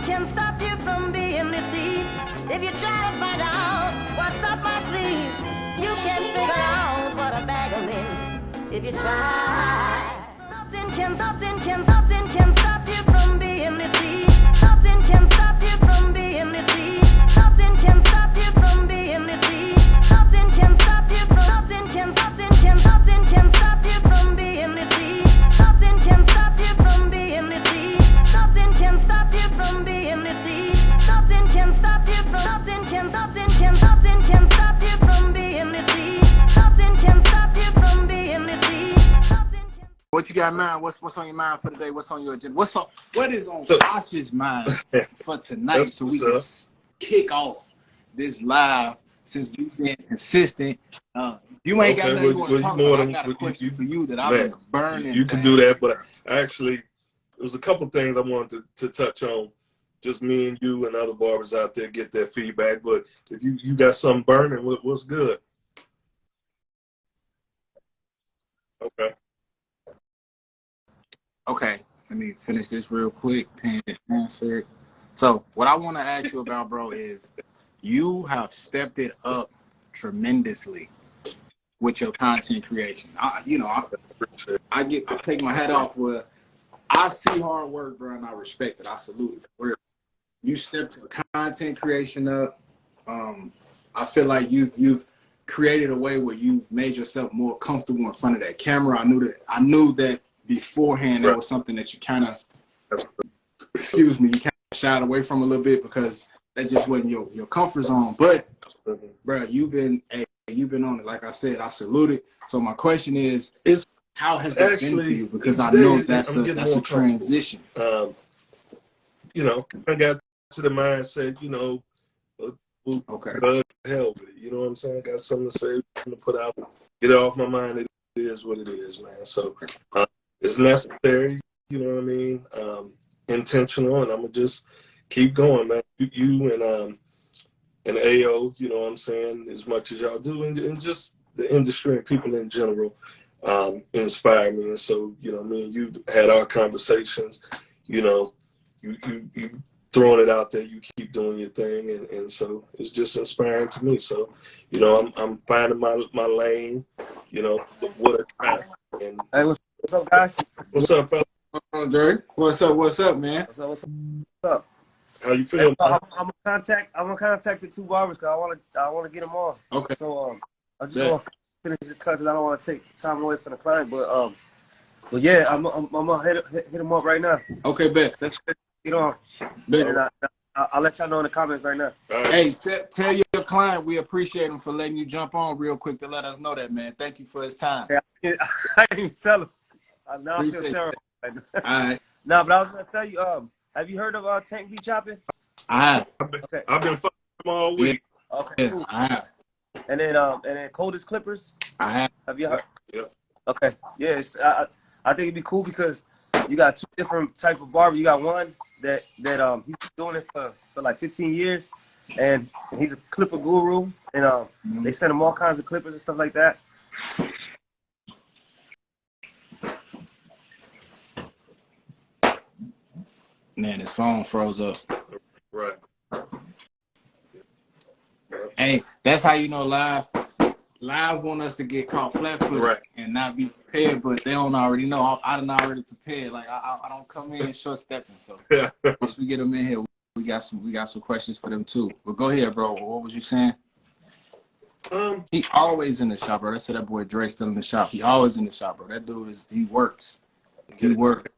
can stop you from being deceived. If you try to find out what's up my sleeve, you can figure out what a bag of men. If you try, nothing can stop you from being deceived. Nothing can stop you from being deceived. Nothing can stop you from being deceived. Nothing can stop you from nothing can stop you from being deceived. Nothing can stop you from being deceived. Nothing can stop you from being deceived. Nothing can stop you from nothing can stop you from being deceived. Nothing can stop you from being deceived. What you got in mind? What's on your mind for today? What's on your agenda? What is on Josh's mind for tonight so we can kick off this live since we've been consistent? You ain't got nothing you want to talk about. I got a question for you that I've been burning. You can do that, but actually, there was a couple things I wanted to touch on. Just me and you and other barbers out there get their feedback. But if you got something burning, what's good? Okay, let me finish this real quick and answer it. So what I want to ask you about, bro, is you have stepped it up tremendously with your content creation. I take my hat off where I see hard work, bro, and I respect it. I salute it. For real. You stepped the content creation up. I feel like you've created a way where you've made yourself more comfortable in front of that camera. I knew that beforehand. That was something that you kind of, you kind of shied away from a little bit because that just wasn't your comfort zone. But, bro, you've been on it. Like I said, I salute it. So my question is how has that been for you? Because I know that's a transition. I got to the mindset, hell with it. You know what I'm saying? I got something to say, something to put out, get it off my mind. It is what it is, man. So it's necessary, you know what I mean? Intentional, and I'm gonna just keep going, man. You and AO, you know what I'm saying, as much as y'all do, and just the industry and people in general inspire me. And so, me and you've had our conversations, you throwing it out there, you keep doing your thing, and so it's just inspiring to me. So, I'm finding my lane, what a time. And hey, what's up, guys? What's up, fella? Dre? What's up, man? What's up? How you feeling? I'm gonna contact the two barbers because I wanna get them on. Okay. So I'm just gonna finish the cut because I don't want to take time away from the client. But yeah, I'm gonna hit them up right now. Okay, bet. Let's get on. Bet. I'll let y'all know in the comments right now. Right. Hey, tell your client we appreciate him for letting you jump on real quick to let us know that, man. Thank you for his time. Yeah, I didn't even tell him. Now I feel terrible. All right. No, but I was gonna tell you. Have you heard of Tank B Chopping? I have. Okay. I've been fucking him all week. Yeah. Okay. Cool. I have. And then Coldest Clippers. I have. Have you heard? Yeah. Okay. Yes. I think it'd be cool because you got two different type of barber. You got one that he's been doing it for like 15 years, and he's a clipper guru, and they send him all kinds of clippers and stuff like that. Man, his phone froze up. Right. Hey, that's how you know live want us to get caught flat-footed and not be prepared, but they don't already know. I done already prepared. Like I don't come in short-stepping. So once we get them in here, we got some questions for them too. But go ahead, bro. What was you saying? He always in the shop, bro. That's how that boy Dre still in the shop. He always in the shop, bro. That dude he works. He works.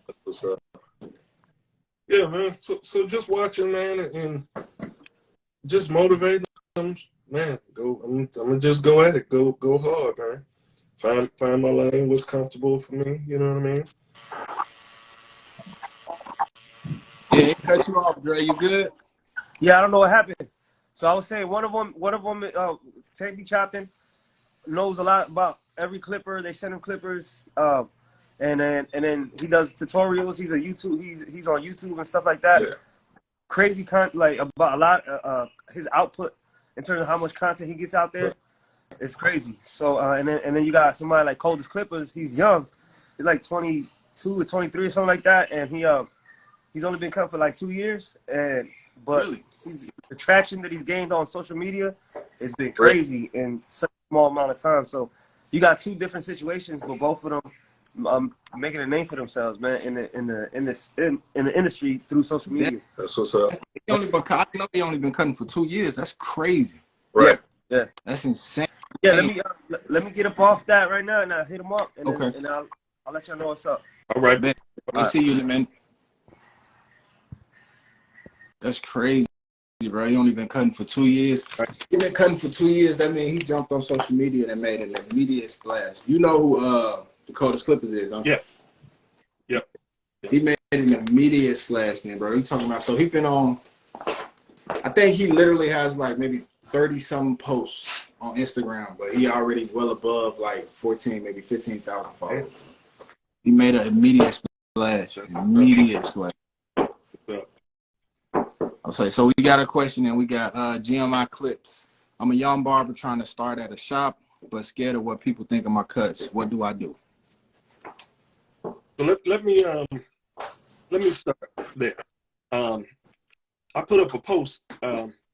That's what's up. Yeah, man. So just watching, man, and just motivating them, man. I'm gonna just go at it. Go hard, man. Find my lane. What's comfortable for me. You know what I mean? Yeah, it cut you off, Dre. You good? Yeah, I don't know what happened. So I was saying one of them, Tank B Chopping, knows a lot about every clipper. They send him clippers. And then he does tutorials. He's he's on YouTube and stuff like that. Yeah. Crazy like about a lot his output in terms of how much content he gets out there. It's crazy. So and then you got somebody like Coldest Clippers. He's young. He's like 22 or 23 or something like that. And He's only been cut for like 2 years, but Really? the traction that he's gained on social media has been crazy in such a small amount of time. So you got two different situations, but both of them making a name for themselves, man, in the industry through social media. That's what's up. I know he only been cutting for 2 years. That's crazy. Right. Yeah. That's insane. Yeah, let me get up off that right now, and I'll hit him up, and Okay. then, and I'll let y'all know what's up. All right. Bet. I'll see you in a minute. That's crazy, bro. He only been cutting for 2 years. He been cutting for 2 years. That means he jumped on social media and made an immediate splash. You know who Dakota's Clippers is, huh? Yeah. Yep. He made an immediate splash then, bro. He talking about, so he been on, I think he literally has like maybe 30-something posts on Instagram, but he already well above like 14, maybe 15,000 followers. He made an immediate splash. Immediate splash. Okay, so we got a question, and we got GMI Clips. I'm a young barber trying to start at a shop, but scared of what people think of my cuts. What do I do? So let me start there. I put up a post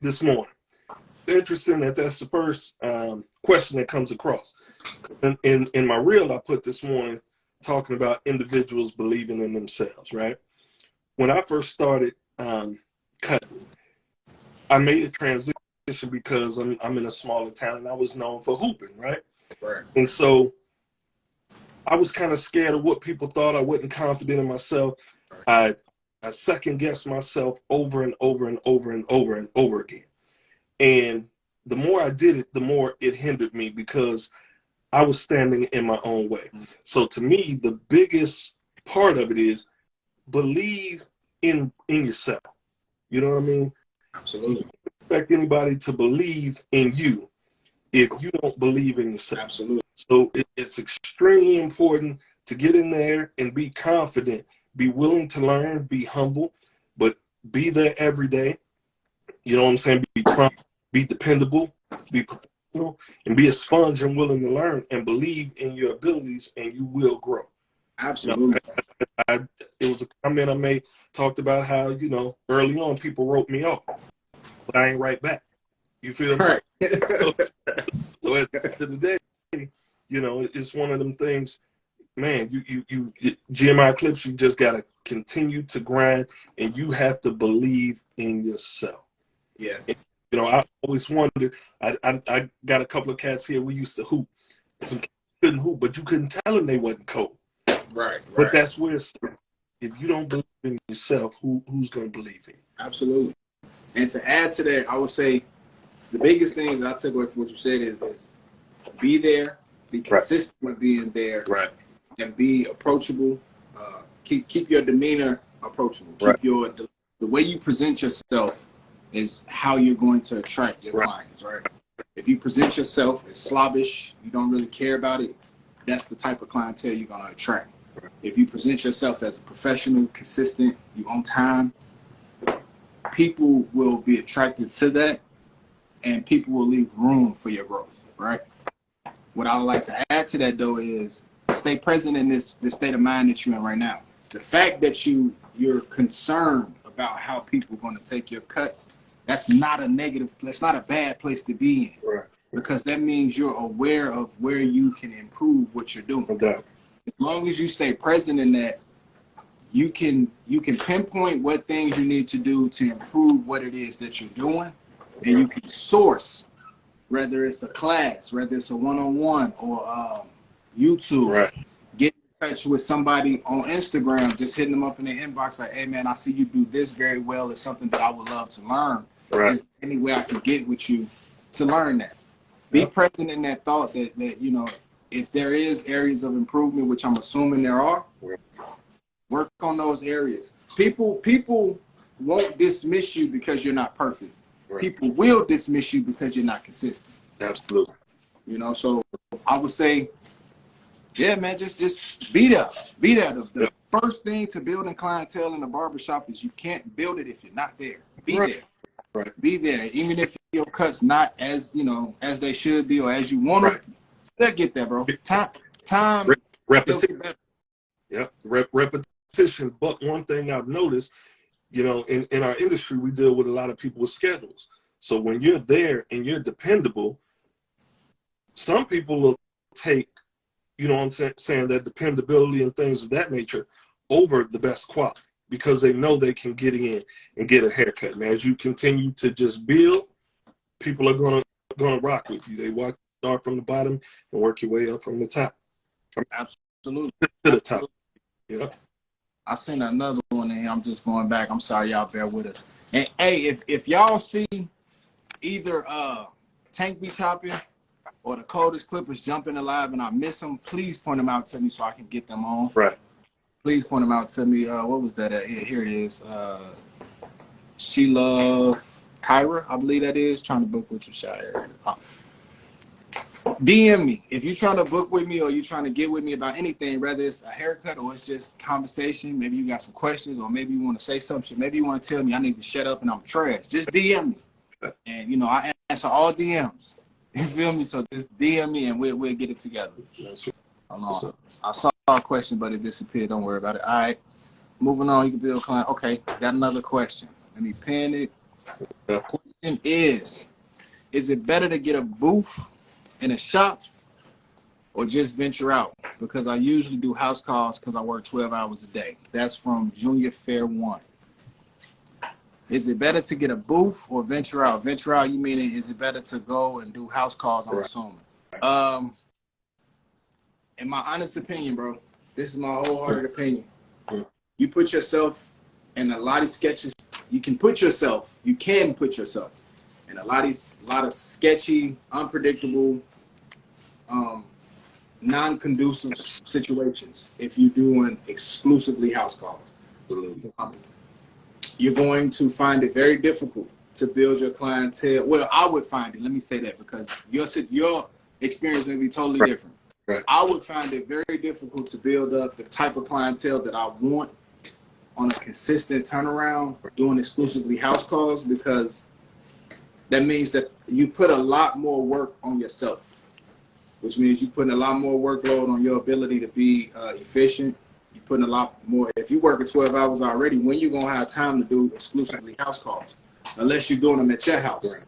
this morning. It's interesting that that's the first question that comes across. In my reel I put this morning talking about individuals believing in themselves, right? When I first started cutting, I made a transition because I'm in a smaller town and I was known for hooping, right? Right. And so I was kind of scared of what people thought. I wasn't confident in myself. I second guessed myself over and over and over and over and over again. And the more I did it, the more it hindered me because I was standing in my own way. So to me, the biggest part of it is believe in yourself. You know what I mean? Absolutely. You can't expect anybody to believe in you if you don't believe in yourself. Absolutely. So it's extremely important to get in there and be confident, be willing to learn, be humble, but be there every day. You know what I'm saying? Be prompt, be dependable, be professional, and be a sponge and willing to learn and believe in your abilities, and you will grow. Absolutely. It was a comment I made, talked about how, early on people wrote me off, but I ain't right back. You feel me? Right. So at the end of the day, it's one of them things, man, you GMI Clips, you just got to continue to grind, and you have to believe in yourself. Yeah. And, I always wondered, I got a couple of cats here, we used to hoop. Some kids couldn't hoop, but you couldn't tell them they wasn't cold. Right. But that's where it's, if you don't believe in yourself, who's going to believe in you? Absolutely. And to add to that, I would say the biggest things that I took away from what you said is be there, be consistent with being there, Right. and be approachable. Keep your demeanor approachable. Right. Keep the way you present yourself is how you're going to attract your clients, right? If you present yourself as slobbish, you don't really care about it, that's the type of clientele you're going to attract. If you present yourself as a professional, consistent, you on time, people will be attracted to that, and people will leave room for your growth, right? What I would like to add to that, though, is stay present in this state of mind that you're in right now. The fact that you're concerned about how people are going to take your cuts, that's not a negative, that's not a bad place to be in. Right. Because that means you're aware of where you can improve what you're doing. No doubt. As long as you stay present in that, you can pinpoint what things you need to do to improve what it is that you're doing, and you can source, whether it's a class, whether it's a one-on-one or YouTube. Right. Get in touch with somebody on Instagram, just hitting them up in the inbox like, hey man, I see you do this very well. It's something that I would love to learn. Right. Is there any way I can get with you to learn that? Be present in that thought that if there is areas of improvement, which I'm assuming there are, work on those areas. People won't dismiss you because you're not perfect. Right. People will dismiss you because you're not consistent. Absolutely. So I would say, yeah, man, just be there. Be there. The first thing to building clientele in the barbershop is you can't build it if you're not there. Be there. Right. Be there. Even if your cut's not as as they should be or as you want them, they'll get there, bro. Time Repetition. better. Yeah. Repetition. But one thing I've noticed you know, in our industry, we deal with a lot of people with schedules. So when you're there and you're dependable, some people will take, you know what I'm saying, that dependability and things of that nature over the best quality because they know they can get in and get a haircut. And as you continue to just build, people are gonna rock with you. They start from the bottom and work your way up from the top. Absolutely. To the top. Yeah. I seen another one in here. I'm just going back. I'm sorry, y'all bear with us. And hey, if y'all see either Tank be chopping or the Coldest Clippers jumping alive and I miss them, please point them out to me so I can get them on. Right. Please point them out to me. What was that at? Here it is. She Love Kyra, I believe that is. Trying to book with you, Shire. DM me if you're trying to book with me or you're trying to get with me about anything, whether it's a haircut or it's just conversation. Maybe you got some questions or maybe you want to say something. Maybe you want to tell me I need to shut up and I'm trash. Just DM me. And, you know, I answer all DMs. You feel me? So just DM me and we'll get it together. Hold on. I saw a question, but it disappeared. Don't worry about it. All right. Moving on. You can build a client. Okay. Got another question. Let me pin it. The question is it better to get a booth in a shop or just venture out? Because I usually do house calls because I work 12 hours a day. That's from Junior Fair 1. Is it better to get a booth or venture out? Venture out, you meaning is it better to go and do house calls, I'm assuming? In my honest opinion, bro, this is my wholehearted opinion. You put yourself in a lot of sketches. You can put yourself in a lot of sketchy, unpredictable, non-conducive situations if you're doing exclusively house calls. You're going to find it very difficult to build your clientele. Well, I would find it. Let me say that because your experience may be totally different. Right. I would find it very difficult to build up the type of clientele that I want on a consistent turnaround doing exclusively house calls because that means that you put a lot more work on yourself, which means you're putting a lot more workload on your ability to be efficient. You're putting a lot more. If you're working 12 hours already, when you going to have time to do exclusively house calls? Unless you're doing them at your house. Right.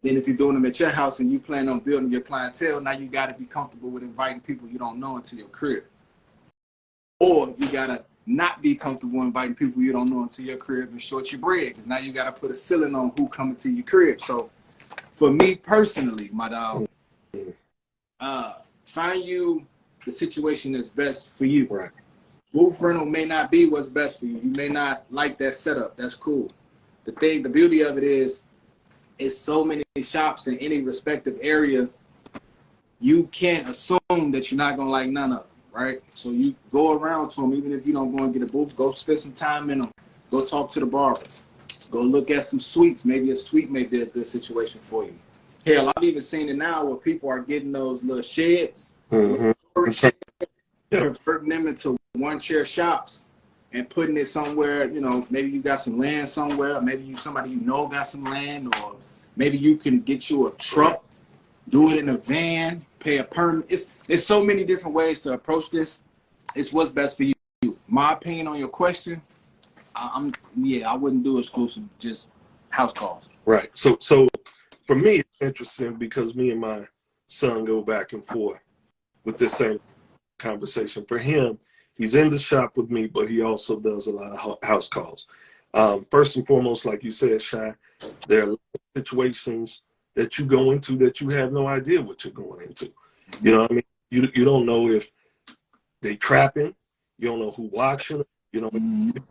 Then if you're doing them at your house and you plan on building your clientele, now you got to be comfortable with inviting people you don't know into your crib. Or you got to not be comfortable inviting people you don't know into your crib and short your bread. Because now you got to put a ceiling on who coming to your crib. So for me personally, my dog, find you the situation that's best for you. Right. Booth rental may not be what's best for you. You may not like that setup. That's cool. The beauty of it is, it's so many shops in any respective area, you can't assume that you're not going to like none of them, right? So you go around to them, even if you don't go and get a booth, go spend some time in them. Go talk to the barbers. Go look at some suites. Maybe a suite may be a good situation for you. Hell, I've even seen it now where people are getting those little sheds, converting them into one-chair shops and putting it somewhere. You know, maybe you got some land somewhere. Maybe somebody you know got some land, or maybe you can get you a truck, do it in a van, pay a permit. It's so many different ways to approach this. It's what's best for you. My opinion on your question, I wouldn't do exclusive, just house calls. Right. So for me, it's interesting because me and my son go back and forth with this same conversation. For him, he's in the shop with me, but he also does a lot of house calls. First and foremost, like you said, Shy, there are situations that you go into that you have no idea what you're going into. You know what I mean? You don't know if they trapping. You don't know who watching. You don't know if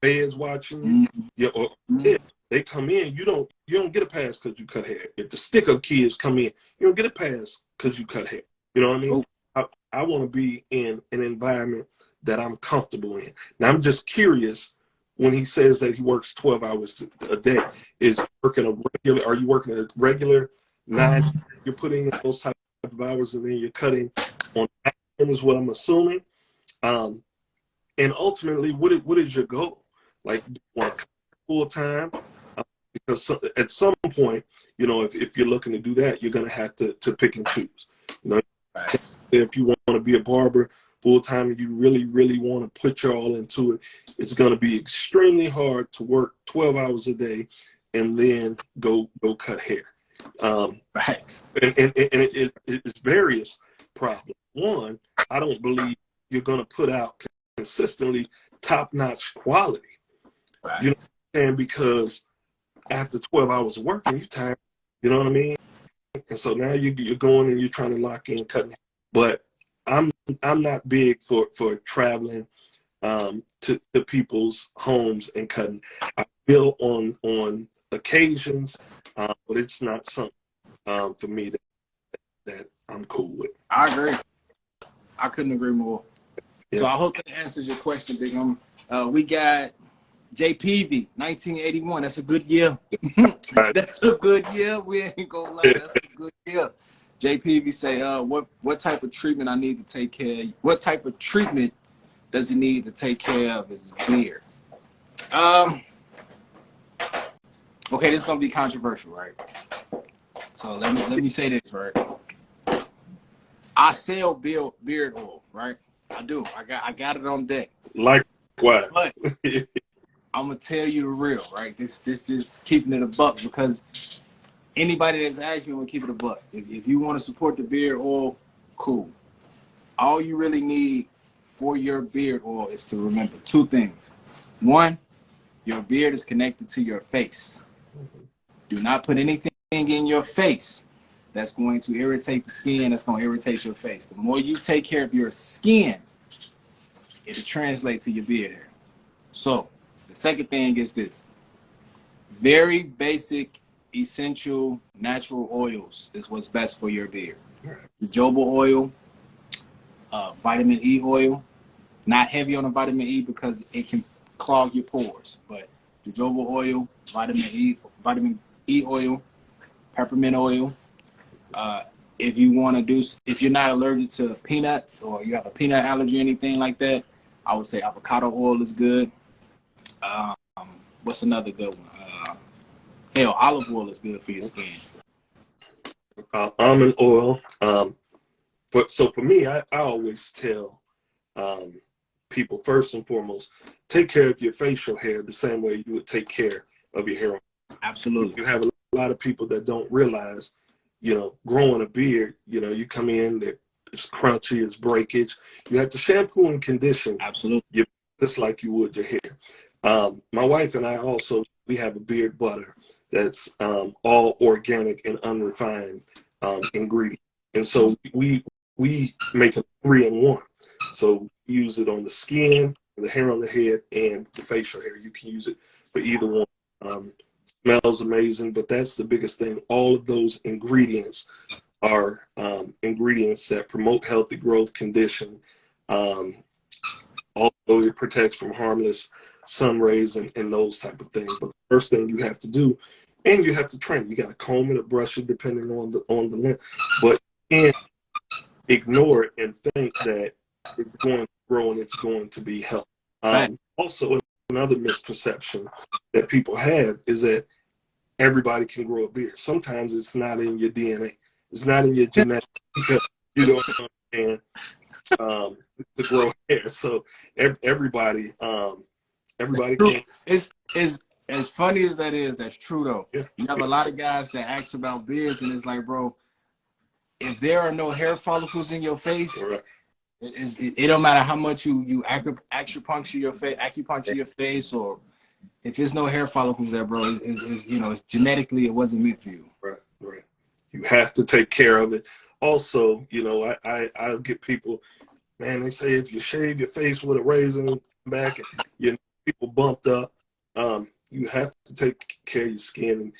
feds watching. Or if they come in, you don't get a pass because you cut hair. If the stick-up kids come in, you don't get a pass because you cut hair. You know what I mean? I want to be in an environment that I'm comfortable in. Now, I'm just curious, when he says that he works 12 hours a day, are you working a regular 9? You're putting in those type of hours and then you're cutting on that is what I'm assuming. And ultimately, what is your goal? Like, do you want to cut full time? Because at some point, you know, if you're looking to do that, you're going to have to pick and choose. You know, if you want to be a barber full time and you really, really want to put your all into it, it's going to be extremely hard to work 12 hours a day and then go cut hair. Thanks. And it's various problems. One, I don't believe you're going to put out consistently top-notch quality. Right. You know what I'm saying? Because after 12 hours of working, you're tired. You know what I mean? And so now you're going and you're trying to lock in cutting. But I'm not big for traveling to people's homes and cutting. I will on occasions, but it's not something for me that I'm cool with. I agree. I couldn't agree more. Yeah. So I hope that answers your question, Big We got JPV, 1981. That's a good year. That's a good year. We ain't gonna lie. That's a good year. JPV say, what type of treatment I need to take care of? What type of treatment does he need to take care of his beard? Okay, this is gonna be controversial, right? So let me say this, right? I sell beard oil, right? I do. I got it on deck. Likewise. But I'm gonna tell you the real, right? This is keeping it a buck, because anybody that's asking me will keep it a buck. If you want to support the beard oil, cool. All you really need for your beard oil is to remember two things. One, your beard is connected to your face. Do not put anything in your face that's going to irritate the skin, that's going to irritate your face. The more you take care of your skin, it'll translate to your beard hair. So the second thing is this: very basic, essential, natural oils is what's best for your beard. Jojoba oil, vitamin E oil, not heavy on the vitamin E because it can clog your pores, but jojoba oil, vitamin E oil, peppermint oil. If you want to if you're not allergic to peanuts or you have a peanut allergy or anything like that, I would say avocado oil is good. What's another good one? Olive oil is good for your skin. Almond oil. So for me, I always tell people, first and foremost, take care of your facial hair the same way you would take care of your hair. Absolutely. You have a lot of people that don't realize, growing a beard, you come in, it's crunchy, it's breakage. You have to shampoo and condition. Absolutely. Just like you would your hair. My wife and I we have a beard butter that's all organic and unrefined ingredient. And so we make a 3-in-1. So we use it on the skin, the hair on the head, and the facial hair. You can use it for either one. Smells amazing, but that's the biggest thing. All of those ingredients are ingredients that promote healthy growth, condition. Also, it protects from harmless sun rays and those type of things. But the first thing you have to do, and you have to trim. You got to comb it or brush it depending on the length. But you can't ignore it and think that it's going to grow and it's going to be healthy. Also, another misconception that people have is that everybody can grow a beard. Sometimes it's not in your DNA. It's not in your genetics because you don't understand to grow hair. So everybody can. It's as funny as that is, that's true though. Yeah. You have a lot of guys that ask about beards, and it's like, bro, if there are no hair follicles in your face, Right. it don't matter how much you acupuncture your face, or if there's no hair follicles there, bro, it's genetically it wasn't meant for you. Right. You have to take care of it. Also, I'll get people, man, they say if you shave your face with a razor back and people bumped up, you have to take care of your skin. And,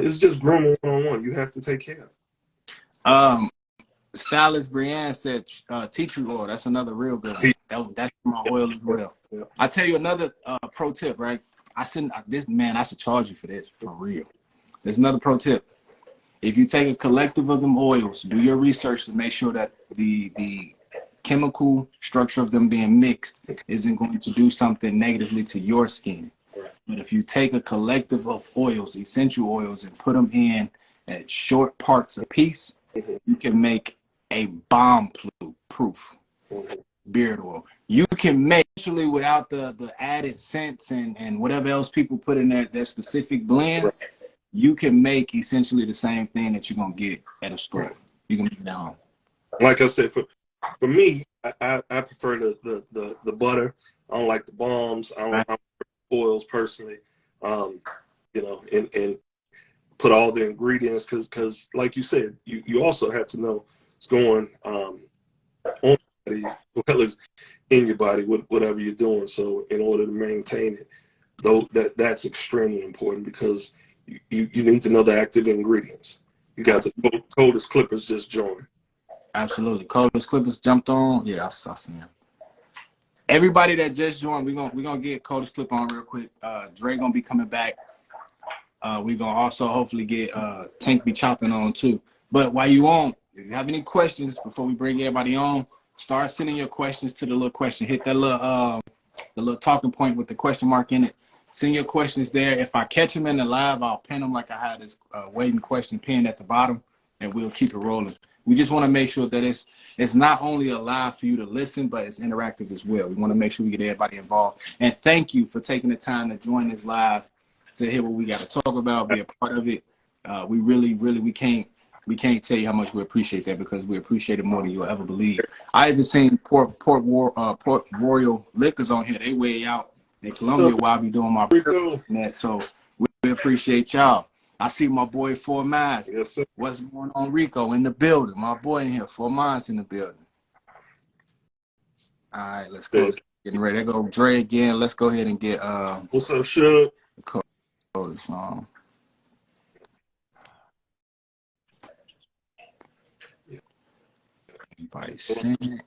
it's just grooming 1-on-1. You have to take care of it. Stylist Brienne said tea tree oil. That's another real good one. That's my oil as well. Yeah. I tell you another pro tip, right? I should charge you for this, for real. There's another pro tip. If you take a collective of them oils, do your research to make sure that the chemical structure of them being mixed isn't going to do something negatively to your skin. Right. But if you take a collective of oils, essential oils, and put them in at short parts a piece, you can make a bomb proof beard oil. You can make actually without the added scents and whatever else people put in their specific blends. You can make essentially the same thing that you're gonna get at a store. You can make it at home. Like I said, for me, I prefer the butter. I don't like the balms. I don't oils personally. You know, and put all the ingredients because like you said, you also have to know what's going on your body as well as in your body, whatever you're doing. So in order to maintain it, though, that's extremely important because you need to know the active ingredients. You got the Coldest Clippers just joined. Absolutely. Coldest Clippers jumped on. Yeah, I see him. Everybody that just joined, we're gonna get Coldest Clipper on real quick. Dre gonna be coming back. We're gonna also hopefully get Tank be chopping on too. But while you on, if you have any questions before we bring everybody on, start sending your questions to the little question. Hit that little talking point with the question mark in it. Send your questions there. If I catch them in the live, I'll pin them like I had this waiting question pinned at the bottom, and we'll keep it rolling. We just want to make sure that it's not only a live for you to listen, but it's interactive as well. We want to make sure we get everybody involved. And thank you for taking the time to join this live to hear what we got to talk about, be a part of it. We really, we can't tell you how much we appreciate that because we appreciate it more than you'll ever believe. I even seen Port Royal Liquors on here. They way out in Columbia while I be doing my net. So we appreciate y'all. I see my boy 4 Minds. Yes, sir. What's going on, Rico, in the building? My boy in here, 4 Minds in the building. All right, let's go. Getting ready. There go Dre again. Let's go ahead and get what's up, Shug? the song. Everybody sing it.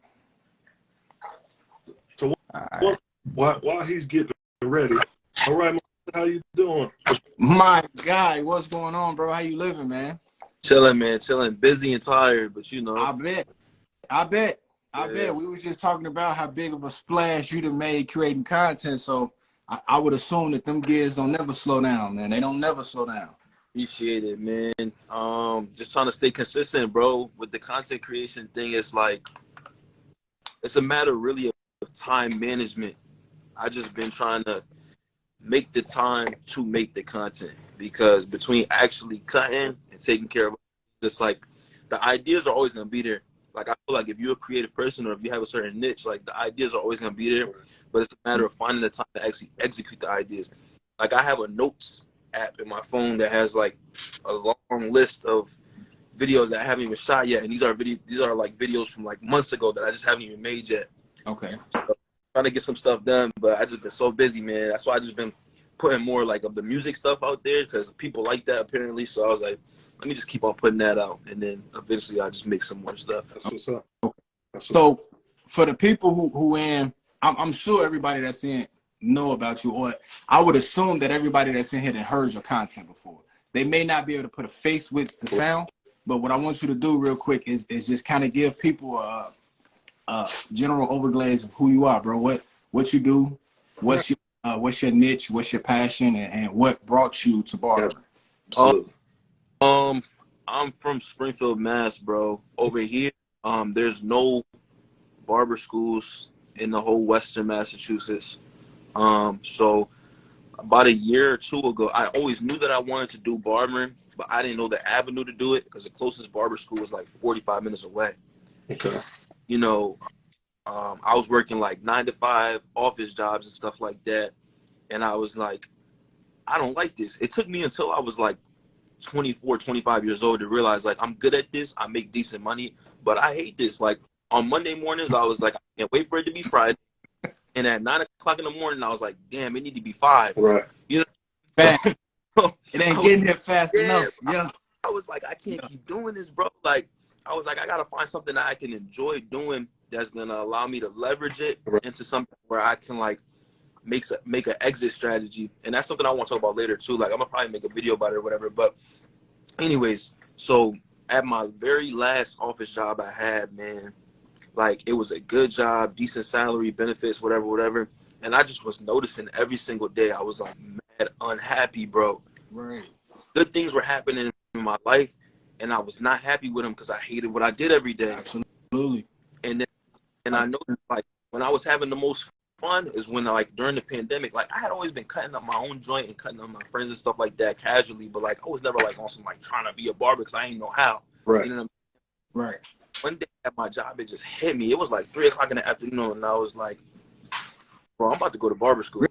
So while he's getting ready, all right, how you doing? My guy, what's going on, bro? How you living, man? Chilling, man. Chilling. Busy and tired, but you know. I bet. We were just talking about how big of a splash you done made creating content, so I would assume that them gears don't never slow down, man. They don't never slow down. Appreciate it, man. Just trying to stay consistent, bro. With the content creation thing, it's like it's a matter really of time management. I just been trying to make the time to make the content because between actually cutting and taking care of just like the ideas are always gonna be there. Like I feel like if you're a creative person or if you have a certain niche, like the ideas are always gonna be there, but it's a matter of finding the time to actually execute the ideas. Like I have a notes app in my phone that has like a long list of videos that I haven't even shot yet, and these are like videos from like months ago that I just haven't even made yet. Okay. So, trying to get some stuff done, but I just been so busy, man. That's why I just been putting more like of the music stuff out there because people like that apparently. So I was like, let me just keep on putting that out, and then eventually I'll just make some more stuff. That's what's up. So for the people who in, I'm sure everybody that's in know about you, or I would assume that everybody that's in here that heard your content before. They may not be able to put a face with the sound, but what I want you to do real quick is just kind of give people a general overglaze of who you are, bro. What you do, what's your niche, what's your passion, and what brought you to barbering. I'm from Springfield, Mass, bro. Over here, there's no barber schools in the whole Western Massachusetts. So about a year or two ago, I always knew that I wanted to do barbering, but I didn't know the avenue to do it because the closest barber school was like 45 minutes away. Okay. You know, I was working like 9 to 5 office jobs and stuff like that. And I was like, I don't like this. It took me until I was like 24, 25 years old to realize like I'm good at this. I make decent money, but I hate this. Like on Monday mornings, I was like, I can't wait for it to be Friday. And at 9 o'clock in the morning, I was like, damn, it need to be 5. Right. You know, Fast. It ain't getting here fast enough. Yeah. I was like, I can't keep doing this, bro. Like, I was like, I gotta find something that I can enjoy doing that's gonna allow me to leverage it into something where I can like make an exit strategy. And that's something I want to talk about later too. Like, I'm gonna probably make a video about it or whatever. But anyways, so at my very last office job I had, man, like it was a good job, decent salary, benefits, whatever. And I just was noticing every single day I was like mad unhappy, bro. Right. Good things were happening in my life, and I was not happy with them because I hated what I did every day. Absolutely. And then And I know like when I was having the most fun is when like during the pandemic, like I had always been cutting up my own joint and cutting up my friends and stuff like that casually, but like I was never like on some like trying to be a barber because I ain't know how. Right. You know Right. One day at my job, it just hit me. It was like 3:00 in the afternoon, and I was like, bro, I'm about to go to barber school.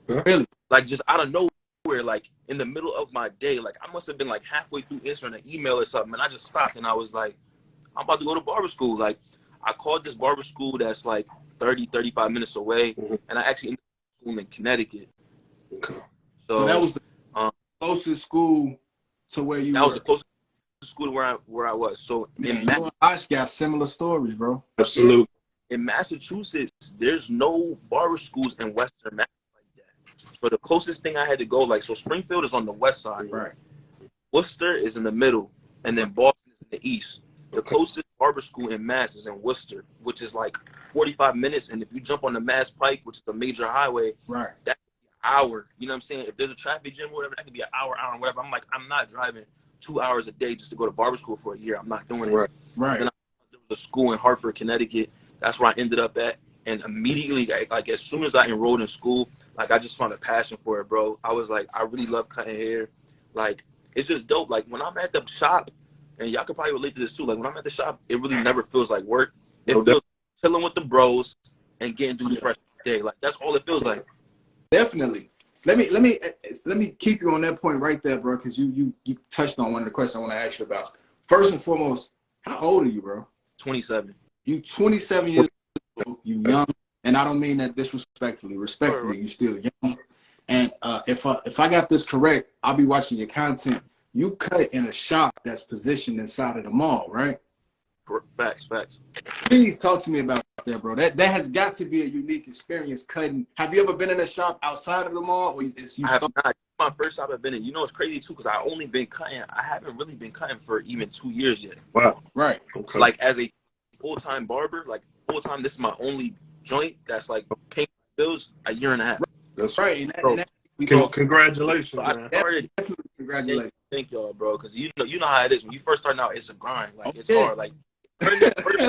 Really? Like just out of nowhere, like in the middle of my day, like I must have been like halfway through answering an email or something, and I just stopped and I was like, I'm about to go to barber school. Like I called this barber school that's like 35 minutes away, and I actually ended up school in Connecticut. Okay. So that was the closest school to where you that were. was the closest school to where I was. So Yeah, you and I got similar stories, bro. Absolutely. In Massachusetts, there's no barber schools in Western Mass like that. So the closest thing I had to go, like, so Springfield is on the west side. Right. Worcester is in the middle, and then Boston is in the east. The closest barber school in Mass is in Worcester, which is like 45 minutes. And if you jump on the Mass Pike, which is a major highway, right, that could be an hour. You know what I'm saying? If there's a traffic jam or whatever, that could be an hour and whatever. I'm like, I'm not driving 2 hours a day just to go to barber school for a year. I'm not doing it. Right. Then there was a school in Hartford, Connecticut. That's where I ended up at. And immediately, like as soon as I enrolled in school, like I just found a passion for it, bro. I was like, I really love cutting hair. Like, it's just dope. Like when I'm at the shop, and y'all could probably relate to this too. Like when I'm at the shop, it really never feels like work. It feels like chilling with the bros and getting through the fresh day. Like that's all it feels like. Definitely. Let me keep you on that point right there, bro, because you touched on one of the questions I want to ask you about. First and foremost, how old are you, bro? 27. You 27 years old, you young, and I don't mean that disrespectfully. Respectfully, you still young. And if I got this correct, I'll be watching your content. You cut in a shop that's positioned inside of the mall, right? Facts. Please talk to me about that, bro. That has got to be a unique experience cutting. Have you ever been in a shop outside of the mall? Or I have not. It's my first shop I've been in. You know, it's crazy too because I only been cutting. I haven't really been cutting for even 2 years yet. Wow. Right. Okay. Like as a full-time barber, like full-time, this is my only joint that's like paying bills a year and a half. That's right. Congratulations, so man. I started. Definitely congratulations. Thank y'all, bro, because you know how it is when you first start out. It's a grind. Like it's hard. Like first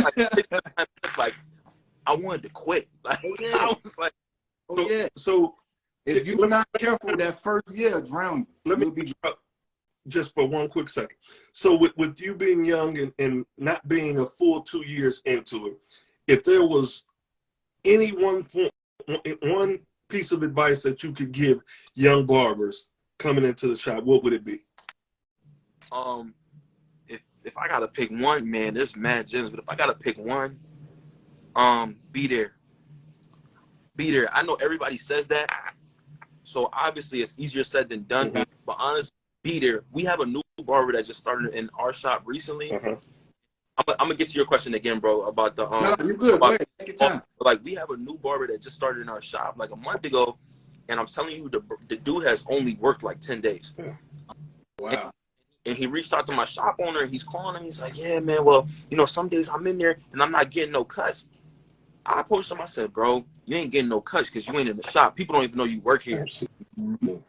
like 6 to 9 minutes, like I wanted to quit. Like I was like, so if you're not careful, that first year drown you. Let me be just for one quick second. So with you being young and not being a full 2 years into it, if there was any one piece of advice that you could give young barbers coming into the shop, what would it be? If I gotta pick one, man, there's mad gems, but if I gotta pick one, be there. I know everybody says that, so obviously it's easier said than done. Mm-hmm. But honestly, be there. We have a new barber that just started in our shop recently. I'm gonna get to your question again, bro, about the No, you're good. Go ahead. Take your time. Like we have a new barber that just started in our shop like a month ago, and I'm telling you, the dude has only worked like 10 days. Wow. And he reached out to my shop owner, and he's calling him. He's like, yeah, man, well, you know, some days I'm in there and I'm not getting no cuts. I approached him. I said, bro, you ain't getting no cuts because you ain't in the shop. People don't even know you work here. You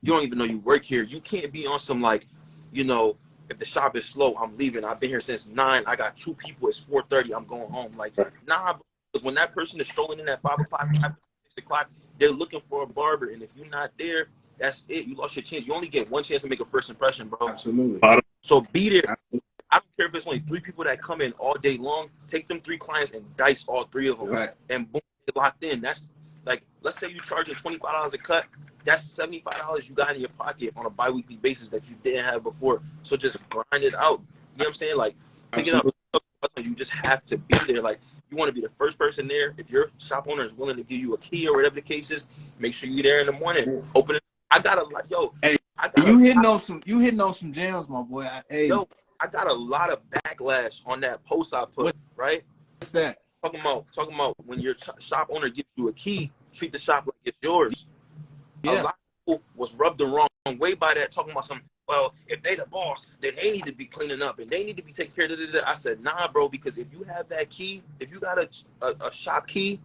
don't even know you work here. You can't be on some like, you know, if the shop is slow, I'm leaving. I've been here since 9. I got 2 people. It's 4:30. I'm going home. Like, nah, because when that person is strolling in at 5 o'clock, 6 o'clock, they're looking for a barber. And if you're not there, that's it. You lost your chance. You only get one chance to make a first impression, bro. Absolutely. So be there. I don't care if it's only 3 people that come in all day long. Take them 3 clients and dice all 3 of them. Right. And boom, get locked in. That's like, let's say you're charging $25 a cut. That's $75 you got in your pocket on a bi-weekly basis that you didn't have before. So just grind it out. You know what I'm saying? Like, pick it up. You just have to be there. Like, you want to be the first person there. If your shop owner is willing to give you a key or whatever the case is, make sure you're there in the morning. Open it. I got a lot. Yo, hey, you hitting on some gems, my boy. Yo, I got a lot of backlash on that post I put. Right? What's that? Talking about when your shop owner gives you a key, treat the shop like it's yours. Yeah. A lot of people was rubbed the wrong way by that, talking about some, well, if they the boss, then they need to be cleaning up and they need to be taking care of it. I said, nah, bro, because if you have that key, if you got a shop key,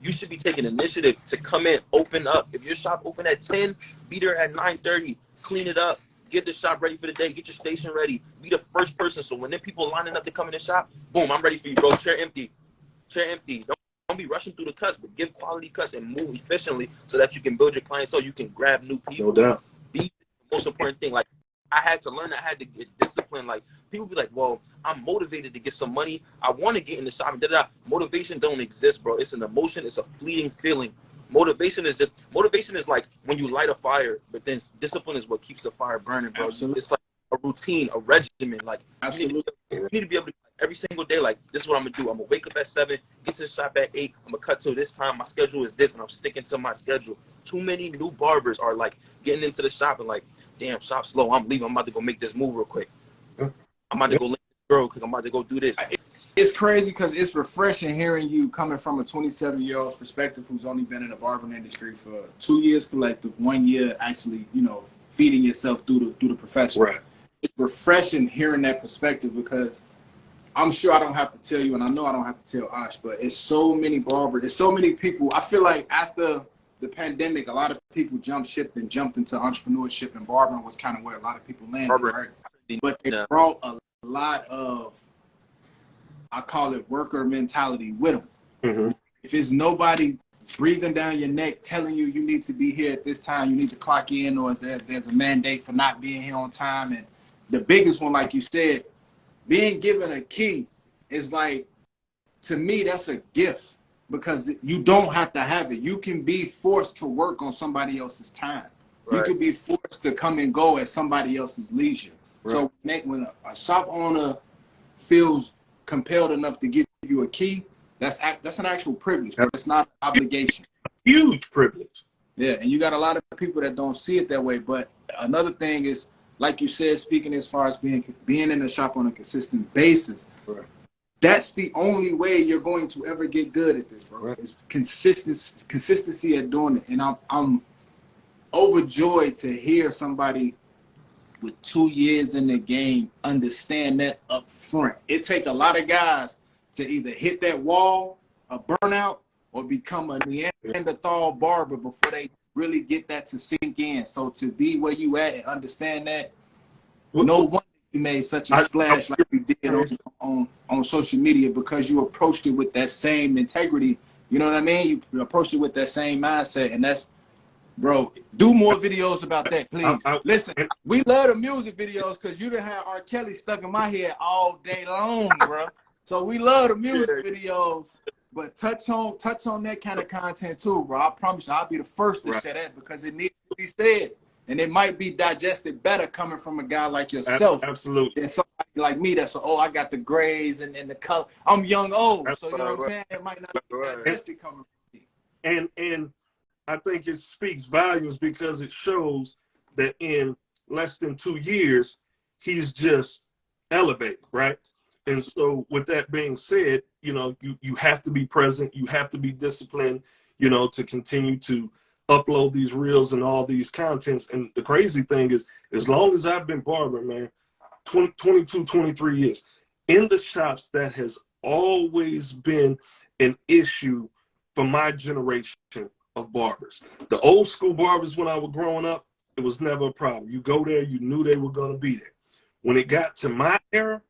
you should be taking initiative to come in, open up. If your shop open at 10, be there at 9:30, clean it up, get the shop ready for the day, get your station ready, be the first person. So when them people lining up to come in the shop, boom, I'm ready for you, bro. Chair empty. chair empty. Don't be rushing through the cuts, but give quality cuts and move efficiently so that you can build your clientele. You can grab new people. No doubt. Be the most important thing. Like, I had to learn. I had to get disciplined. Like, people be like, well, I'm motivated to get some money. I want to get in the shop. And da-da-da. Motivation don't exist, bro. It's an emotion. It's a fleeting feeling. Motivation is like when you light a fire, but then discipline is what keeps the fire burning, bro. Absolutely. It's like a routine, a regimen. Like, Absolutely. you need to be able to, every single day, like, this is what I'm going to do. I'm going to wake up at 7, get to the shop at 8. I'm going to cut till this time. My schedule is this, and I'm sticking to my schedule. Too many new barbers are, like, getting into the shop and, like, damn, shop slow. I'm leaving. I'm about to go make this move real quick. I'm about to go link this girl because I'm about to go do this. It's crazy because it's refreshing hearing you coming from a 27-year-old's perspective who's only been in the barbering industry for 2 years collective, 1 year actually, feeding yourself through the profession. Right. It's refreshing hearing that perspective because I'm sure I don't have to tell you, and I know I don't have to tell Ash, but it's so many barbers, it's so many people. I feel like after the pandemic, a lot of people jumped ship and jumped into entrepreneurship, and barbering was kind of where a lot of people landed, right? But they brought a lot of, I call it worker mentality with them. Mm-hmm. If it's nobody breathing down your neck telling you you need to be here at this time, you need to clock in, or there's a mandate for not being here on time. And the biggest one, like you said, being given a key is like, to me, that's a gift because you don't have to have it. You can be forced to work on somebody else's time. Right. You could be forced to come and go at somebody else's leisure. Right. So when a shop owner feels compelled enough to give you a key, that's an actual privilege, but it's not an obligation. Huge privilege. Yeah, and you got a lot of people that don't see it that way. But another thing is, like you said, speaking as far as being in the shop on a consistent basis, right. That's the only way you're going to ever get good at this, bro. Right. It's consistency at doing it. And I'm overjoyed to hear somebody with 2 years in the game understand that up front. It take a lot of guys to either hit that wall, a burnout, or become a Neanderthal barber before they really get that to sink in. So to be where you at and understand that, no wonder you made such a splash like you did on social media, because you approached it with that same integrity. You know what I mean? You approached it with that same mindset, and that's, bro, do more videos about that, please. Listen, we love the music videos because you done had R. Kelly stuck in my head all day long, bro. So we love the music videos, but touch on that kind of content too, bro. I promise you, I'll be the first to say that because it needs to be said. And it might be digested better coming from a guy like yourself. Absolutely. Than somebody like me that's, I got the grays and the color. I'm young, old. So you know what I'm saying? It might not be digested coming from me. And I think it speaks volumes because it shows that in less than 2 years, he's just elevated, right? And so with that being said, you have to be present. You have to be disciplined, to continue to upload these reels and all these contents. And the crazy thing is, as long as I've been barbering, man, 22, 23 years, in the shops, that has always been an issue for my generation of barbers. The old school barbers, when I was growing up, it was never a problem. You go there, you knew they were going to be there. When it got to my era,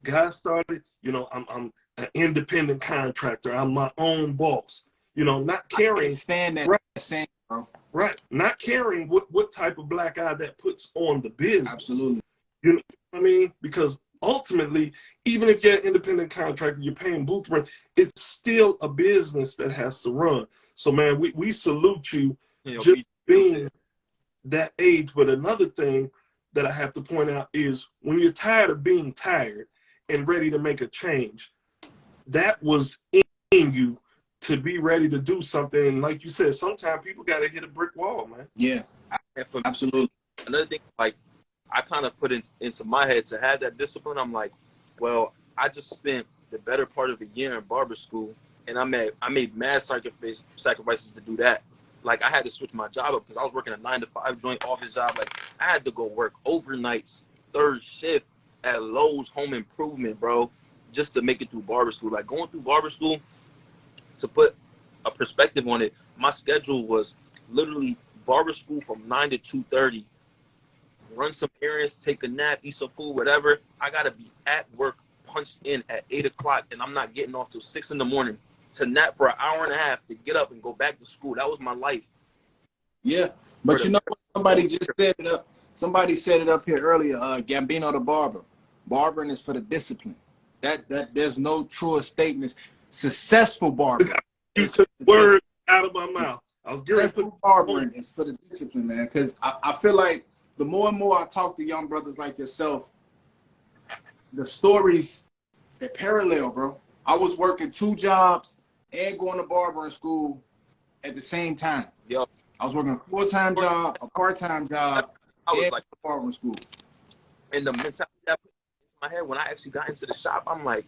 guys started, I'm an independent contractor. I'm my own boss. Not caring. Stand that right, same, bro. Right. Not caring what type of black eye that puts on the business. Absolutely. You know what I mean? Because ultimately, even if you're an independent contractor, you're paying booth rent, it's still a business that has to run. So, man, we salute you just being that age. But another thing that I have to point out is when you're tired of being tired and ready to make a change, that was in you to be ready to do something. And like you said, sometimes people got to hit a brick wall, man. Yeah, absolutely. Another thing, like, I kind of put into my head to have that discipline. I'm like, well, I just spent the better part of a year in barber school, and I made mad sacrifices to do that. Like, I had to switch my job up because I was working a 9-to-5 joint office job. Like, I had to go work overnights, third shift at Lowe's Home Improvement, bro, just to make it through barber school. Like, going through barber school, to put a perspective on it, my schedule was literally barber school from 9 to 2:30. Run some errands, take a nap, eat some food, whatever. I gotta be at work punched in at 8 o'clock and I'm not getting off till 6 in the morning to nap for an hour and a half to get up and go back to school. That was my life. Yeah, but you know what? Somebody just said it up. Somebody said it up here earlier. Gambino the barber. Barbering is for the discipline. That there's no truer statements. Successful barbering. You took words out of my mouth. I was getting Successful barbering is for the discipline, man. Because I feel like the more and more I talk to young brothers like yourself, the stories they parallel, bro. I was working 2 jobs and going to barbering school at the same time. Yo, I was working a full-time job, a part-time job, I was and like, barbering school. and the mentality that put into my head when I actually got into the shop, I'm like,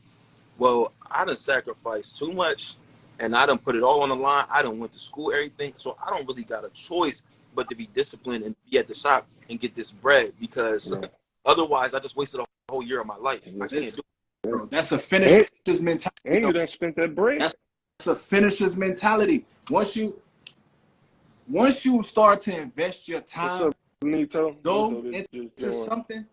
well, I done sacrificed too much and I done put it all on the line. I done went to school, everything. So I don't really got a choice but to be disciplined and be at the shop and get this bread because otherwise I just wasted a whole year of my life. I can't do it. Bro, that's a finisher's mentality. And you done spent that bread. That's a finisher's mentality. Once you start to invest your time, Nito? go Nito, into something,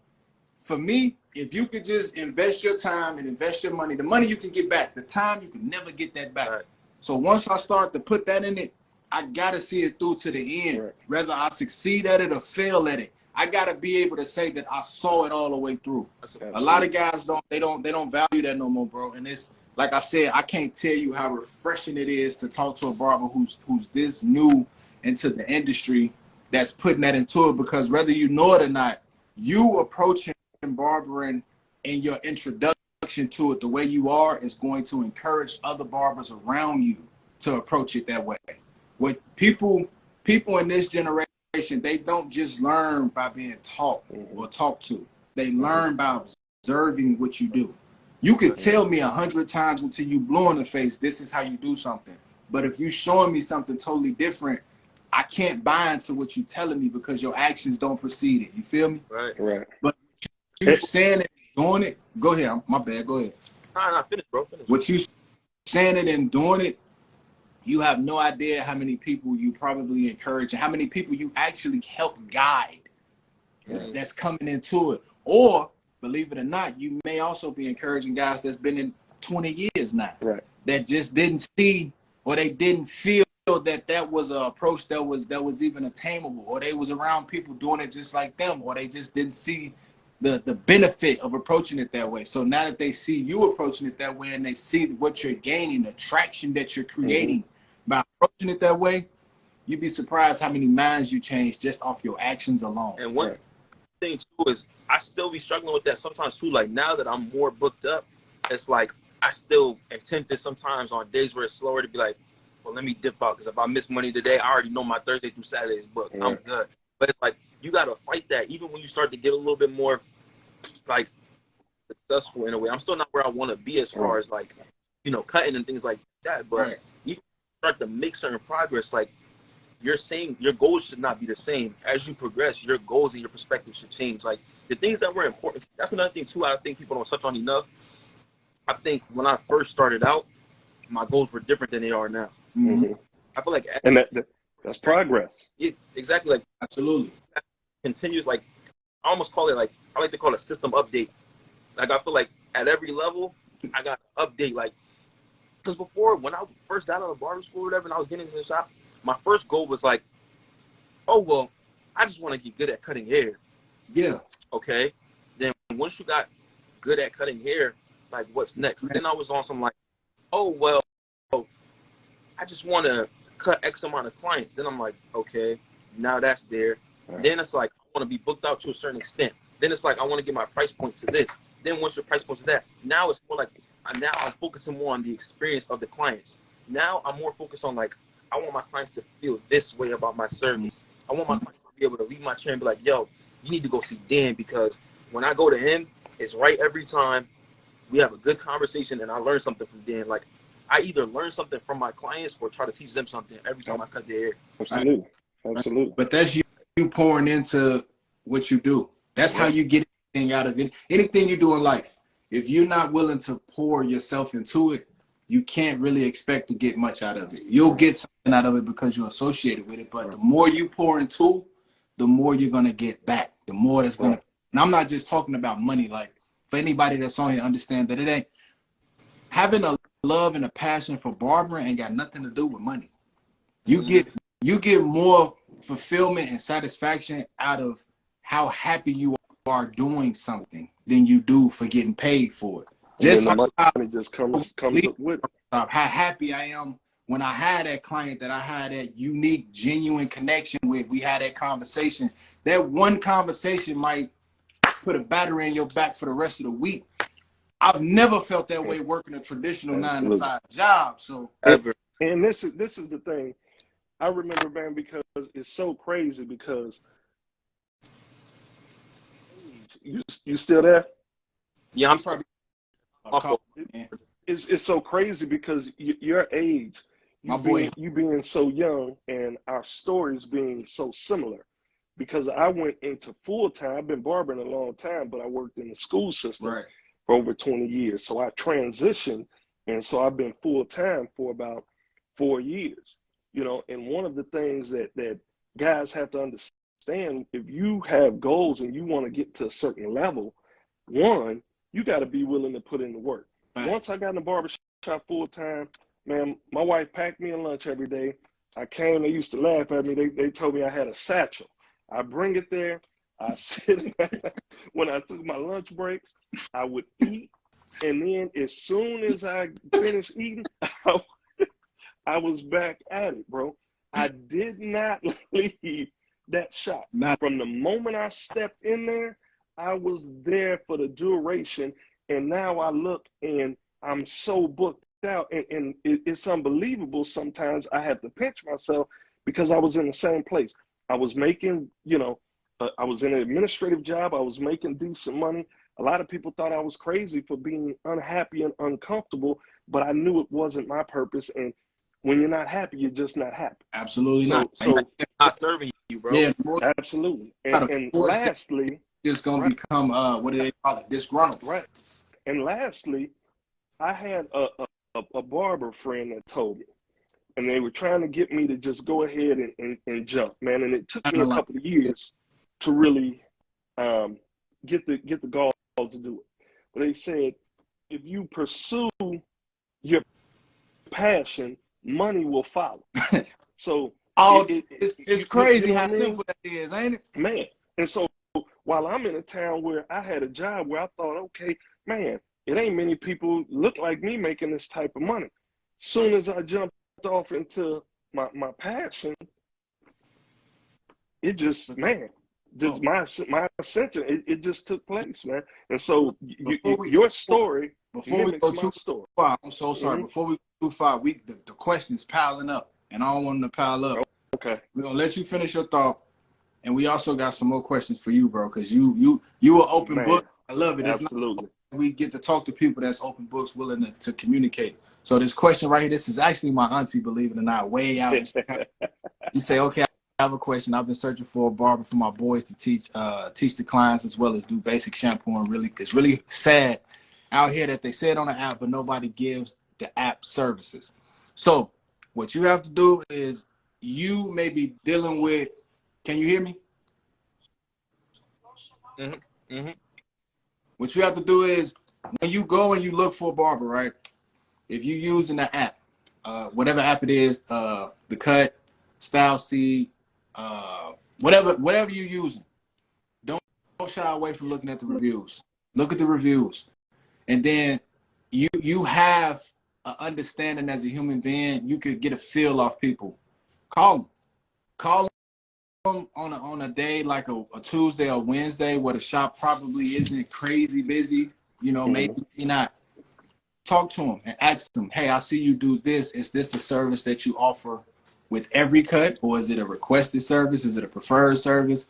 for me, if you could just invest your time and invest your money, the money you can get back, the time you can never get that back. Right. So once I start to put that in it, I gotta see it through to the end. Right. Whether I succeed at it or fail at it, I gotta be able to say that I saw it all the way through. A lot of guys don't value that no more, bro. And it's like I said, I can't tell you how refreshing it is to talk to a barber who's this new into the industry that's putting that into it, because whether you know it or not, you approaching barbering and your introduction to it the way you are is going to encourage other barbers around you to approach it that way. What people in this generation, they don't just learn by being taught or talked to. They learn by observing what you do. You could tell me 100 times until you blue in the face, this is how you do something. But if you showing me something totally different, I can't buy into what you're telling me because your actions don't precede it. You feel me? Right. But you saying it, doing it, go ahead. My bad. Go ahead. Nah, finish, bro. Finish. What you saying it and doing it, you have no idea how many people you probably encourage and how many people you actually help guide that's coming into it. Or, believe it or not, you may also be encouraging guys that's been in 20 years now. Right. That just didn't see or they didn't feel that was an approach that was even attainable, or they was around people doing it just like them, or they just didn't see the benefit of approaching it that way. So now that they see you approaching it that way and they see what you're gaining, the traction that you're creating by approaching it that way, you'd be surprised how many minds you change just off your actions alone. And one thing too is I still be struggling with that sometimes too. Like now that I'm more booked up, it's like I still am tempted sometimes on days where it's slower to be like, well, let me dip out because if I miss money today, I already know my Thursday through Saturday is booked. I'm good. But it's like you got to fight that even when you start to get a little bit more like successful in a way. I'm still not where I want to be as far as like, you know, cutting and things like that. But you start to make certain progress. Like you're saying, your goals should not be the same. As you progress, your goals and your perspective should change. Like the things that were important. That's another thing too. I think people don't touch on enough. I think when I first started out, my goals were different than they are now. I feel like, and that's progress. Exactly. Like absolutely continues. Like I almost call it like I like to call it system update. Like I feel like at every level, I got to update. Like because before when I first got out of barber school or whatever, and I was getting into the shop, my first goal was like, oh well, I just want to get good at cutting hair. Yeah. Okay. Then once you got good at cutting hair, like what's next? Then I was on some like, oh well, I just want to cut X amount of clients. Then I'm like, okay, now that's there. Then it's like, I want to be booked out to a certain extent. Then it's like, I want to get my price point to this. Then once your price point to that, now it's more like, now I'm focusing more on the experience of the clients. Now I'm more focused on like, I want my clients to feel this way about my service. I want my clients to be able to leave my chair and be like, yo, you need to go see Dan because when I go to him, it's right every time. We have a good conversation and I learn something from Dan. Like, I either learn something from my clients or try to teach them something every time I cut their hair. Absolutely. But that's you pouring into what you do. That's how you get anything out of it. Anything you do in life. If you're not willing to pour yourself into it, you can't really expect to get much out of it. You'll get something out of it because you're associated with it. But the more you pour into, the more you're going to get back. The more that's going to. And I'm not just talking about money. Like, for anybody that's on here, understand that it ain't having a love and a passion for barbering ain't got nothing to do with money. You get more fulfillment and satisfaction out of how happy you are doing something than you do for getting paid for it. Just and then like the money just comes up with it. how happy I am when I had that client that I had that unique, genuine connection with. We had that conversation. That one conversation might put a battery in your back for the rest of the week. I've never felt that way working a traditional 9-to-5 job. So Ever. And this is the thing. I remember, man, because it's so crazy. Because you still there? Yeah, I'm probably It's so crazy because your age, you being so young, and our stories being so similar. Because I went into full time. I've been barbering a long time, but I worked in the school system for over 20 years. So I transitioned, and so I've been full time for about 4 years. You know, and one of the things that guys have to understand, if you have goals and you want to get to a certain level, one, you got to be willing to put in the work. Right. Once I got in the barbershop full time, man, my wife packed me a lunch every day. I came, they used to laugh at me. They told me I had a satchel. I bring it there. I sit when I took my lunch breaks, I would eat. And then as soon as I finished eating, I was back at it, bro. I did not leave that shop. From the moment I stepped in there, I was there for the duration. And now I look and I'm so booked out. And it's unbelievable. Sometimes I have to pinch myself because I was in the same place. I was making, I was in an administrative job. I was making decent money. A lot of people thought I was crazy for being unhappy and uncomfortable, but I knew it wasn't my purpose. And when you're not happy, you're just not happy. Absolutely not. So not serving you, bro. Yeah, absolutely. And lastly, it's gonna become what do they call it? Disgruntled. Right. And lastly, I had a barber friend that told me, and they were trying to get me to just go ahead and jump, man. And it took me a couple of years to really get the gall to do it. But they said, if you pursue your passion, money will follow. So it's crazy how simple simple that is, ain't it? Man. And so while I'm in a town where I had a job where I thought, okay, man, it ain't many people look like me making this type of money. Soon as I jumped off into my passion, it just, man, just my ascension, it just took place, man. And so your story before we go too story. far, I'm so sorry. Mm-hmm. Before we go too far, the questions piling up, and I don't want them to pile up. Okay. We're gonna let you finish your thought, and we also got some more questions for you, bro, because you are open book. I love it. Absolutely. We get to talk to people that's open books, willing to communicate. So this question right here, this is actually my auntie, believe it or not, way out. You say, okay, I have a question. I've been searching for a barber for my boys to teach the clients as well as do basic shampooing. Really, it's really sad out here that they say it on the app, but nobody gives the app services. So what you have to do is you may be dealing with, can you hear me? Mm-hmm. Mm-hmm. What you have to do is when you go and you look for a barber, right? If you're using the app, whatever app it is, The Cut, Style Seed, whatever you're using, don't shy away from looking at the reviews. Look at the reviews. And then you have an understanding as a human being. You could get a feel off people. Call them on a day like a Tuesday or Wednesday where the shop probably isn't crazy busy. Maybe not. Talk to them and ask them, hey, I see you do this. Is this a service that you offer with every cut, or is it a requested service? Is it a preferred service?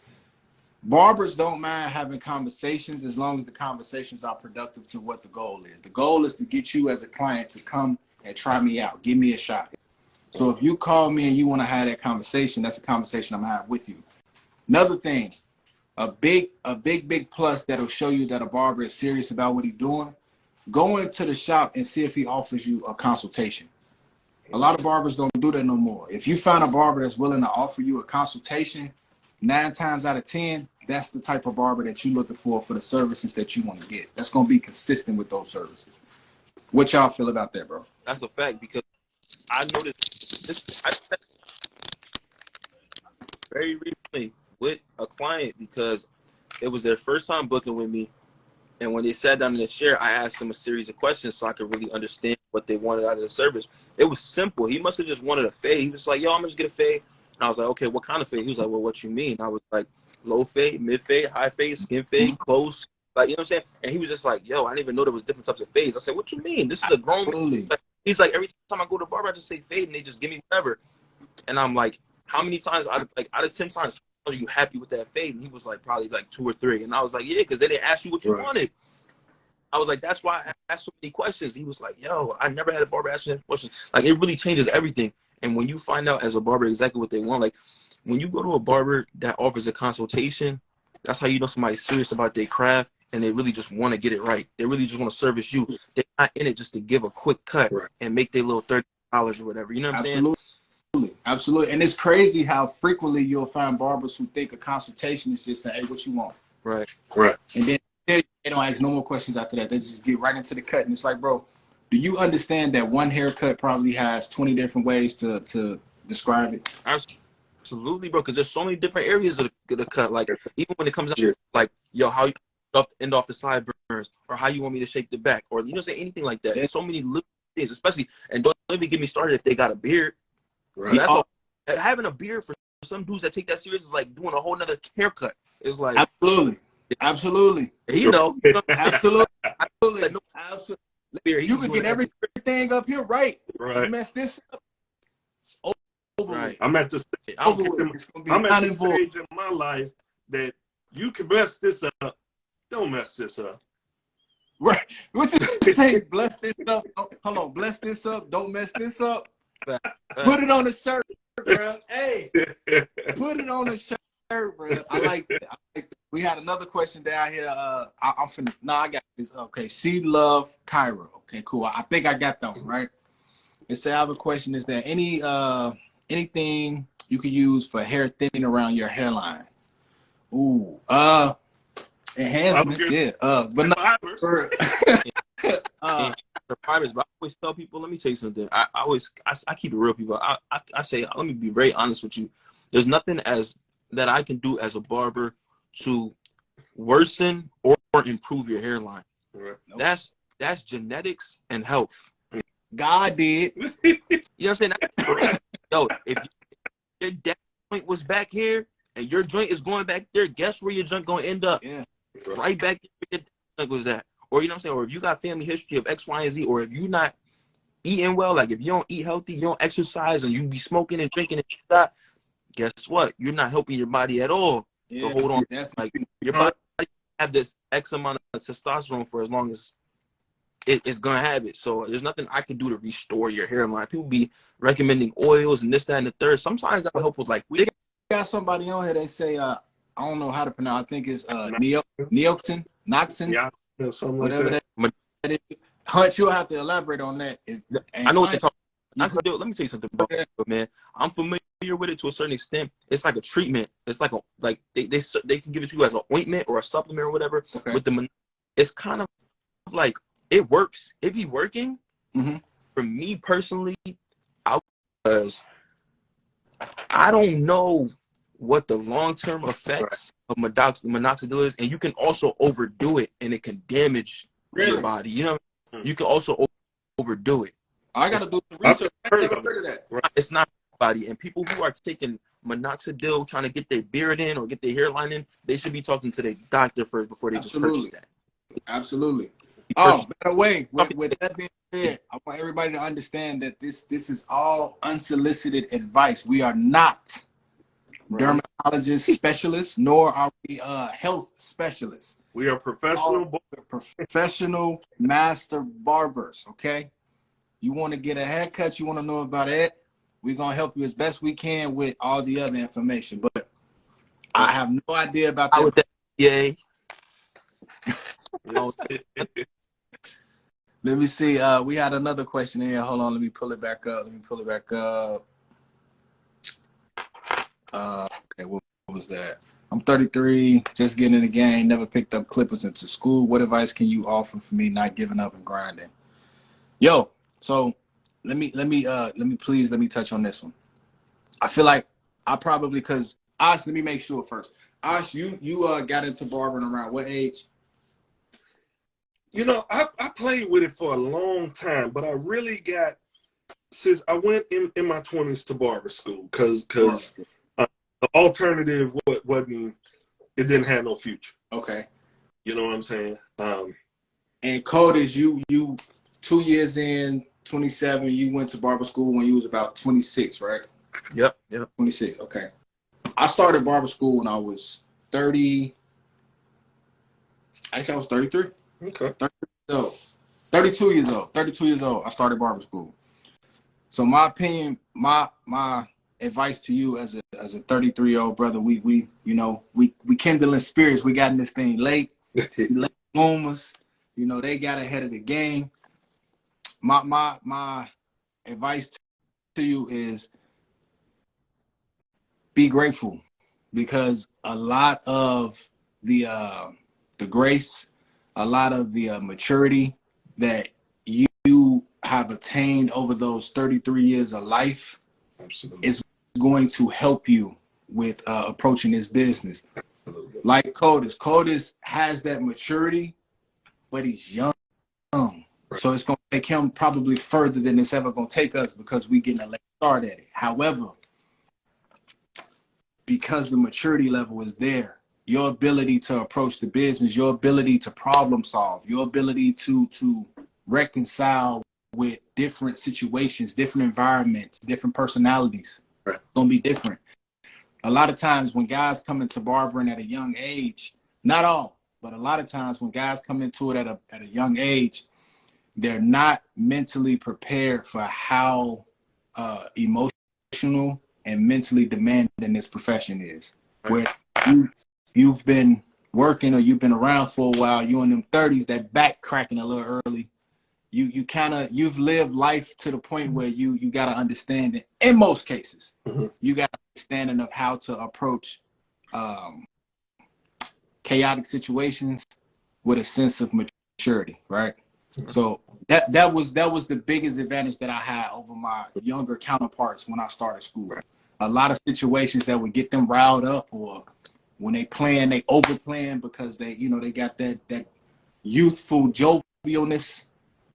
Barbers don't mind having conversations as long as the conversations are productive to what the goal is. The goal is to get you as a client to come and try me out. Give me a shot. So if you call me and you want to have that conversation, that's a conversation I'm having with you. Another thing, a big plus that'll show you that a barber is serious about what he's doing. Go into the shop and see if he offers you a consultation. A lot of barbers don't do that no more. If you find a barber that's willing to offer you a consultation, 9 times out of 10, that's the type of barber that you're looking for the services that you want to get. That's going to be consistent with those services. What y'all feel about that, bro? That's a fact, because I noticed this very recently with a client, because it was their first time booking with me. And when they sat down in the chair, I asked them a series of questions so I could really understand what they wanted out of the service. It was simple. He must have just wanted a fade. He was like, yo, I'm going to just get a fade. And I was like, okay, what kind of fade? He was like, well, what you mean? I was like, low fade, mid fade, high fade, skin fade, close. Like, you know what I'm saying? And he was just like, yo, I didn't even know there was different types of fades. I said, what you mean? This is a grown man. He's like, every time I go to the barber, I just say fade, and they just give me whatever. And I'm like, how many times, out of 10 times, are you happy with that fade? And he was like, probably like 2 or 3. And I was like, yeah, because they didn't ask you what you wanted. I was like, that's why I asked so many questions. He was like, yo, I never had a barber ask me questions. Like, it really changes everything. And when you find out as a barber exactly what they want, like, when you go to a barber that offers a consultation, that's how you know somebody's serious about their craft and they really just want to get it right. They really just want to service you. They're not in it just to give a quick cut and make their little $30 or whatever. You know what I'm saying? Absolutely. And it's crazy how frequently you'll find barbers who think a consultation is just saying, hey, what you want? Right. And then they don't ask no more questions after that. They just get right into the cut. And it's like, bro, do you understand that one haircut probably has 20 different ways to describe it? Absolutely, bro, because there's so many different areas of the cut. Like, even when it comes out, like, yo, how you end off the sideburns, or how you want me to shape the back, or, you know, say anything like that. There's so many little things, especially, and don't even get me started if they got a beard. Right. That's all, having a beard for some dudes that take that serious is like doing a whole nother haircut. It's like absolutely. You know, absolutely. Beard, you can get everything up here right. You mess this up. I'm at the stage in my life that you can mess this up. Don't mess this up. Right. What you say? Bless this up. Hold on. Bless this up. Don't mess this up. Put it on a shirt, bro. Hey, put it on a shirt, bro. I like that. We had another question down here. I'm finna. No, I got this. Okay. She love Cairo. Okay, cool. I think I got that one right. It said I have a question. Is there anything you could use for hair thinning around your hairline? Ooh, enhancements, but not for the primers. But I always tell people, let me tell you something. I keep it real, people. I say, let me be very honest with you. There's nothing that I can do as a barber to worsen or improve your hairline. Nope. That's genetics and health. God did. You know what I'm saying? Yo, if your dad joint was back here and your joint is going back there, guess where your joint gonna end up? Yeah. Right back there where your joint was that. Or you know what I'm saying? Or if you got family history of X, Y, and Z, or if you're not eating well, like if you don't eat healthy, you don't exercise, and you be smoking and drinking and that, guess what? You're not helping your body at all. Yeah, so hold on. Like your body have this X amount of testosterone for as long as it's gonna have it. So there's nothing I can do to restore your hairline. People be recommending oils and this, that, and the third. Sometimes that'll help with like we got somebody on here. They say I don't know how to pronounce. I think it's Noxin, whatever that is. Hunt, you'll have to elaborate on that. I know what they're talking about. Let me tell you something about it, man. I'm familiar with it to a certain extent. It's like a treatment. It's like they can give it to you as an ointment or a supplement or whatever. Okay. With the, it's kind of like it works. It be working. Mm-hmm. For me personally, I don't know what the long-term effects of minoxidil is, and you can also overdo it, and it can damage your body. You know, you can also overdo it. I gotta do some research. I never heard of that. It's not body, and people who are taking minoxidil, trying to get their beard in or get their hairline in, they should be talking to their doctor first before they just purchase that. Absolutely. Oh, by the way, with that being said, I want everybody to understand that this is all unsolicited advice. We are not dermatologist specialists, nor are we health specialists. We are professional master barbers, okay? You want to get a haircut, you want to know about it, we're going to help you as best we can with all the other information. But I have no idea about that. Yay. Let me see. We had another question here. Hold on. Let me pull it back up. Okay, what was that? I'm 33, just getting in the game, never picked up clippers into school. What advice can you offer for me not giving up and grinding? Yo, so let me touch on this one. I feel like I probably, cause Ash, let me make sure first. Ash, you got into barbering around what age? You know, I played with it for a long time, but I really got, since I went in my 20s to barber school, because the alternative wasn't, it didn't have no future. Okay. You know what I'm saying? And Codis, you 2 years in, 27, you went to barber school when you was about 26, right? Yep. 26, okay. I started barber school when I was 30. Actually, I was 33. Okay. 32 years old. 32 years old, I started barber school. So my opinion, my advice to you as a 33-year-old brother, we kindling spirits. We got in this thing late bloomers. You know, they got ahead of the game. My advice to you is be grateful, because a lot of the grace, a lot of the maturity that you have attained over those 33 years of life Absolutely. is going to help you with approaching this business. Absolutely. Like Codis has that maturity, but he's young. Right. So it's going to take him probably further than it's ever going to take us, because we getting a late start at it. However, because the maturity level is there, your ability to approach the business, your ability to problem solve, your ability to reconcile with different situations, different environments, different personalities, right, gonna be different. A lot of times when guys come into barbering at a young age, not all, but a lot of times when guys come into it at a young age, they're not mentally prepared for how emotional and mentally demanding this profession is. Right. Where you've been working, or you've been around for a while, you in them 30s, that back cracking a little early. You've lived life to the point where you got to understand it. In most cases, you got understanding of how to approach chaotic situations with a sense of maturity, right? So that was the biggest advantage that I had over my younger counterparts when I started school. A lot of situations that would get them riled up, or when they playing, they overplaying because they got that youthful jovialness.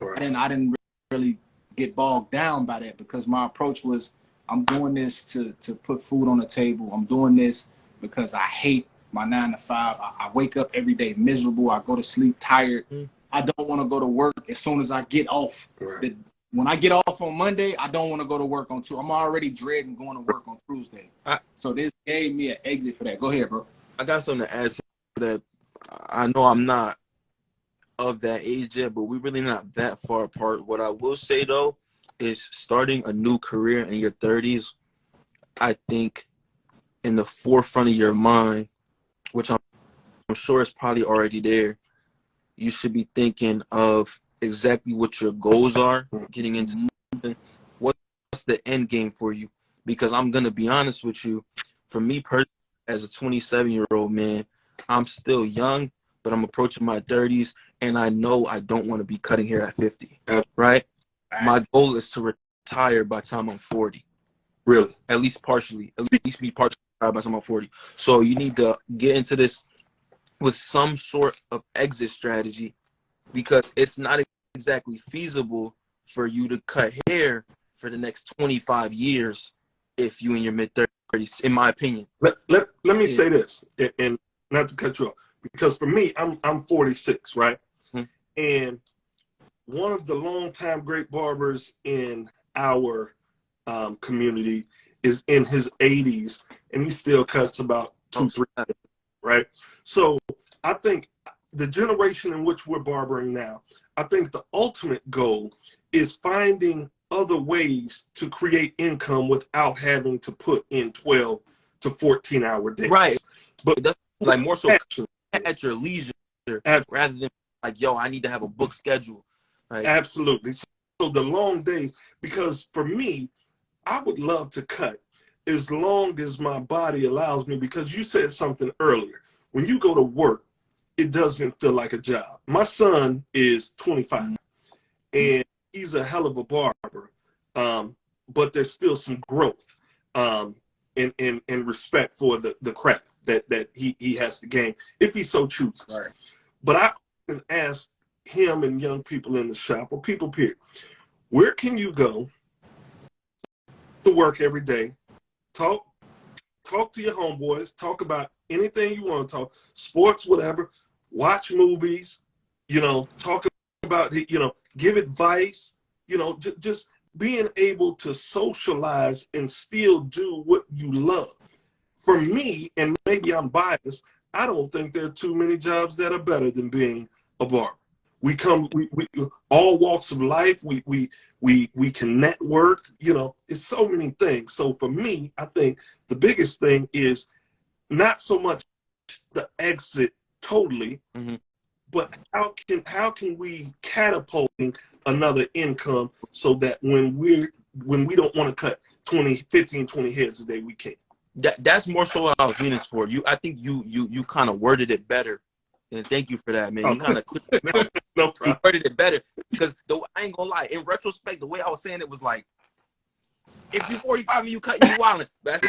Right. I didn't really get bogged down by that, because my approach was, I'm doing this to put food on the table. I'm doing this because I hate my 9 to 5. I wake up every day miserable. I go to sleep tired. I don't want to go to work as soon as I get off. Right. When I get off on Monday, I don't want to go to work on Tuesday. I'm already dreading going to work on Tuesday. So this gave me an exit for that. Go ahead, bro. I got something to add to that. I know I'm not of that age yet, but we're really not that far apart. What I will say, though, is starting a new career in your 30s, I think in the forefront of your mind, which I'm sure is probably already there, you should be thinking of exactly what your goals are getting into. What's the end game for you? Because I'm going to be honest with you, for me personally, as a 27-year-old man, I'm still young, but I'm approaching my 30s, and I know I don't want to be cutting hair at 50, right? My goal is to retire by the time I'm 40. Really? At least partially. At least be partially retired by the time I'm 40. So you need to get into this with some sort of exit strategy, because it's not exactly feasible for you to cut hair for the next 25 years if you in your mid-30s, in my opinion. Let me say this, and not to cut you off, because for me, I'm 46, right? And one of the longtime great barbers in our community is in his 80s, and he still cuts about 2-3, right? So I think the generation in which we're barbering now, I think the ultimate goal is finding other ways to create income without having to put in 12 to 14-hour days. Right. But that's like more so at your leisure rather than like, yo, I need to have a book schedule. Right? Absolutely. So the long days, because for me, I would love to cut as long as my body allows me, because you said something earlier. When you go to work, it doesn't feel like a job. My son is 25, and he's a hell of a barber, but there's still some growth and respect for the craft that he has to gain if he so chooses. Right. But I often ask him and young people in the shop, or people period, where can you go to work every day, talk to your homeboys, talk about anything you want to talk, sports, whatever, watch movies, talk about, give advice, just being able to socialize and still do what you love. For me, and maybe I'm biased, I don't think there are too many jobs that are better than being a barber. We all walks of life. We can network. It's so many things. So for me, I think the biggest thing is not so much the exit totally, but how can we catapulting another income so that when we don't want to cut 15, 20 heads a day, we can. That's more so what I was leaning for. I think you kind of worded it better. And thank you for that, man. You kind of no problem. worded it better, because I ain't gonna lie. In retrospect, the way I was saying it was like, if you're 45 and you cut, you wildin'. That's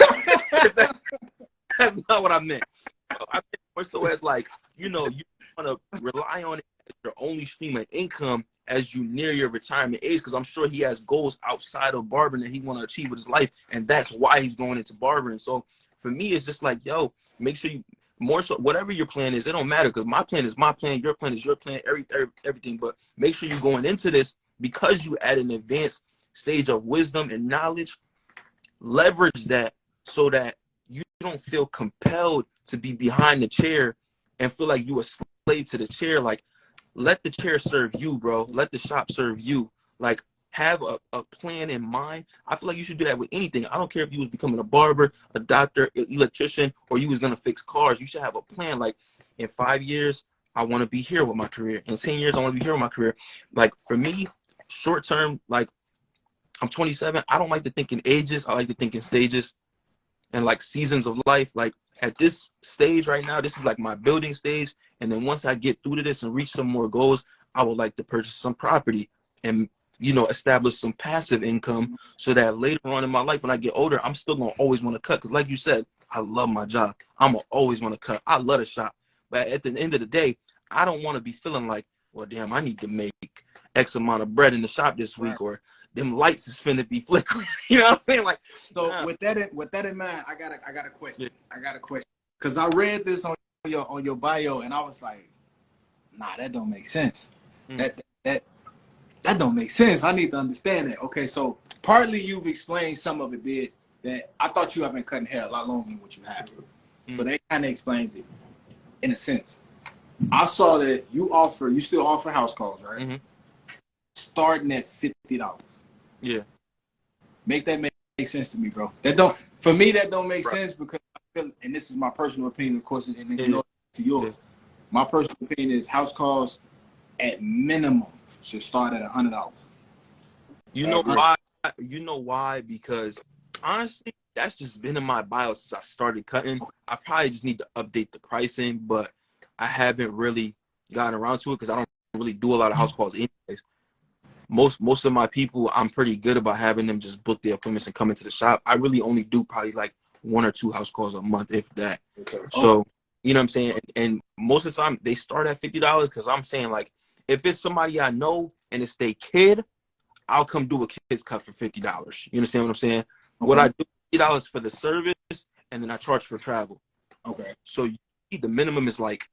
not what I meant. I meant more so as like, you want to rely on it as your only stream of income as you near your retirement age, because I'm sure he has goals outside of barbering that he want to achieve with his life, and that's why he's going into barbering. So for me, it's just like, yo, make sure you. More so, whatever your plan is, it don't matter, because my plan is my plan, your plan is your plan, everything. But make sure you're going into this, because you at an advanced stage of wisdom and knowledge, leverage that so that you don't feel compelled to be behind the chair and feel like you a slave to the chair. Like, let the chair serve you, bro. Let the shop serve you. Like, have a plan in mind. I feel like you should do that with anything. I don't care if you was becoming a barber, a doctor, an electrician, or you was going to fix cars. You should have a plan. Like, in 5 years, I want to be here with my career. In 10 years, I want to be here with my career. Like, for me, short term, like, I'm 27. I don't like to think in ages. I like to think in stages and, like, seasons of life. Like, at this stage right now, this is like my building stage. And then once I get through to this and reach some more goals, I would like to purchase some property and establish some passive income, so that later on in my life, when I get older, I'm still going to always want to cut. Because like you said, I love my job. I'm going to always want to cut. I love the shop. But at the end of the day, I don't want to be feeling like, well, damn, I need to make X amount of bread in the shop this week, or them lights is finna be flickering. You know what I'm saying? Like, so with that in mind, I got a question. I got a question. Because I read this on your bio, and I was like, nah, that don't make sense. That don't make sense. I need to understand that. Okay, so partly you've explained some of it, bit that I thought you have been cutting hair a lot longer than what you have. So that kind of explains it, in a sense. I saw that you still offer house calls, right? Starting at $50. Yeah. Make that make sense to me, bro. That don't make sense, because I feel, and this is my personal opinion, of course, and it's yours to yours. My personal opinion is house calls at minimum should start at $100. You know why? You know why? Because honestly, that's just been in my bio since I started cutting. I probably just need to update the pricing, but I haven't really gotten around to it because I don't really do a lot of house calls anyways. Most of my people, I'm pretty good about having them just book their appointments and come into the shop. I really only do probably like 1 or 2 house calls a month, if that. Okay. So, you know what I'm saying? And most of the time, they start at $50, because I'm saying, like, if it's somebody I know and it's their kid, I'll come do a kid's cut for $50. You understand what I'm saying? What I do, $50 for the service, and then I charge for travel. Okay. So the minimum is like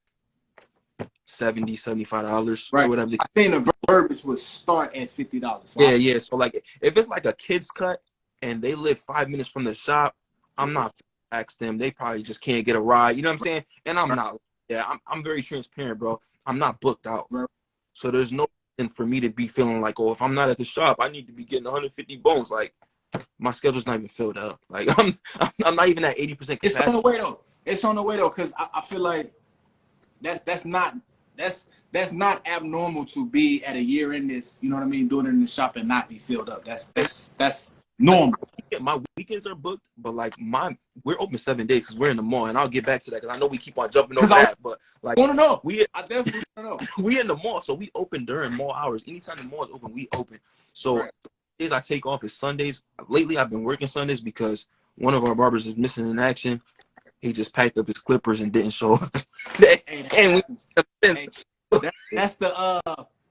$70, $75, right, or whatever. I seen the verbiage would start at $50. So yeah. So like, if it's like a kid's cut and they live 5 minutes from the shop, I'm not ask them. They probably just can't get a ride. You know what I'm saying? And I'm not. Yeah, I'm very transparent, bro. I'm not booked out. Right. So there's no reason for me to be feeling like, oh, if I'm not at the shop, I need to be getting 150 bones. Like, my schedule's not even filled up. Like, I'm not even at 80% capacity. It's on the way though. It's on the way though, because I feel like that's not abnormal to be at a year in this. You know what I mean? Doing it in the shop and not be filled up. That's Normal. Yeah, my weekends are booked, but like we're open 7 days because we're in the mall, and I'll get back to that because I know we keep on jumping over that. But like, want to know. we I definitely want to know. we in the mall, so we open during mall hours. Anytime the mall is open, we open. So Right. days I take off is Sundays. Lately, I've been working Sundays because one of our barbers is missing in action. He just packed up his clippers and didn't show up. And we that's the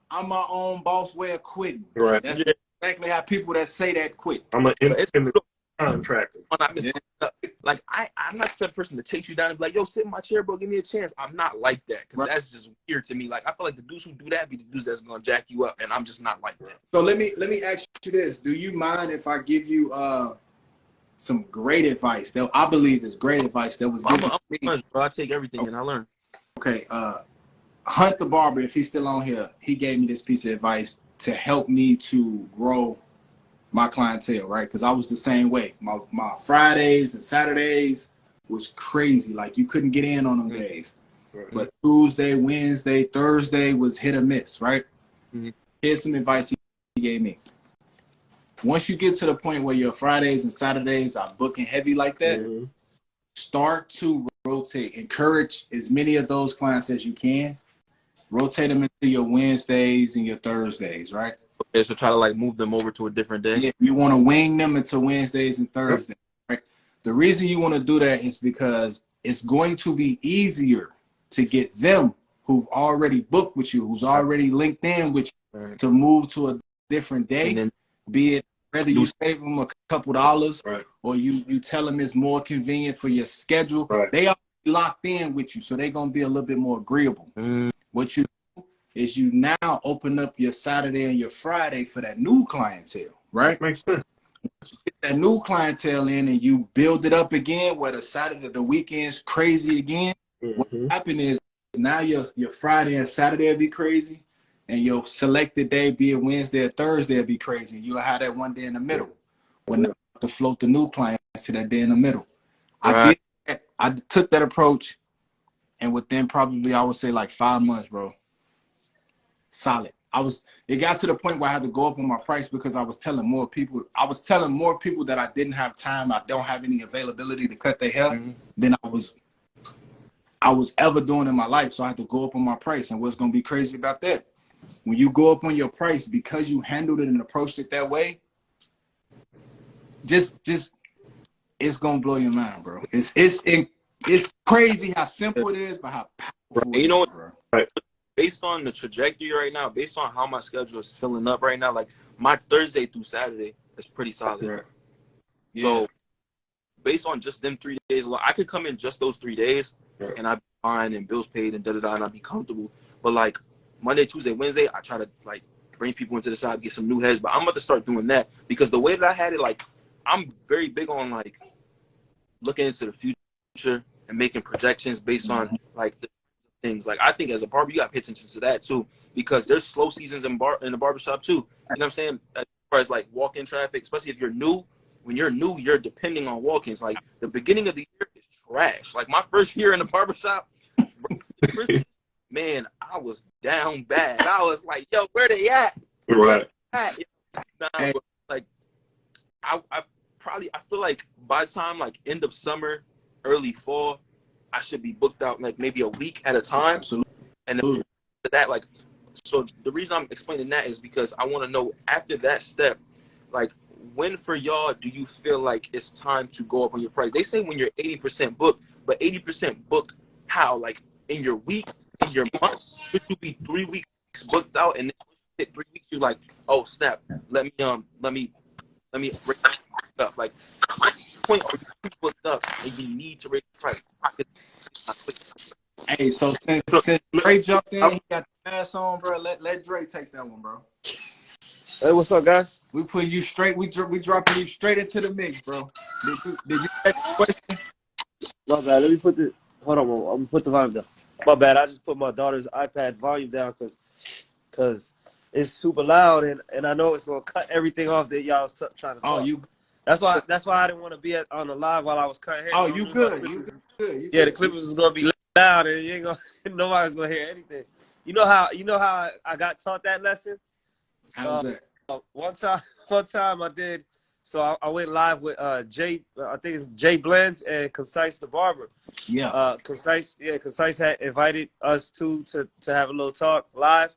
I'm my own boss way of quitting. Right. That's exactly how people that say that quit. I'm an It's independent contractor. like I'm not the type of person to take you down and be like, yo, sit in my chair, bro, give me a chance. I'm not like that because Right. that's just weird to me. Like I feel like the dudes who do that be the dudes that's gonna jack you up, and I'm just not like that. So let me ask you this: do you mind if I give you some great advice that I believe is great advice that was given to me? Bro, I take everything and I learn. Okay, Hunt the barber, if he's still on here, he gave me this piece of advice to help me to grow my clientele, right? Because I was the same way. My Fridays and Saturdays was crazy. Like you couldn't get in on them days. Right. But Tuesday, Wednesday, Thursday was hit or miss, right? Mhm. Here's some advice he gave me. Once you get to the point where your Fridays and Saturdays are booking heavy like that, Mhm. start to rotate. Encourage as many of those clients as you can. Rotate them into your Wednesdays and your Thursdays, right? Okay, so try to like move them over to a different day. Yeah, you want to wing them into Wednesdays and Thursdays, right? The reason you want to do that is because it's going to be easier to get them who've already booked with you, who's already linked in with you, Right. to move to a different day, And then be it whether you save them a couple dollars Right. or you tell them it's more convenient for your schedule. Right. They are locked in with you, so they're going to be a little bit more agreeable. What you do is you now open up your Saturday and your Friday for that new clientele, right? Makes sense. Get that new clientele in and you build it up again, where the Saturday, the weekend's crazy again. What Mhm. happen is now your Friday and Saturday will be crazy, and your selected day, be it Wednesday or Thursday, will be crazy. You'll have that one day in the middle. When you have to float the new clients to that day in the middle. I Right. did that. I took that approach, and within probably I would say like 5 months, bro, solid. It got to the point where I had to go up on my price because I was telling more people that I didn't have time, I don't have any availability to cut their hair than I was ever doing in my life. So I had to go up on my price. And what's gonna be crazy about that? When you go up on your price because you handled it and approached it that way, just it's gonna blow your mind, bro. It's crazy how simple it is, but how powerful You know it is, bro. based on the trajectory right now, based on how my schedule is filling up right now, like my Thursday through Saturday is pretty solid. Right. So based on just them 3 days alone, I could come in just those 3 days and I'd be fine and bills paid and da-da-da and I'd be comfortable. But like Monday, Tuesday, Wednesday, I try to like bring people into the side, get some new heads. But I'm about to start doing that because the way that I had it, like I'm very big on like looking into the future and making projections based on like the things. Like I think as a barber, you got to pay attention to that too, because there's slow seasons in the barbershop too. You know what I'm saying? As far as like walk-in traffic, especially if you're new. When you're new, you're depending on walk-ins. Like the beginning of the year is trash. Like my first year in the barbershop, bro, man, I was down bad. I was like, yo, where they at? Right. Nah, but like I feel like by the time like end of summer, early fall, I should be booked out like maybe a week at a time. Absolutely. And then that, like, so the reason I'm explaining that is because I want to know after that step, like, when for y'all do you feel like it's time to go up on your price? They say when you're 80% booked, but 80% booked how? Like in your week, in your month? Could you be 3 weeks booked out and then hit 3 weeks? You're like, oh snap, let me raise it up. Like, what point are you too booked up and you need to raise the price? Hey, so since Dre jumped in, he got the mask on, bro. Let Dre take that one, bro. Hey, what's up, guys? We putting you straight. We dropping you straight into the mix, bro. Did you take the question? My bad. Let me put the hold on. I'm gonna put the volume down. My bad. I just put my daughter's iPad volume down because it's super loud and I know it's gonna cut everything off that y'all was trying to talk. Oh, you. That's why I didn't want to be on the live while I was cutting hair. Oh, you good? You good? Yeah, the Clippers is gonna be loud and you ain't gonna nobody's gonna hear anything. You know how I got taught that lesson? How was that? One time I did So I went live with Jay. I think it's Jay Blends and Concise the Barber. Yeah. Concise had invited us to have a little talk live.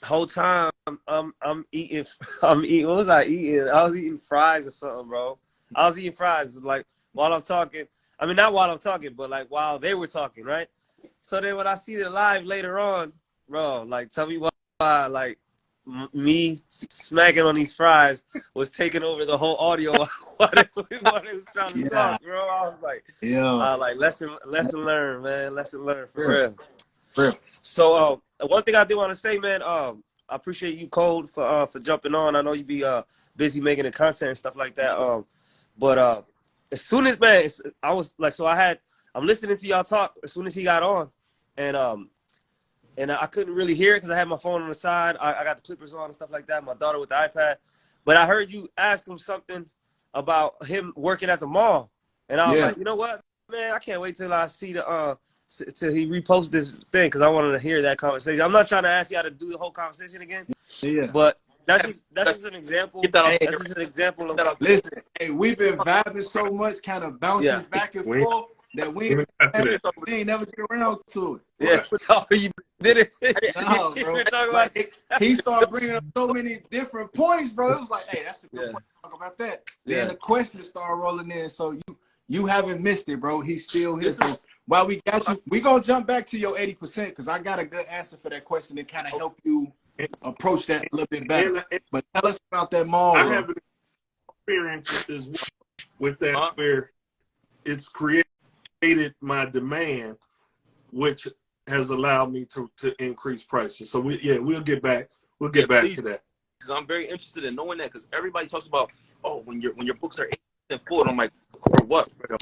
Whole time I'm eating. What was I eating? I was eating fries or something, bro. I was eating fries like while I'm talking. I mean, not while I'm talking, but like while they were talking, right? So then when I see the live later on, bro, like tell me why like me smacking on these fries was taking over the whole audio while it was trying to talk, bro. I was like, like lesson learned, man. Lesson learned for real. Real. So one thing I do want to say, man, I appreciate you, Code, for jumping on. I know you be busy making the content and stuff like that. But as soon as, man, I was like, so I'm listening to y'all talk as soon as he got on, and I couldn't really hear it because I had my phone on the side. I got the clippers on and stuff like that. My daughter with the iPad, but I heard you ask him something about him working at the mall, and I was like, you know what, man, I can't wait till I see till he reposts this thing because I wanted to hear that conversation. I'm not trying to ask y'all to do the whole conversation again, but that's just an example. That's just an example of. Listen, hey, we've been vibing so much, kind of bouncing back and forth that we ain't never get around to it. Yeah, oh, you did it. No, bro. Like, he started bringing up so many different points, bro. It was like, hey, that's a good point. Talk about that. Then the questions started rolling in. So you haven't missed it, bro. He's still here. So while we got you, we gonna jump back to your 80% because I got a good answer for that question to kind of help you approach that a little bit better. But tell us about that mall. I have an experience with that where it's created my demand, which has allowed me to increase prices. So we'll get back to that. Because I'm very interested in knowing that because everybody talks about, oh, when your books are 80% full, and I'm like, for what? For the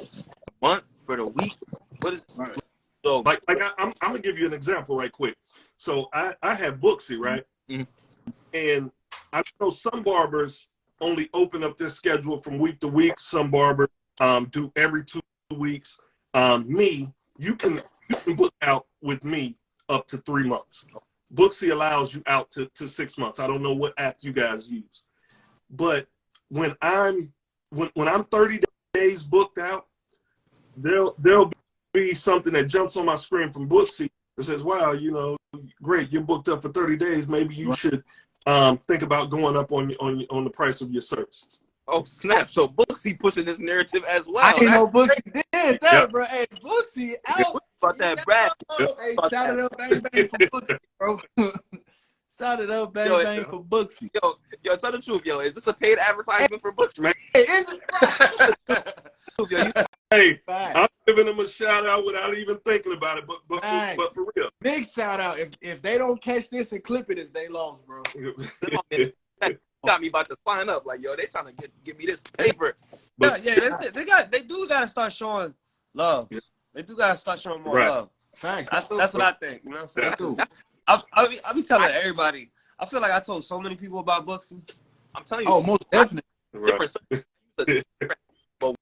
month? For the week? What is right. So I'm gonna give you an example right quick. So I have Booksy, right? Mm-hmm. And I know some barbers only open up their schedule from week to week. Some barbers do every 2 weeks. You can book out with me up to 3 months. Booksy allows you out to 6 months. I don't know what app you guys use, but when I'm 30 days booked out, there'll be something that jumps on my screen from Booksy that says, wow, great, you're booked up for 30 days. Maybe you should think about going up on the price of your services. Oh, snap. So Booksy pushing this narrative as well. I didn't know Booksy did that, bro. Hey, Booksy out. About that Brad. Hey, shout it up, bang, bang for Booksy, bro. Shout it up, bang, bang for Booksy. Yo, tell the truth, yo. Is this a paid advertisement for Booksy, man? Hey, is it? Hey, I'm giving them a shout out without even thinking about it, but for real. Big shout out. If they don't catch this and clip it, it's they lost, bro. Got me about to sign up. Like, yo, they trying to get me this paper. They do gotta start showing love. Yeah. They do gotta start showing more love. Facts. That's what I think. You know what I'm saying? I be telling everybody. I feel like I told so many people about Booksy. I'm telling you. Oh, most definitely. But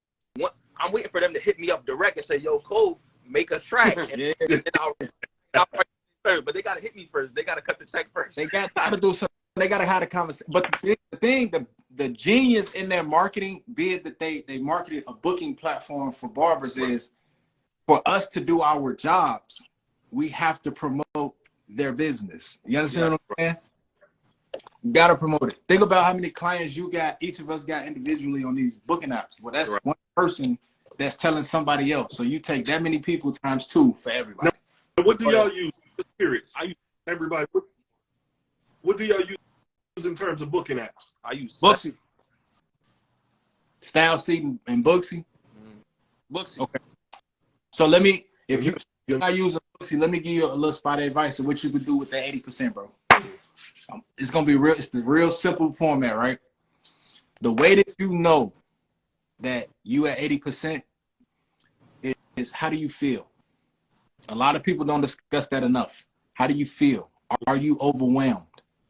I'm waiting for them to hit me up direct and say, yo, Code, make a track. And then I'll but they gotta hit me first. They gotta cut the check first. They gotta do something. They gotta have a conversation. But the genius in their marketing, be it that they marketed a booking platform for barbers, is for us to do our jobs, we have to promote their business. You understand what I'm saying? You gotta promote it. Think about how many clients each of us got individually on these booking apps. Well, that's one person that's telling somebody else. So you take that many people times 2 for everybody. Now, what do y'all use? Just curious. Everybody. What do y'all use in terms of booking apps? I use Booksy. Style Seat and Booksy. Booksy. Okay. So if you're not using Booksy, let me give you a little spot of advice of what you could do with that 80%, bro. It's gonna be real. It's the real simple format, right? The way that you know that you at 80% is how do you feel? A lot of people don't discuss that enough. How do you feel? Are you overwhelmed?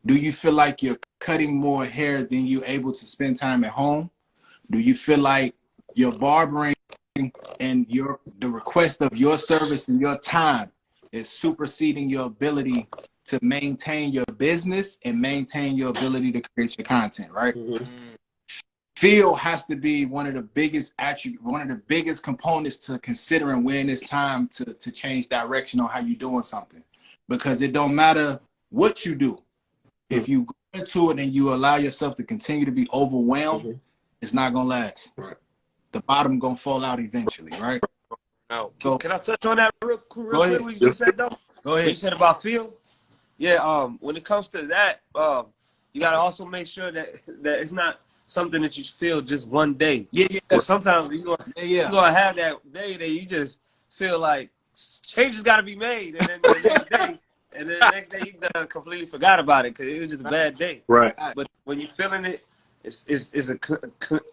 Do you feel like you're cutting more hair than you're able to spend time at home? Do you feel like your barbering and the request of your service and your time is superseding your ability to maintain your business and maintain your ability to create your content, right? Mm-hmm. feel has to be one of the biggest components to considering when it's time to change direction on how you're doing something. Because it don't matter what you do. If you go into it and you allow yourself to continue to be overwhelmed, it's not gonna last. Right. The bottom gonna fall out eventually, right? No. So Can I touch on that real quick? ahead. What you just said though? go What you ahead. said about feel? Yeah. When it comes to that, you gotta also make sure that it's not something that you feel just one day. Yeah. Because sometimes you're gonna have that day that you just feel like changes got to be made, and then the next day you done completely forgot about it because it was just a bad day. Right. But when you're feeling it, it's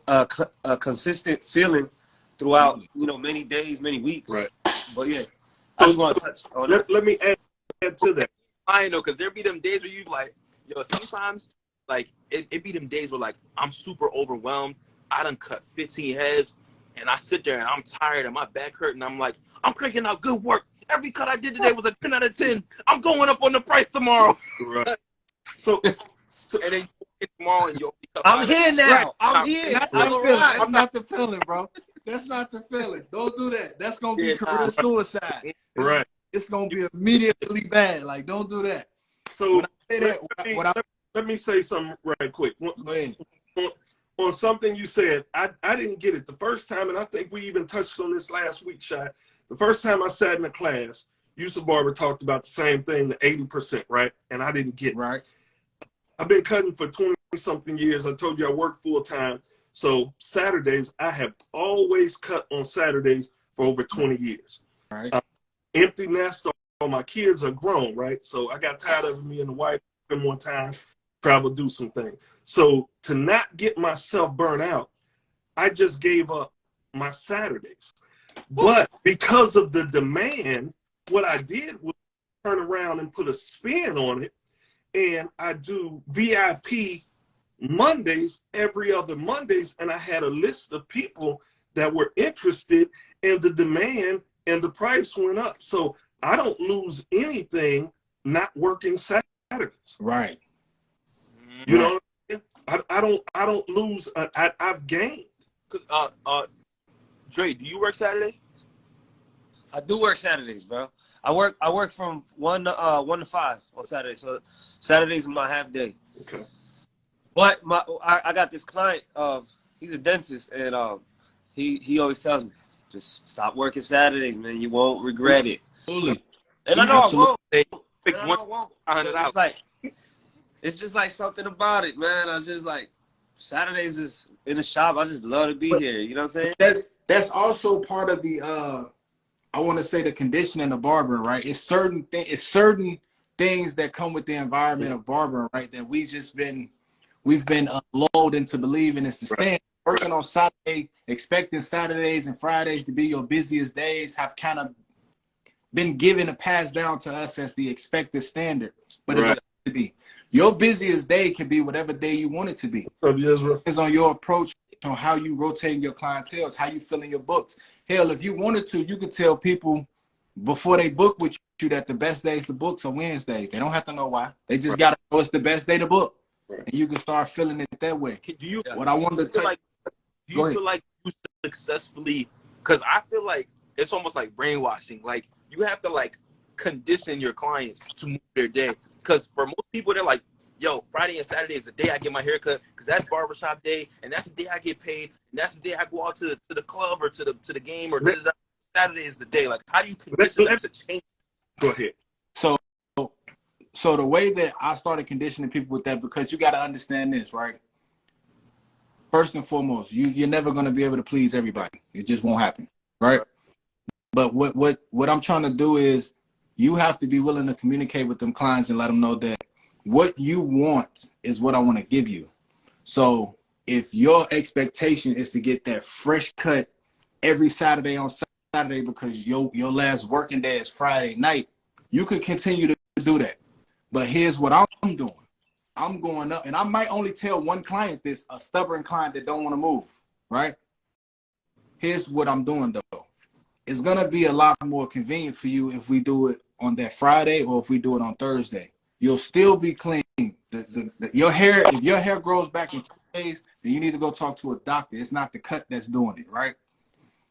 a consistent feeling throughout, many days, many weeks. Right. But yeah, I just want to touch on that. Let me add to that. I know, because there be them days where you like, yo, sometimes, like, it be them days where, like, I'm super overwhelmed. I done cut 15 heads, and I sit there, and I'm tired, and my back hurt, and I'm like, I'm cranking out good work. Every cut I did today was a 10 out of 10. I'm going up on the price tomorrow. Right. So And then you get tomorrow, and you'll be I'm here now. Right. I'm here. That's I'm not the feeling. arrived. That's not the feeling, bro. That's not the feeling. Don't do that. That's gonna be Yeah, career suicide. right. It's gonna be immediately bad. Like, don't do that. So When I say that, let me say something right quick. go ahead. On something you said, I didn't get it the first time, and I think we even touched on this last week, Shy. The first time I sat in a class, Yusuf Barber talked about the same thing, the 80%, right? And I didn't get it. Right. I've been cutting for 20-something years. I told you I work full-time. So Saturdays, I have always cut on Saturdays for over 20 years. Right. Empty nest, all my kids are grown, right? So I got tired of me and the wife spend more time, travel, do something. So to not get myself burnt out, I just gave up my Saturdays. But because of the demand, what I did was turn around and put a spin on it. And I do VIP Mondays, every other Mondays. And I had a list of people that were interested, and the demand and the price went up. So I don't lose anything not working Saturdays. Right. You know what I mean? I don't lose. I've gained. Dre, do you work Saturdays? I do work Saturdays, bro. I work from 1 to 5 on Saturdays. So Saturdays is my half day. Okay. But I got this client. He's a dentist, and he always tells me, just stop working Saturdays, man. You won't regret it. Absolutely. And I know I won't. Hey, fix And I know one I won't. $100. It's just like something about it, man. I just like Saturdays is in the shop. I just love to be here. You know what I'm saying? That's also part of the I want to say the conditioning of barbering, right? It's certain things that come with the environment of barbering, right? That we've been lulled into believing it's the standard. Working on Saturday, expecting Saturdays and Fridays to be your busiest days have kind of been given and passed down to us as the expected standard. But it doesn't have to be. Your busiest day can be whatever day you want it to be. Depends on your approach, on how you rotate your clientele, how you fill in your books. Hell, if you wanted to, you could tell people before they book with you that the best days to book are Wednesdays. They don't have to know why. They just got to know it's the best day to book. And you can start filling it that way. Do you What I wanted to tell do you feel like you successfully, because I feel like it's almost like brainwashing. Like, you have to, like, condition your clients to move their day. Because for most people, they're like, yo, Friday and Saturday is the day I get my haircut, because that's barbershop day, and that's the day I get paid, and that's the day I go out to the club or to the game, or Saturday is the day. Like, how do you condition them to change? Go ahead. So the way that I started conditioning people with that, because you got to understand this, right? First and foremost, you're never going to be able to please everybody. It just won't happen, right? But what I'm trying to do is you have to be willing to communicate with them clients and let them know that what you want is what I want to give you. So if your expectation is to get that fresh cut every Saturday on Saturday because your last working day is Friday night, you can continue to do that. But here's what I'm doing. I'm going up, and I might only tell one client this, a stubborn client that don't want to move, right? Here's what I'm doing, though. It's going to be a lot more convenient for you if we do it on that Friday or if we do it on Thursday. You'll still be clean. Your hair, if your hair grows back in 2 Saturdays, then you need to go talk to a doctor. It's not the cut that's doing it, right?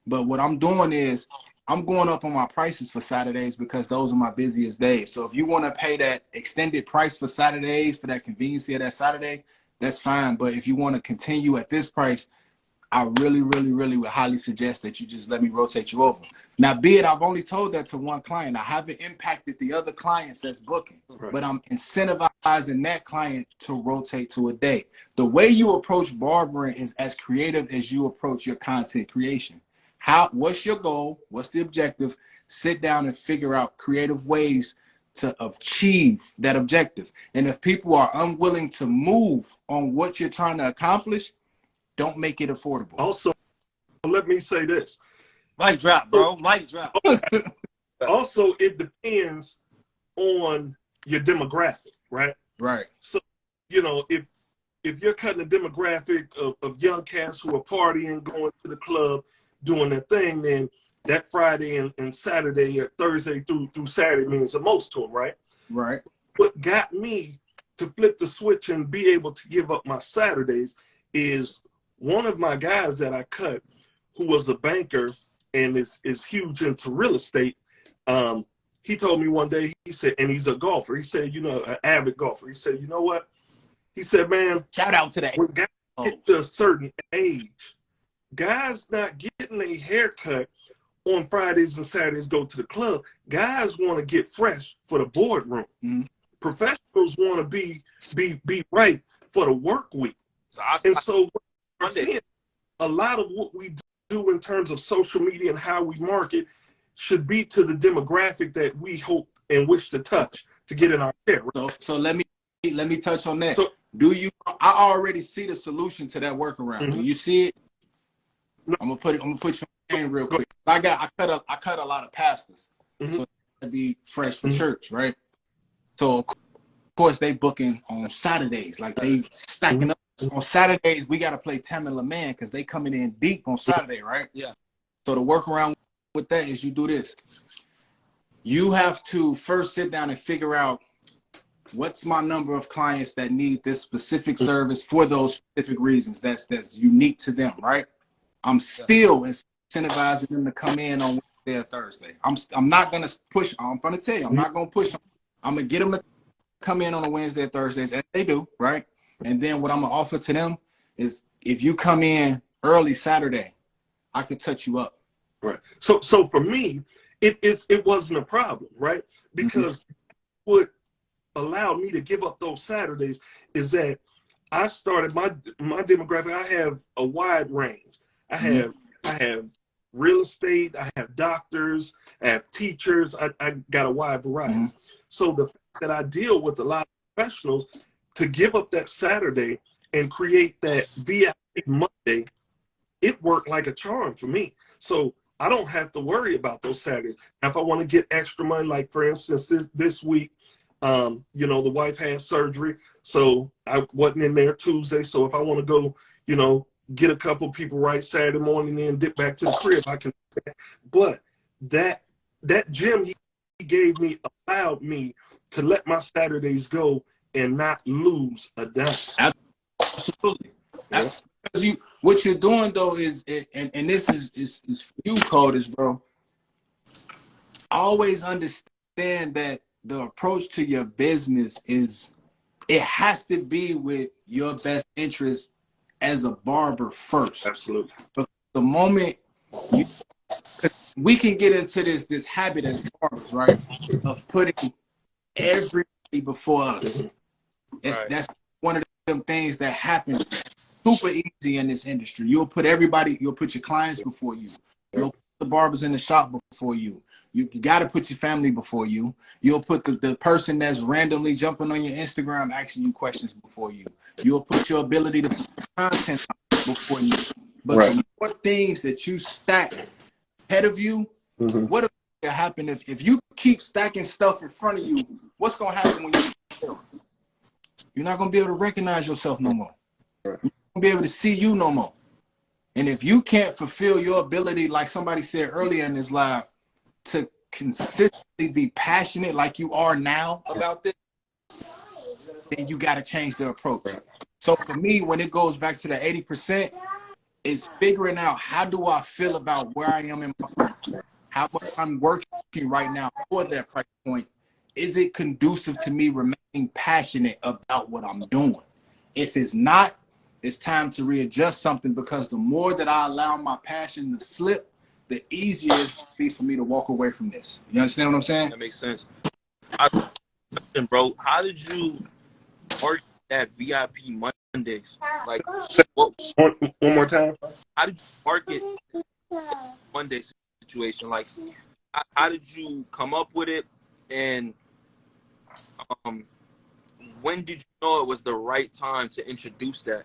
But what I'm doing is I'm going up on my prices for Saturdays because those are my busiest days. So if you want to pay that extended price for Saturdays, for that convenience of that Saturday, that's fine. But if you want to continue at this price, I really, really, really would highly suggest that you just let me rotate you over. Now, be it, I've only told that to one client. I haven't impacted the other clients that's booking, but I'm incentivizing that client to rotate to a day. The way you approach barbering is as creative as you approach your content creation. What's your goal? What's the objective? Sit down and figure out creative ways to achieve that objective. And if people are unwilling to move on what you're trying to accomplish, don't make it affordable. Also, let me say this. Mic drop, bro. Mic drop. Also, it depends on your demographic, right? Right. So, you know, if you're cutting a demographic of young cats who are partying, going to the club, doing their thing, then that Friday and Saturday or Thursday through Saturday means the most to them, right? Right. What got me to flip the switch and be able to give up my Saturdays is one of my guys that I cut, who was a banker and is huge into real estate. He told me one day, he said, and he's a golfer. He said, you know, an avid golfer. He said, you know what? He said, man, Shout out to that. when guys get to a certain age, guys not getting a haircut on Fridays and Saturdays, go to the club. Guys want to get fresh for the boardroom. Mm-hmm. Professionals want to be right for the work week. So I'm seeing a lot of what we do in terms of social media and how we market should be to the demographic that we hope and wish to touch to get in our chair. So let me touch on that. So, I already see the solution to that workaround. Mm-hmm. Do you see it? No. I'm gonna put you on game real quick. I cut a lot of pastors. Mm-hmm. So to be fresh for Mm-hmm. church, right? So of course they booking on Saturdays, like they stacking up. On Saturdays, we gotta play Tammy LeMan because they coming in deep on Saturday, right? Yeah. So the workaround with that is you do this. You have to first sit down and figure out what's my number of clients that need this specific service for those specific reasons that's unique to them, right? I'm still incentivizing them to come in on Wednesday or Thursday. I'm not gonna push. I'm gonna tell you, I'm not gonna push them. I'm gonna get them to come in on a Wednesday or Thursdays, as they do, right? And then what I'm gonna offer to them is, if you come in early Saturday, I could touch you up. Right. So for me, it wasn't a problem, right? Because what allowed me to give up those Saturdays is that I started my demographic. I have a wide range. I have real estate. I have doctors. I have teachers. I got a wide variety. Mm-hmm. So the fact that I deal with a lot of professionals, to give up that Saturday and create that VIP Monday, it worked like a charm for me. So I don't have to worry about those Saturdays. Now, if I want to get extra money, like for instance, this week, you know, the wife had surgery, so I wasn't in there Tuesday. So if I want to go, you know, get a couple people right Saturday morning and then dip back to the crib, I can. But that gym he gave me allowed me to let my Saturdays go and not lose a dime. Absolutely. Because what you're doing though is, and this is for you, coders, bro. Always understand that the approach to your business it has to be with your best interest as a barber first. Absolutely. But the moment we can get into this habit as barbers, right, of putting everybody before us. That's one of them things that happens super easy in this industry. You'll put your clients before you. You'll put the barbers in the shop before you. You got to put your family before you. You'll put the person that's randomly jumping on your Instagram asking you questions before you. You'll put your ability to put content before you. But the more things that you stack ahead of you, what will happen if you keep stacking stuff in front of you? What's going to happen when you're not going to be able to recognize yourself no more. You're not going to be able to see you no more. And if you can't fulfill your ability, like somebody said earlier in this live, to consistently be passionate like you are now about this, then you got to change the approach. So for me, when it goes back to the 80%, is figuring out how do I feel about where I am in my price point, how much I'm working right now for that price point. Is it conducive to me remaining passionate about what I'm doing? If it's not, it's time to readjust something, because the more that I allow my passion to slip, the easier it's going to be for me to walk away from this. You understand what I'm saying? That makes sense. Bro, how did you market that VIP Mondays? Like, what? One more time. How did you market Monday situation? Like, how did you come up with it, and when did you know it was the right time to introduce that?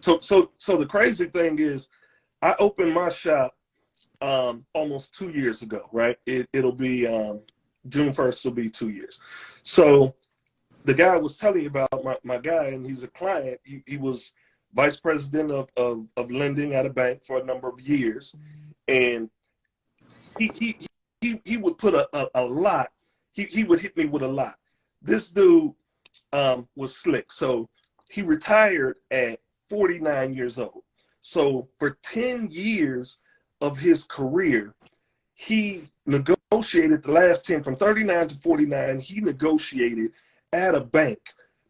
So the crazy thing is, I opened my shop almost 2 years ago, right? It'll be June 1st will be 2 years. So the guy I was telling you about, my guy, and he's a client, he was vice president of lending at a bank for a number of years. And he would put a lot, he would hit me with a lot. This dude was slick. So he retired at 49 years old. So for 10 years of his career, he negotiated the last 10, from 39 to 49, he negotiated at a bank,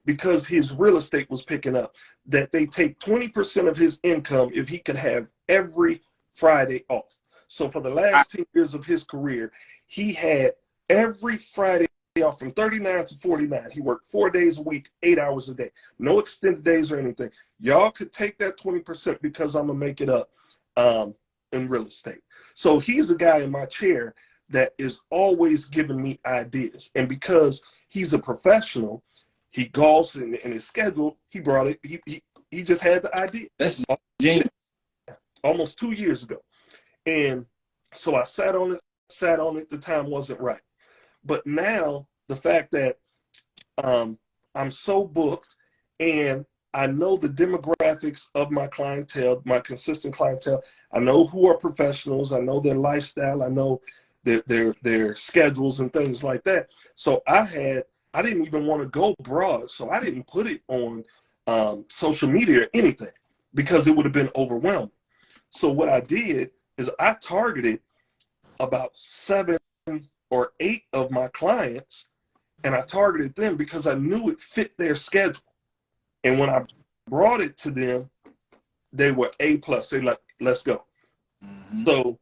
because his real estate was picking up, that they take 20% of his income if he could have every Friday off. So for the last 10 years of his career, he had every Friday off from 39 to 49. He worked 4 days a week, 8 hours a day, no extended days or anything. Y'all could take that 20% because I'm gonna make it up in real estate. So he's the guy in my chair that is always giving me ideas. And because he's a professional, he golfs in his schedule, he brought it, he just had the idea. That's genius. Almost 2 years ago. And so I sat on it, the time wasn't right. But now the fact that I'm so booked, and I know the demographics of my clientele, my consistent clientele. I know who are professionals. I know their lifestyle. I know their schedules and things like that. So I didn't even want to go broad. So I didn't put it on social media or anything, because it would have been overwhelming. So what I did is I targeted about 7 or 8 of my clients, and I targeted them because I knew it fit their schedule. And when I brought it to them, they were A+. They like, let's go. Mm-hmm. So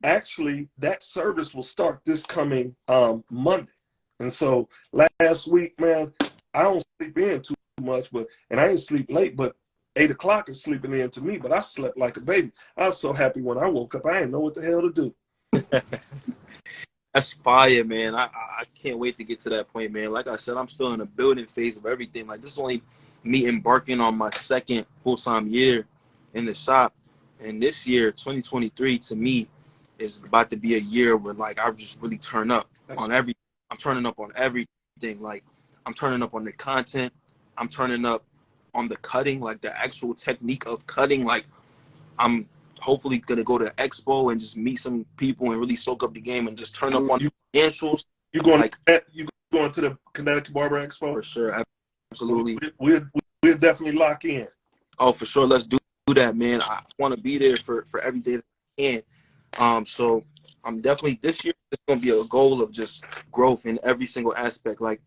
actually, that service will start this coming Monday. And so last week, man, I don't sleep in too much, and I ain't sleep late, but 8 o'clock is sleeping in to me, but I slept like a baby. I was so happy when I woke up. I didn't know what the hell to do. That's fire, man. I can't wait to get to that point, man. Like I said, I'm still in the building phase of everything. Like, this is only me embarking on my second full-time year in the shop. And this year, 2023, to me, is about to be a year where, like, I just really turn up on everything. I'm turning up on everything. Like, I'm turning up on the content. I'm turning up on the cutting, like the actual technique of cutting. Like, I'm hopefully going to go to Expo and just meet some people and really soak up the game and just turn up on financials. You going to the Connecticut Barber Expo? For sure. Absolutely. We'll definitely lock in. Oh, for sure. Let's do that, man. I want to be there for every day that I can. So I'm definitely, this year, it's going to be a goal of just growth in every single aspect. Like,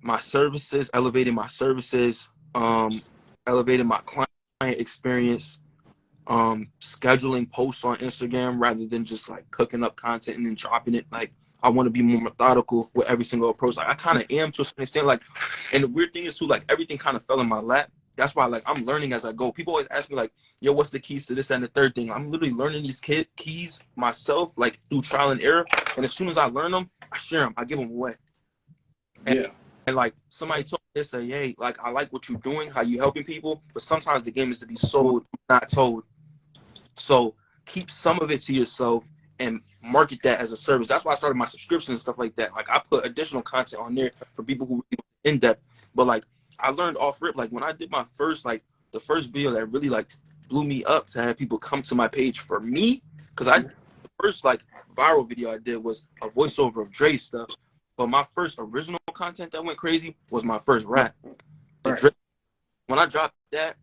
my services, elevating my services, elevating my client experience, scheduling posts on Instagram rather than just like cooking up content and then dropping it. Like, I want to be more methodical with every single approach. Like, I kind of am to a certain extent. Like, and the weird thing is too, like, everything kind of fell in my lap. That's why, like, I'm learning as I go. People always ask me, like, yo, what's the keys to this, that, and the third thing? I'm literally learning these keys myself, like, through trial and error. And as soon as I learn them, I share them. I give them away. And like, somebody told me, they say, hey, like, I like what you're doing, how you helping people, but sometimes the game is to be sold, not told. So keep some of it to yourself and market that as a service. That's why I started my subscriptions and stuff like that. Like, I put additional content on there for people who really in depth. But like, I learned off rip, like, when I did my first, like, the first video that really like blew me up to have people come to my page for me, because the first like viral video I did was a voiceover of Dre stuff. But my first original content that went crazy was my first rap. The Dre when I dropped that,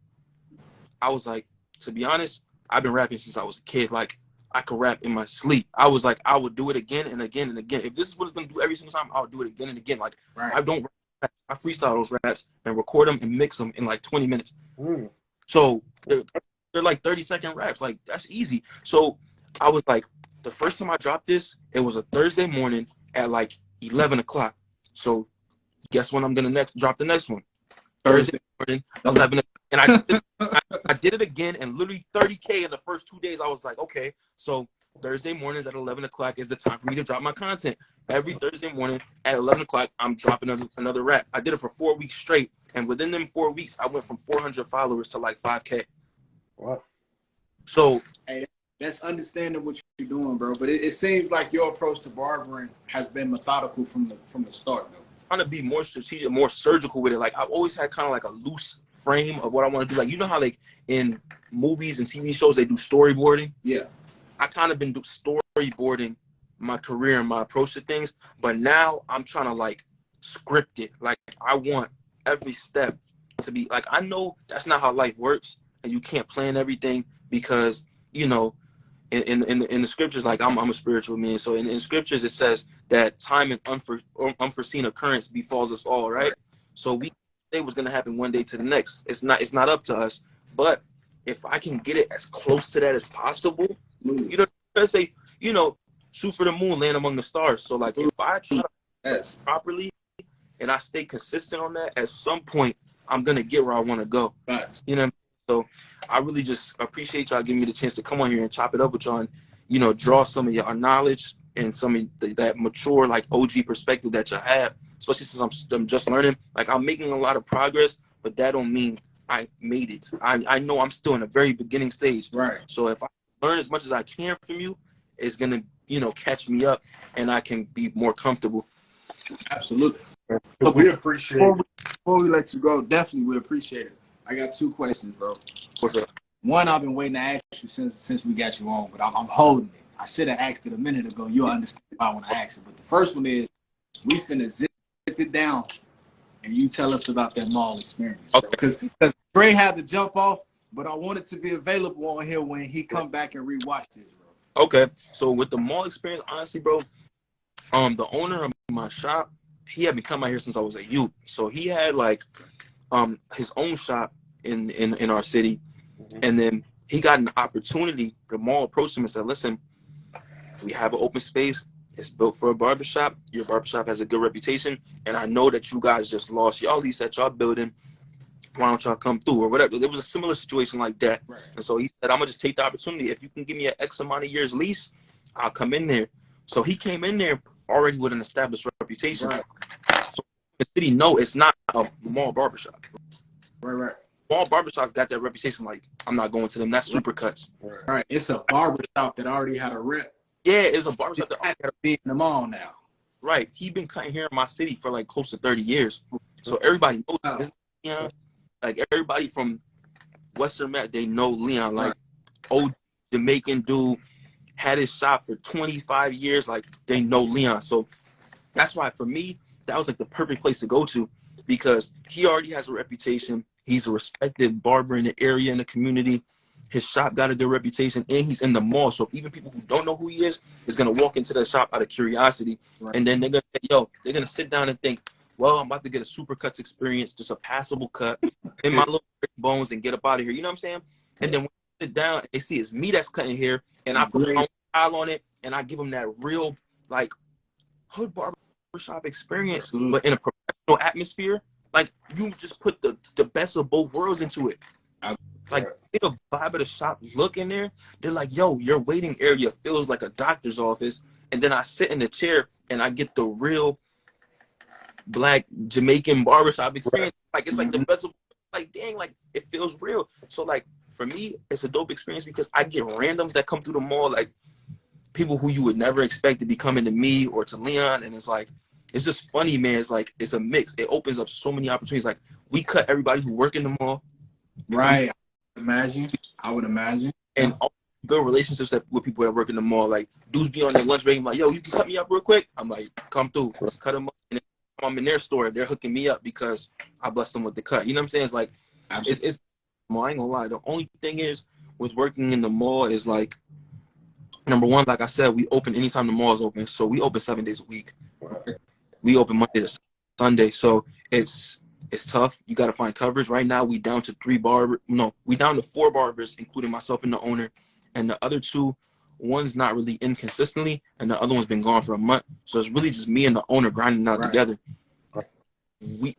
I was like, to be honest, I've been rapping since I was a kid. Like, I could rap in my sleep. I was like, I would do it again and again and again. If this is what it's gonna do every single time, I'll do it again and again. Like, Right. I don't rap. I freestyle those raps and record them and mix them in like 20 minutes. Mm. So they're like 30-second raps. Like, that's easy. So I was like, the first time I dropped this, it was a Thursday morning at like 11 o'clock. So guess when I'm gonna drop the next one? Thursday morning, 11 o'clock. And I did it again, and literally 30K in the first 2 days. I was like, okay, so Thursday mornings at 11 o'clock is the time for me to drop my content. Every Thursday morning at 11 o'clock, I'm dropping another rap. I did it for 4 weeks straight, and within them 4 weeks, I went from 400 followers to like 5K. Wow. So That's understanding what you're doing, bro. But it seems like your approach to barbering has been methodical from the start, though. trying to be more strategic, more surgical with it. Like, I've always had kind of like a loose frame of what I want to do. Like, you know how like in movies and TV shows they do storyboarding? Yeah. I kind of been storyboarding my career and my approach to things, but now I'm trying to like script it. Like, I want every step to be like, I know that's not how life works, and you can't plan everything because, you know, in the scriptures, like I'm a spiritual man, so in scriptures it says that time and unforeseen occurrence befalls us all, right? So we say what's gonna happen one day to the next. It's not up to us, but if I can get it as close to that as possible, you know, let's say, you know, shoot for the moon, land among the stars. So like, if I try to Yes. properly and I stay consistent on that, at some point I'm gonna get where I want to go. Facts. You know. So I really just appreciate y'all giving me the chance to come on here and chop it up with y'all and, you know, draw some of y'all knowledge and some of that mature, like, OG perspective that y'all have, especially since I'm just learning. Like, I'm making a lot of progress, but that don't mean I made it. I know I'm still in a very beginning stage. Right. So if I learn as much as I can from you, it's going to, you know, catch me up and I can be more comfortable. Absolutely. We appreciate it. Before we let you go, definitely we appreciate it. I got 2 questions, bro. What's up? One, I've been waiting to ask you since we got you on, but I'm holding it. I should have asked it a minute ago. You'll understand why I want to ask it. But the first one is, we finna zip it down, and you tell us about that mall experience. Okay. Because Dre had to jump off, but I want it to be available on here when he come back and rewatch this, bro. Okay. So with the mall experience, honestly, bro, the owner of my shop, he had been coming out here since I was a youth. So he had like his own shop in our city, and then he got an opportunity. The mall approached him and said, listen, we have an open space. It's built for a barbershop. Your barbershop has a good reputation, and I know that you guys just lost y'all lease at y'all building. Why don't y'all come through or whatever? There was a similar situation like that. Right. And so he said, I'm gonna just take the opportunity. If you can give me an X amount of years lease, I'll come in there. So he came in there already with an established reputation. Right. So the city know it's not a mall barbershop. Right. Mall barbershops got that reputation. Like, I'm not going to them. That's Supercuts. Right. It's a barbershop that already had a rep. Yeah, it's a barbershop that Had to be in the mall now. right. He been cutting here in my city for like close to 30 years. So everybody knows Wow. this, Leon. Like, everybody from Western Mass, they know Leon. Like, old Jamaican dude, had his shop for 25 years. Like, they know Leon. So that's why for me, that was like the perfect place to go to, because he already has a reputation. He's a respected barber in the area, in the community. His shop got a good reputation, and he's in the mall. So even people who don't know who he is going to walk into the shop out of curiosity. Right. And then they're going to sit down and think, well, I'm about to get a Supercuts experience, just a passable cut in my little bones and get up out of here. You know what I'm saying? And then when they sit down, they see it's me that's cutting hair, and I put my own style on it, and I give them that real, like, hood barbershop experience, Absolutely. but in a professional atmosphere. Like, you just put the best of both worlds into it. Like, the vibe of the shop look in there, they're like, yo, your waiting area feels like a doctor's office. And then I sit in the chair and I get the real Black Jamaican barbershop experience. Like, it's like the best of, like, dang, like, it feels real. So, like, for me, it's a dope experience because I get randoms that come through the mall, like people who you would never expect to be coming to me or to Leon. And it's like, it's just funny, man. It's like, it's a mix. It opens up so many opportunities. Like, we cut everybody who work in the mall. Right. I would imagine. And all build relationships with people that work in the mall. Like, dudes be on their lunch break, I'm like, yo, you can cut me up real quick? I'm like, come through. Let's cut them up. And then I'm in their store, they're hooking me up because I blessed them with the cut. You know what I'm saying? It's like, Absolutely. It's I ain't gonna lie. The only thing is with working in the mall is like, number one, like I said, we open anytime the mall is open. So we open 7 days a week. We open Monday to Sunday. So it's tough. You got to find coverage. Right now, we down to we down to 4 barbers, including myself and the owner. And the other 2, one's not really inconsistently, and the other one's been gone for a month. So it's really just me and the owner grinding out together. We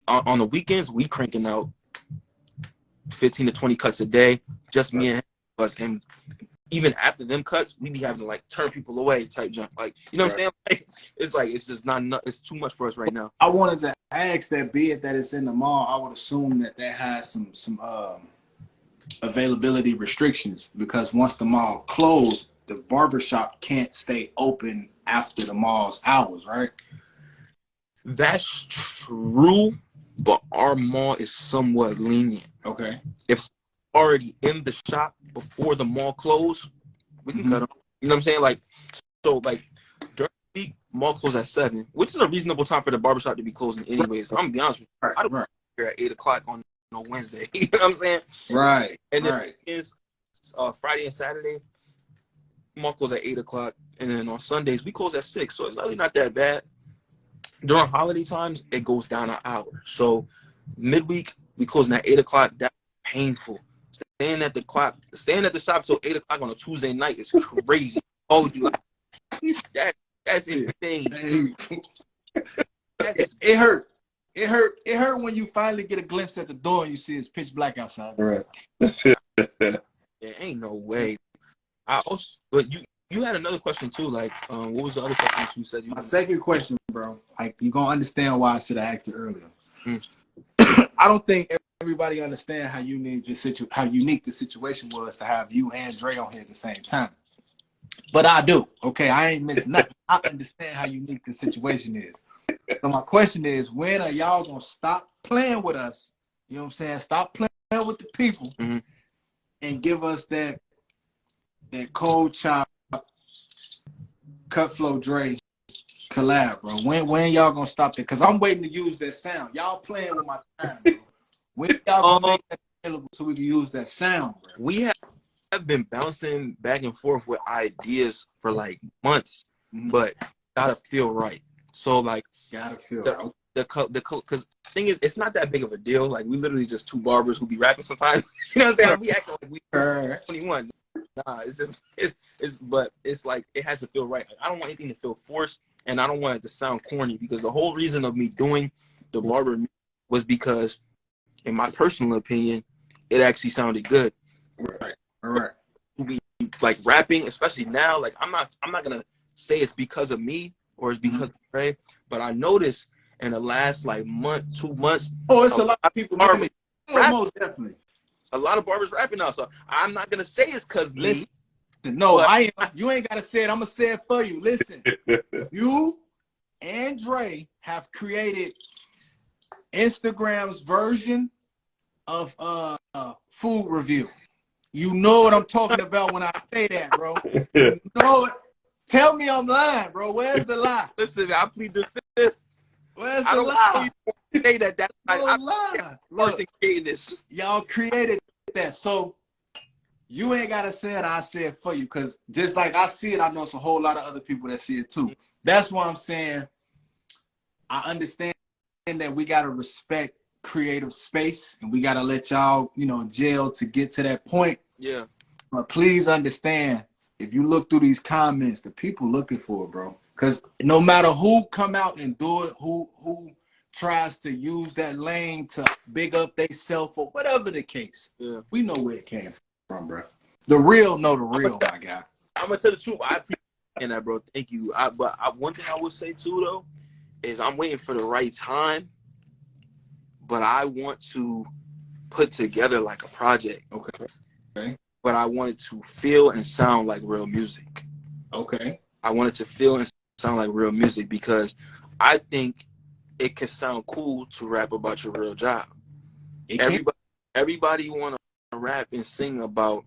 on the weekends, we cranking out 15 to 20 cuts a day, just me and him. And even after them cuts, we be having to like turn people away type junk. Like, you know what I'm saying? Like, it's just not enough. It's too much for us right now. I wanted to ask that, be it that it's in the mall, I would assume that has some availability restrictions, because once the mall closed, the barbershop can't stay open after the mall's hours, right? That's true, but our mall is somewhat lenient. Okay. If it's already in the shop before the mall closed, we can cut them. You know what I'm saying? Like, so like during the week, mall closed at 7, which is a reasonable time for the barbershop to be closing anyways. I'm gonna be honest with you. I don't here at 8 o'clock on Wednesday. You know what I'm saying? Right. And then it's Friday and Saturday, mall closed at 8 o'clock, and then on Sundays we close at 6. So it's really not that bad. During holiday times, it goes down an hour. So midweek, we closing at 8 o'clock. That's painful. Staying at the shop till 8 o'clock on a Tuesday night is crazy. Oh, you that's insane. It hurt. It hurt when you finally get a glimpse at the door and you see it's pitch black outside. Right. There ain't no way. But you had another question too. Like, what was the other question you said? My second question, bro. Like, you're gonna understand why I should have asked it earlier. I don't think everybody understand how unique the situation was to have you and Dre on here at the same time. But I do. Okay, I ain't missed nothing. I understand how unique the situation is. So my question is, when are y'all gonna stop playing with us? You know what I'm saying? Stop playing with the people and give us that Cold Chop Cut Flow Dre collab, bro. When y'all gonna stop that? Because I'm waiting to use that sound. Y'all playing with my time, bro. When y'all gonna make that available so we can use that sound, bro? We have been bouncing back and forth with ideas for like months, but gotta feel right. So like, gotta feel right. Because the thing is, it's not that big of a deal. Like, we literally just 2 barbers who be rapping sometimes. You know what I'm saying? We acting like we 21. Nah, but it's like, it has to feel right. Like, I don't want anything to feel forced, and I don't want it to sound corny, because the whole reason of me doing the barber was because, in my personal opinion, it actually sounded good. Right. All right. Like, rapping, especially now, like, I'm not gonna say it's because of me or it's because of Trey, but I noticed in the last like month, 2 months, it's a lot of people rapping. Most definitely. A lot of barbers rapping now, so I'm not gonna say it's because me. No, you ain't gotta say it. I'm gonna say it for you. Listen, you and Dre have created Instagram's version of food review. You know what I'm talking about when I say that, bro. You know it. Tell me I'm lying, bro. Where's the lie? Listen, I plead the fifth. Where's I the don't lie? say that. That's No lie. Look, creating this. y'all created that. So you ain't gotta say it. I say it for you, because just like I see it, I know it's a whole lot of other people that see it too. That's why I'm saying I understand that we gotta respect creative space, and we gotta let y'all, gel to get to that point. Yeah. But please understand, if you look through these comments, the people looking for it, bro. Because no matter who come out and do it, who tries to use that lane to big up themselves or whatever the case, we know where it came from, bro. The real know the real, my guy. I'm gonna tell the truth. I appreciate that, bro. Thank you. But one thing I would say too, though, is I'm waiting for the right time. But I want to put together like a project. Okay. But I want it to feel and sound like real music. Okay. I want it to feel and sound like real music, because I think it can sound cool to rap about your real job. Everybody want to rap and sing about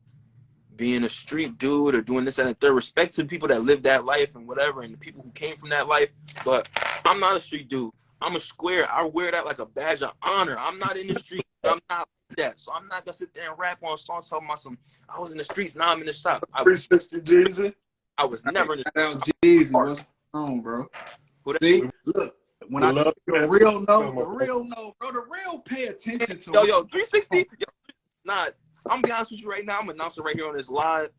being a street dude or doing this and that. Respect to the people that live that life and whatever, and the people who came from that life. But I'm not a street dude. I'm a square. I wear that like a badge of honor. I'm not in the street I'm not like that. So I'm not gonna sit there and rap on a song talking about some. I was in the streets, now I'm in the shop. 360 Jeezy. I was never in the Shout out Jeezy. What's going on, bro? street. See, look, when We I love the that. real know, Come on, bro, the real pay attention to Yo, it. 360. Yo, nah, I'm gonna be honest with you right now. I'm announcing right here on this live.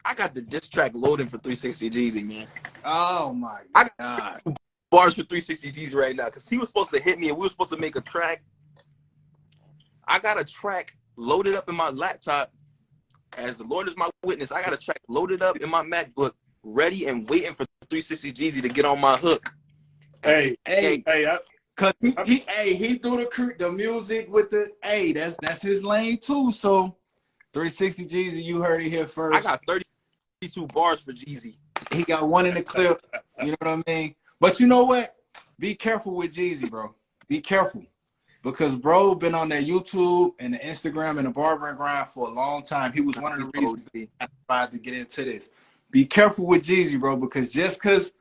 I got the diss track loading for 360 Jeezy, man. Oh my I God. Bars for 360 Jeezy right now, because he was supposed to hit me and we were supposed to make a track. I got a track loaded up in my laptop. As the Lord is my witness, I got a track loaded up in my MacBook, ready and waiting for 360 Jeezy to get on my hook. Hey, Hey, hey, cause he threw the music with the that's his lane too. So 360 Jeezy, you heard it here first. I got 32 bars for Jeezy. He got one in the clip. You know what I mean? But you know what? Be careful with Jeezy, bro. Be careful. Because bro been on that YouTube and the Instagram and the barbering grind for a long time. He was one of the reasons that I tried to get into this. Be careful with Jeezy, bro, because just because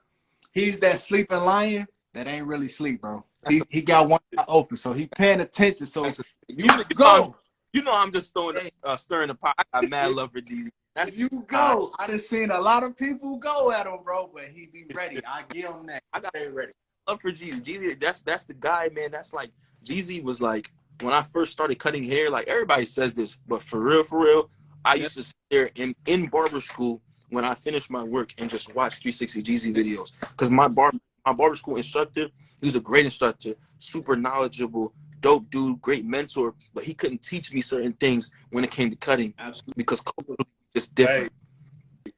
he's that sleeping lion, that ain't really sleep, bro. He got one eye open, so he paying attention. So you go. You know I'm just stirring the pot. I got mad love for Jeezy. If you go, I done seen a lot of people go at him, bro, but he be ready. I give him that. I got ready. love for Jeezy. Jeezy, that's the guy, man. That's like Jeezy was like when I first started cutting hair. Like everybody says this, but for real, I used to sit there in barber school when I finished my work and just watch 360 Jeezy videos. Because my barber school instructor, he was a great instructor, super knowledgeable, dope dude, great mentor, but he couldn't teach me certain things when it came to cutting. Absolutely. Because culture was just different.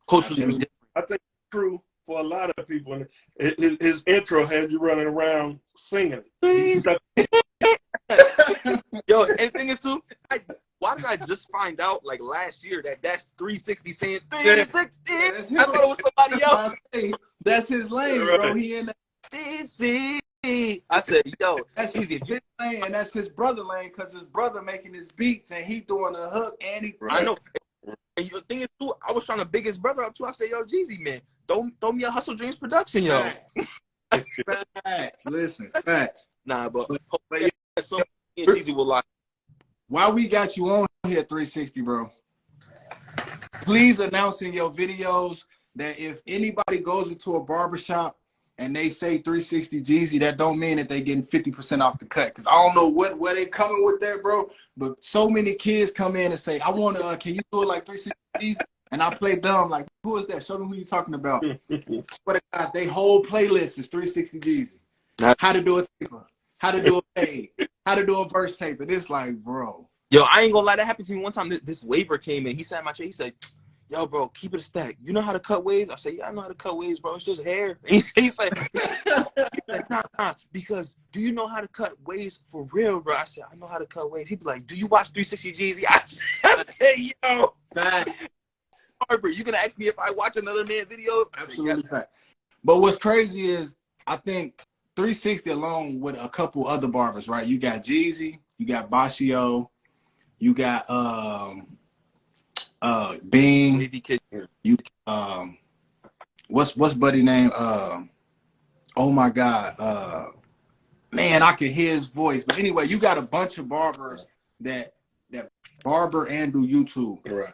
Culture was different. I think it's true for a lot of people. And his intro had you running around singing. Yo, and the thing is too, why did I just find out like last year that that's 360 saying 360? I thought it was somebody else. That's his lane, bro. He in that. 360. I said, yo, That's easy. his lane, and that's his brother lane, because his brother making his beats and he doing the hook and he. I know. And the thing is too, I was trying to big his brother up too. I said, yo, Jeezy, man, throw me a Hustle Dreams production, yo. Facts. Listen, facts. Nah, but yeah. so me and Jeezy will lock. While we got you on here, 360, bro, please announce in your videos that if anybody goes into a barbershop and they say 360 Jeezy, that don't mean that they getting 50% off the cut. Because I don't know where they coming with that, bro. But so many kids come in and say, I want to, can you do it like 360 Jeezy? And I play dumb, like, who is that? Show them who you talking about. But they whole playlist is 360 Jeezy. How to do a taper, how to do a fade, how to do a verse tape. And it's like, bro. Yo, I ain't gonna lie, that happened to me one time. This waver came in. He sat in my chair. He said, yo, bro, keep it a stack. You know how to cut waves? I said, yeah, I know how to cut waves, bro. It's just hair. He's like, nah, because do you know how to cut waves for real, bro? I said, I know how to cut waves. He'd be like, do you watch 360 Jeezy? I said, yo, Barber, you gonna ask me if I watch another man video? Absolutely fact. But what's crazy is I think 360 along with a couple other barbers, right? You got Jeezy, you got Bashio, you got Bean, you what's buddy name? Oh my God, man, I can hear his voice. But anyway, you got a bunch of barbers that barber and do YouTube. Right.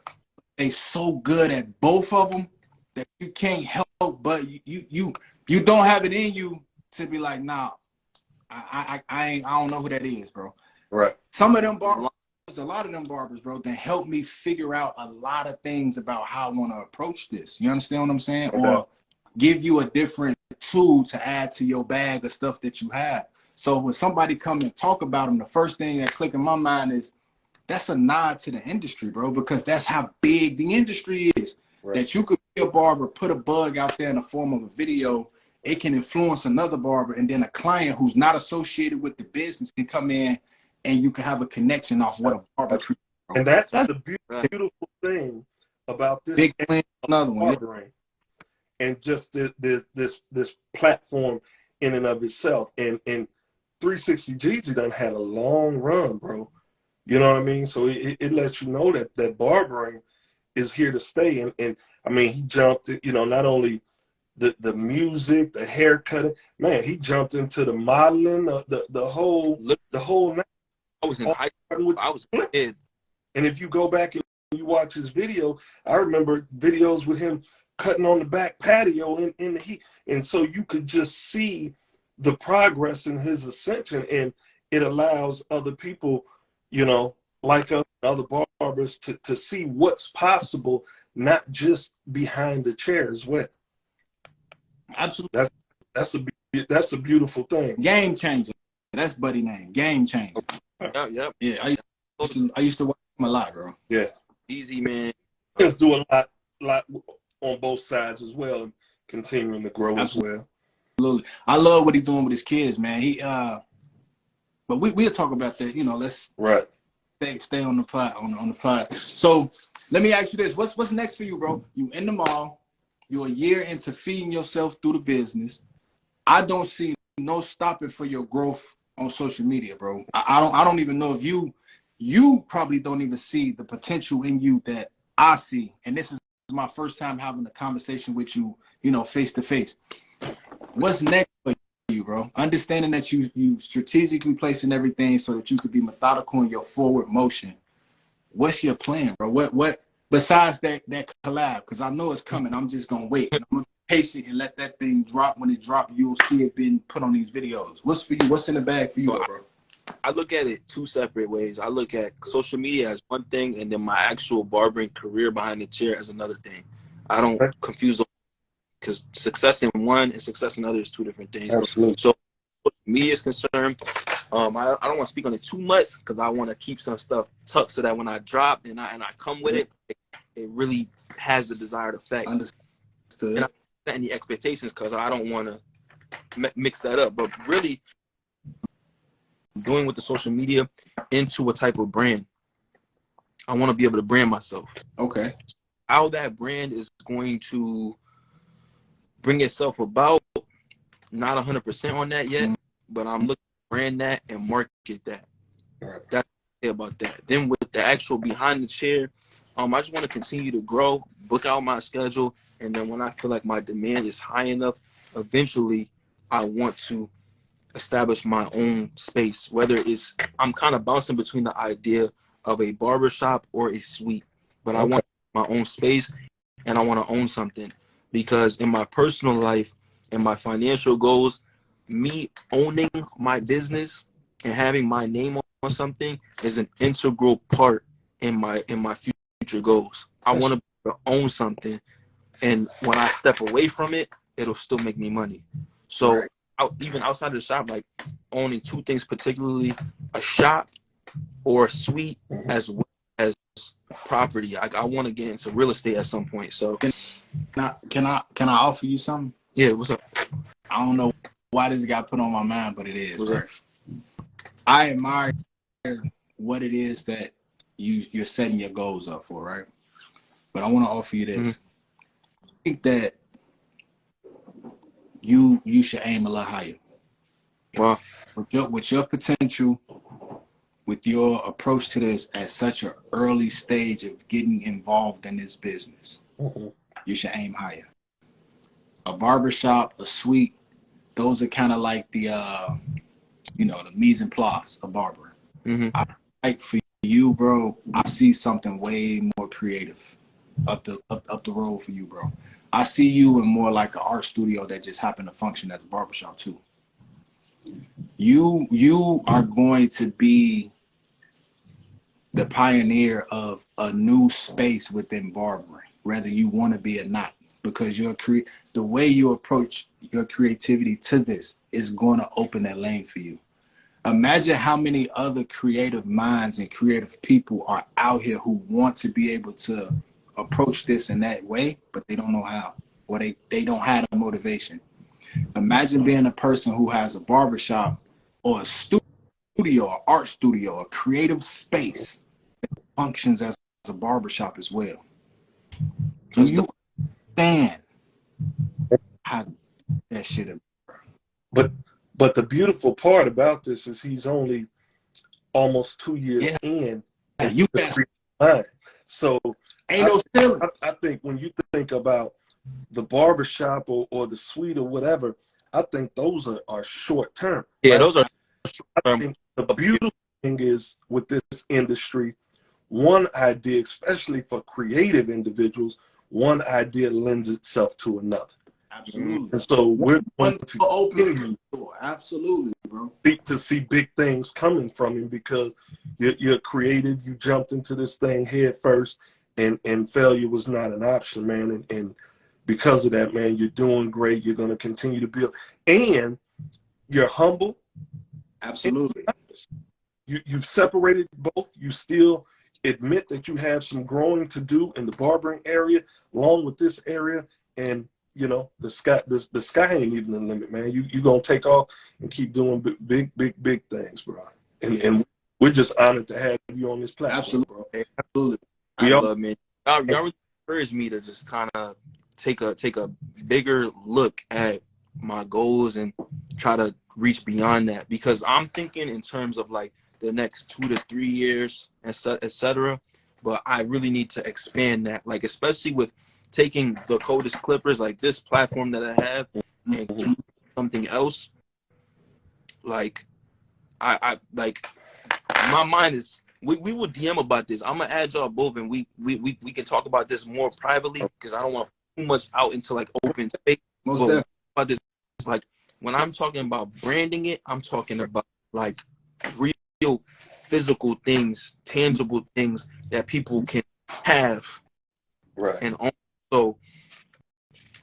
They so good at both of them that you can't help but you don't have it in you to be like, nah, I don't know who that is, bro. Right. Some of them barbers, a lot of them barbers, bro, that helped me figure out a lot of things about how I want to approach this. You understand what I'm saying? Okay. Or give you a different tool to add to your bag of stuff that you have. So when somebody come and talk about them, the first thing that click in my mind is that's a nod to the industry, bro, because that's how big the industry is. Right. That you could be a barber, put a bug out there in the form of a video, it can influence another barber, and then a client who's not associated with the business can come in and you can have a connection off what a barber treats. And that's the beautiful thing about this big another one. Barbering, and just this platform in and of itself. And 360 Jeezy done had a long run, bro. You know what I mean? So it lets you know that barbering is here to stay. And I mean, he jumped, you know, not only the music, the haircutting, man, he jumped into the modeling, the whole I was in all high starting school. with I was a Flint. kid. And if you go back and you watch his video, I remember videos with him cutting on the back patio in the heat. And so you could just see the progress in his ascension. And it allows other people, you know, like us, other barbers to see what's possible, not just behind the chair as well. Absolutely. That's a beautiful thing. Game changer. That's Buddy name. Game changer. Yep. Yeah, I used to watch him a lot, bro. Yeah. Easy, man. Just do a lot on both sides as well, and continuing to grow Absolutely. as well. Absolutely. I love what he's doing with his kids, man. But we'll talk about that. You know, let's Right. stay on the pod on the pod. So let me ask you this: what's next for you, bro? You in the mall. You're a year into feeding yourself through the business. I don't see no stopping for your growth on social media, bro. I don't even know if you probably don't even see the potential in you that I see. And this is my first time having a conversation with you, you know, face to face. What's next for you, bro? Understanding that you strategically placing everything so that you could be methodical in your forward motion. What's your plan, bro? What besides that collab? Because I know it's coming. I'm just gonna wait. I'm gonna be patient and let that thing drop. When it drop, you'll see it being put on these videos. What's for you? What's in the bag for you, bro? I look at it two separate ways. I look at social media as one thing, and then my actual barbering career behind the chair as another thing. I don't confuse them because success in one and success in other is two different things. Absolutely. So, social media is concerned, I don't want to speak on it too much because I want to keep some stuff tucked so that when I drop and I come with it, it really has the desired effect. Understood. And I don't set any expectations because I don't want to mix that up. But really, doing with the social media into a type of brand. I want to be able to brand myself. Okay. How that brand is going to bring itself about, not 100% on that yet, but I'm looking to brand that and market that. Right. That's what I say about that. Then with the actual behind the chair, I just want to continue to grow, book out my schedule, and then when I feel like my demand is high enough, eventually I want to establish my own space, whether it's I'm kind of bouncing between the idea of a barbershop or a suite, but I want my own space and I want to own something, because in my personal life and my financial goals, me owning my business and having my name on something is an integral part in my future goals. I want to be able to own something, and when I step away from it, it'll still make me money. So even outside of the shop, like owning two things, particularly a shop or a suite, as well as property. I want to get into real estate at some point. So Can I offer you something? yeah, what's up? I don't know why this got put on my mind, but it is. Right? I admire what it is that you're setting your goals up for, right? But I want to offer you this. I think that you should aim a lot higher. Wow. With your potential, with your approach to this at such an early stage of getting involved in this business, you should aim higher. A barbershop, a suite, those are kind of like the the mise en place of barber. I like for you, bro, I see something way more creative up the road for you, bro. I see you in more like an art studio that just happened to function as a barbershop too. You are going to be the pioneer of a new space within barbering, whether you want to be or not, because the way you approach your creativity to this is going to open that lane for you. Imagine how many other creative minds and creative people are out here who want to be able to approach this in that way, but they don't know how, or they don't have the motivation. Imagine being a person who has a barbershop or a studio, an art studio, a creative space that functions as a barbershop as well. Do you understand how that shit is? But the beautiful part about this is he's only almost 2 years in. Yeah, you best. So ain't no stealing. I think when you think about the barbershop or the suite or whatever, I think those are short term. Yeah, right? those are I think the beautiful is with this industry, one idea, especially for creative individuals, one idea lends itself to another. Absolutely. And so we're going One to open continue door. Absolutely, bro. to see big things coming from him because you're creative. You jumped into this thing head first, and failure was not an option, man. And because of that, man, you're doing great. You're going to continue to build, and you're humble. Absolutely. You've separated both. You still admit that you have some growing to do in the barbering area, along with this area, and you know the sky ain't even the limit, man. You gonna take off and keep doing big things, bro. And we're just honored to have you on this platform, Absolutely, bro. absolutely. We all, Man. Y'all really encouraged me to just kind of take a bigger look at my goals and try to reach beyond that, because I'm thinking in terms of like the next 2 to 3 years, etc. But I really need to expand that, like especially with taking the Coldest Clippers, like this platform that I have, and something else. Like I like my mind is. We will DM about this. I'm gonna add y'all both, and we can talk about this more privately because I don't want too much out into like open space. Most But definitely. about this, it's like when I'm talking about branding it, I'm talking about like real physical things, tangible things that people can have. right. And so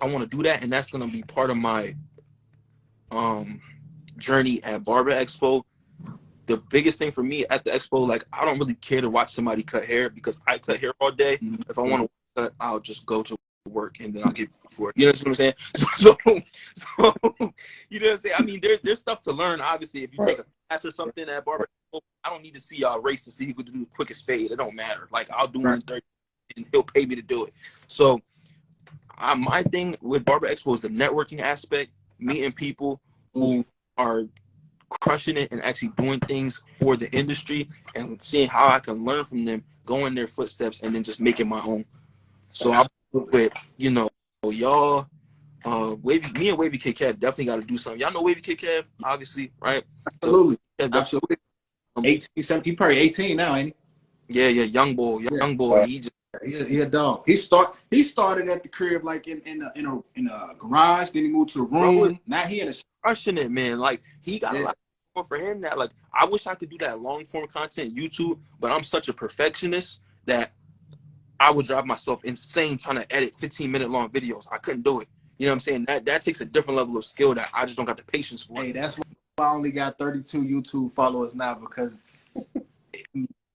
I want to do that, and that's gonna be part of my journey at Barber Expo. The biggest thing for me at the expo, like I don't really care to watch somebody cut hair because I cut hair all day. If I want to cut, I'll just go to work and then I'll get for it. You know what I'm saying? So you know what I'm saying? I mean, there's stuff to learn. Obviously, if you take a class or something at Barber Expo, I don't need to see y'all race to see who can do the quickest fade. It don't matter. Like I'll do it in 30 and he'll pay me to do it. So my thing with Barber Expo is the networking aspect, meeting people who are crushing it and actually doing things for the industry and seeing how I can learn from them, go in their footsteps, and then just make it my own. So I'm with, you know, y'all, me and Wavy Kid Kev definitely got to do something. Y'all know Wavy Kid Kev, obviously, right? Absolutely. So, Absolutely. 18, 17, he probably 18 now, ain't yeah, young boy. He just he a dog. He started at the crib like in a garage, then he moved to the room. Now he in a crushing it, man. Like he got a lot for him that like I wish I could do that long form content YouTube, but I'm such a perfectionist that I would drive myself insane trying to edit 15-minute long videos. I couldn't do it. You know what I'm saying? That takes a different level of skill that I just don't got the patience for. Hey, that's why I only got 32 YouTube followers now, because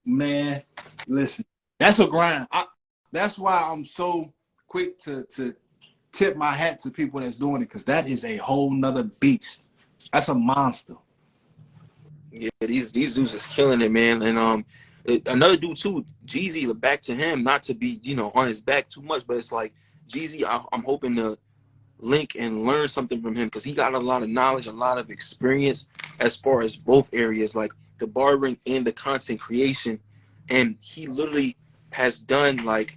man, listen, that's a grind. That's why I'm so quick to tip my hat to people that's doing it, because that is a whole nother beast. That's a monster. Yeah, these dudes is killing it, man. And another dude too, Jeezy. Back to him, not to be on his back too much, but it's like Jeezy. I'm hoping to link and learn something from him because he got a lot of knowledge, a lot of experience as far as both areas, like the barbering and the content creation. And he literally has done, like,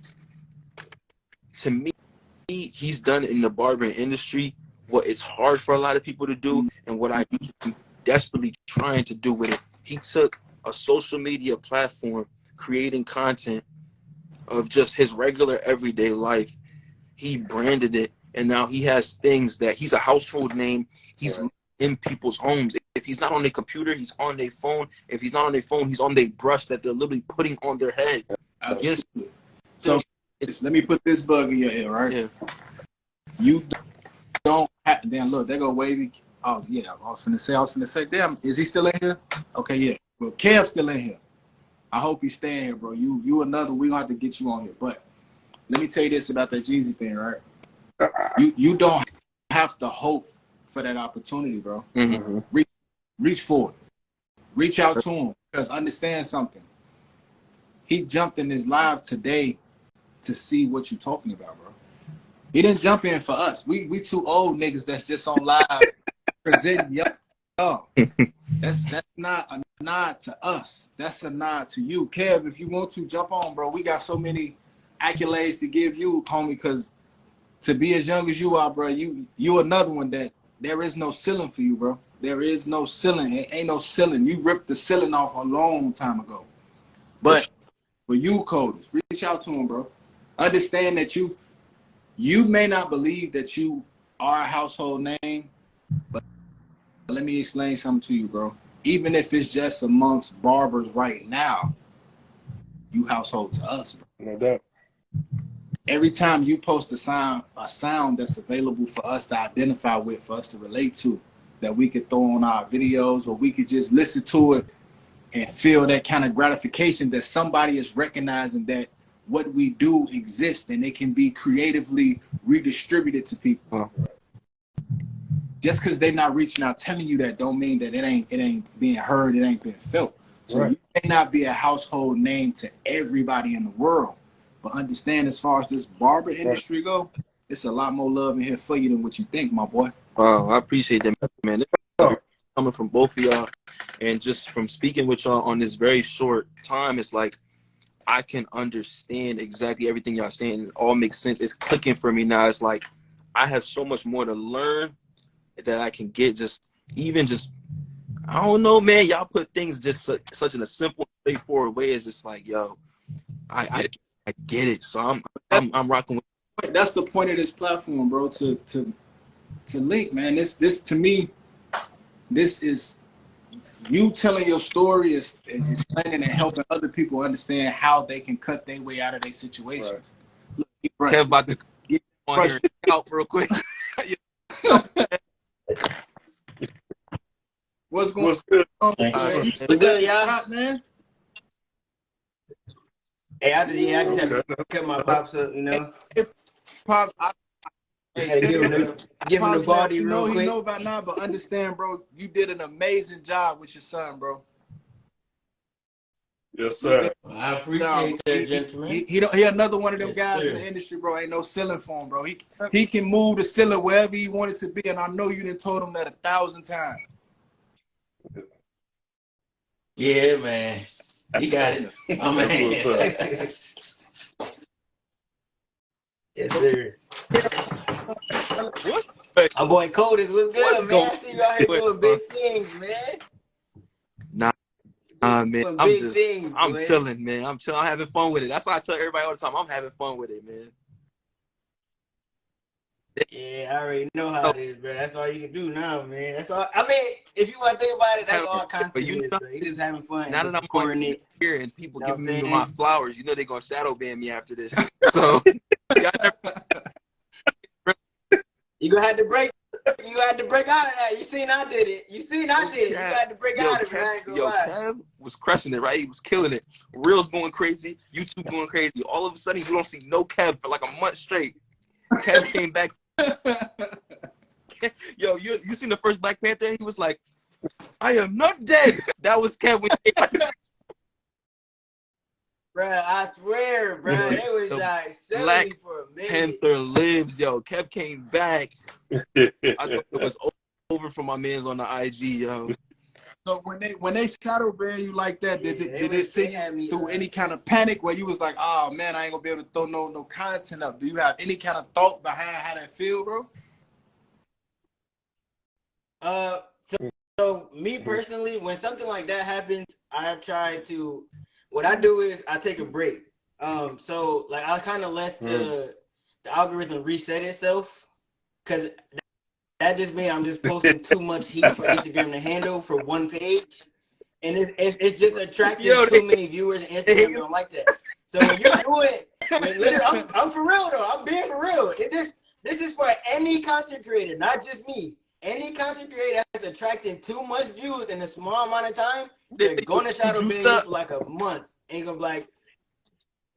to me, he's done in the barbering industry what it's hard for a lot of people to do, and what I'm desperately trying to do with it. He took a social media platform, creating content of just his regular everyday life. He branded it, and now he has things that he's a household name. He's in people's homes. If he's not on their computer, he's on their phone. If he's not on their phone, he's on their brush that they're literally putting on their head. Absolutely. Yes. So let me put this bug in your ear, right? Yeah. You don't have to, damn, look, there go Wavy. Oh, yeah, I was finna say, damn, is he still in here? Okay, yeah. Well, Kev's still in here. I hope he's staying here, bro. You another, we gonna have to get you on here. But let me tell you this about that Jeezy thing, right? You don't have to hope for that opportunity, bro. Mm-hmm. Reach for it. Reach out to him, because understand something. He jumped in his live today to see what you're talking about, bro. He didn't jump in for us. We two old niggas that's just on live presenting y'all. That's not a nod to us. That's a nod to you. Kev, if you want to jump on, bro, we got so many accolades to give you, homie, because to be as young as you are, bro, you another one that there is no ceiling for you, bro. There is no ceiling. It ain't no ceiling. You ripped the ceiling off a long time ago. But for you, Coders, reach out to him, bro. Understand that you may not believe that you are a household name, but let me explain something to you, bro. Even if it's just amongst barbers right now, you household to us, bro. No doubt. Every time you post a sound that's available for us to identify with, for us to relate to, that we could throw on our videos, or we could just listen to it and feel that kind of gratification that somebody is recognizing that what we do exists and it can be creatively redistributed to people. Just because they're not reaching out telling you that don't mean that it ain't being heard, it ain't being felt. So Right. you may not be a household name to everybody in the world, but understand, as far as this barber industry go, it's a lot more love in here for you than what you think, my boy. Wow, I appreciate that, man. Coming from both of y'all, and just from speaking with y'all on this very short time, it's like I can understand exactly everything y'all saying. It all makes sense. It's clicking for me now. It's like I have so much more to learn that I can get. I don't know, man. Y'all put things just such in a simple, straightforward way. It's just like, yo, I get it. So I'm rocking with. That's the point of this platform, bro. To link, man. This to me, this is you telling your story, is explaining and helping other people understand how they can cut their way out of their situations. Look, Kev about to get on here and out real quick. What's going What's good? on? Thank You you. still Good, got y'all. hot, man? Hey, I just had Okay. to cut my pops up, you know. Pop, I Had to give him the body you real know, he quick. know about now, but understand, bro, you did an amazing job with your son, bro. Yes, sir. I appreciate that, gentlemen. He another one of them Yes, guys sir. in the industry, bro. Ain't no ceiling for him, bro. He can move the ceiling wherever he wanted to be, and I know you done told him that 1,000 times. Yeah, man. You got it. Oh, man. That's what's Yes, sir. What? Our boy Codis, what's good, man? I see you out here Wait, doing big things, man. Man, Doing I'm big things, I'm boy. chilling, man. I'm chilling. I'm having fun with it. That's why I tell everybody all the time. I'm having fun with it, man. Yeah, I already know how it is, bro. That's all you can do now, man. That's all. I mean, if you want to think about it, that's all content But you is, know, bro. You just having fun. now And that I'm recording on it. here and people You know giving what I'm me my saying? flowers, you know they're gonna shadow ban me after this. So y'all never- You gonna have to break. You had to break out of that. You seen I did it. You seen I did it. You had to break out of it. I ain't gonna lie. Kev was crushing it, right? He was killing it. Reels going crazy, YouTube going crazy. All of a sudden, you don't see no Kev for like a month straight. Kev came back. Yo, you seen the first Black Panther? He was like, "I am not dead." That was Kev when he came back. Bruh, I swear, bruh, The they was like selling Black me for a minute. Panther lives, yo. Kev came back. up. I thought it was over for my mans on the IG, yo. So when they shadow ban you like that, did Yeah, it they send had you me, through any kind of panic where you was like, oh man, I ain't gonna be able to throw no content up? Do you have any kind of thought behind how that feel, bro? So me personally, when something like that happens, I try to. What I do is I take a break. So like I kind of let the algorithm reset itself, because that just means I'm just posting too much heat for Instagram to handle for one page, and it's just attracting too many viewers, and Instagram don't like that. So when you're doing, literally, I'm for real though. I'm being for real. This is for any content creator, not just me. Any content creator that's attracting too much views in a small amount of time, they're gonna shadow ban you for like a month. And gonna be like,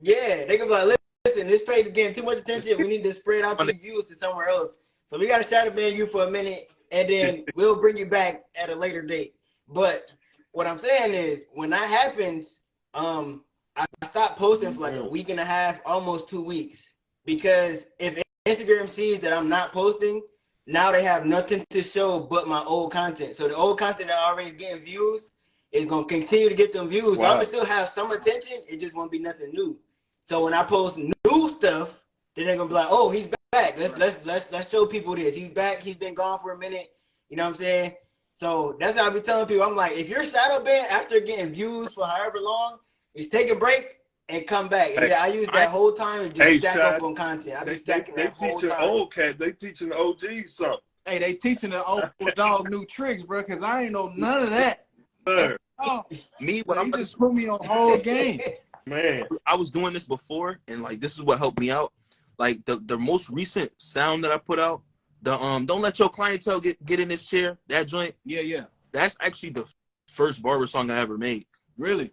yeah, they gonna be like, listen, this page is getting too much attention. We need to spread out these views to somewhere else. So we gotta shadow ban you for a minute, and then we'll bring you back at a later date. But what I'm saying is, when that happens, I stopped posting for like a week and a half, almost 2 weeks, because if Instagram sees that I'm not posting, now they have nothing to show but my old content. So the old content that already getting views is gonna continue to get them views. So I'm gonna still have some attention. It just won't be nothing new. So when I post new stuff, then they're gonna be like, "Oh, he's back. Let's show people this. He's back. He's been gone for a minute." You know what I'm saying? So that's how I be telling people. I'm like, if you're shadow banned after getting views for however long, just take a break and come back. And Hey, I use that whole time to just Hey, stack Shad, up on content. I be they stacking that whole teaching time. old cat. They teaching the OGs something. Hey, they teaching the old dog new tricks, bro, because I ain't know none of that. Sir, Oh, Me, what I'm he just put me on whole game. man. I was doing this before, and like this is what helped me out. Like the most recent sound that I put out, the don't let your clientele get in this chair. That joint, Yeah. that's actually the first barber song I ever made. Really?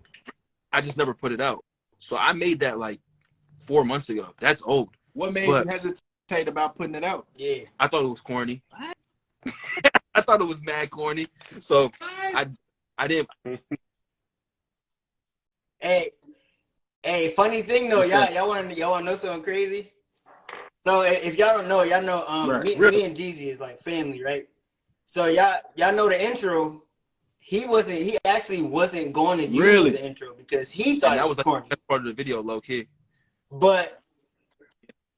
I just never put it out. So I made that like 4 months ago. That's old. What made But- you hesitate about putting it out? Yeah. I thought it was corny. I thought it was mad corny. So I didn't. Hey, funny thing though, What's y'all that? wanna know something crazy? So if y'all don't know, y'all know Right. me and Jeezy is like family, right? So y'all know the intro. He actually wasn't going to use Really? the intro because he thought And that it was like corny. that's part of the video, low key. But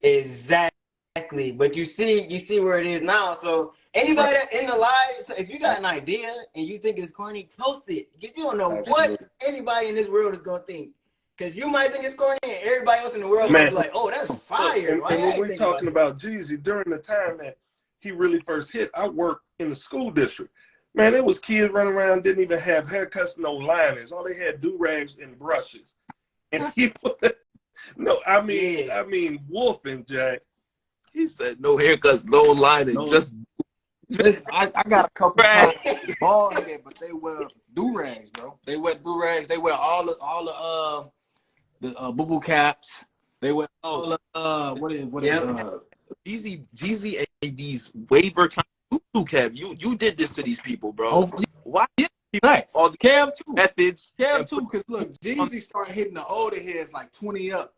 exactly. But you see where it is now. So anybody that in the live, so if you got an idea and you think it's corny, post it. You don't know Absolutely. what anybody in this world is gonna think. Because you might think it's corny and everybody else in the world Man. might be like, oh, that's fire. And Why I when ain't we think talking about about Jeezy, during the time that he really first hit, I worked in the school district. Man, there was kids running around, didn't even have haircuts, no liners. All they had do-rags and brushes. And he was, no, I mean, wolfing, Jack. He said no haircuts, no lining, No. just Listen, I got a couple Right. of bald head, but they wear do-rags, bro. They wear do-rags. They wear all the boo-boo caps. They wear all the what is Yep. Jeezy and these waiver kind of tutu cap. You did this to these people, bro. oh, Why nice. all the Kev too. methods? Kev and too, because look, Jeezy started hitting the older heads like 20 up.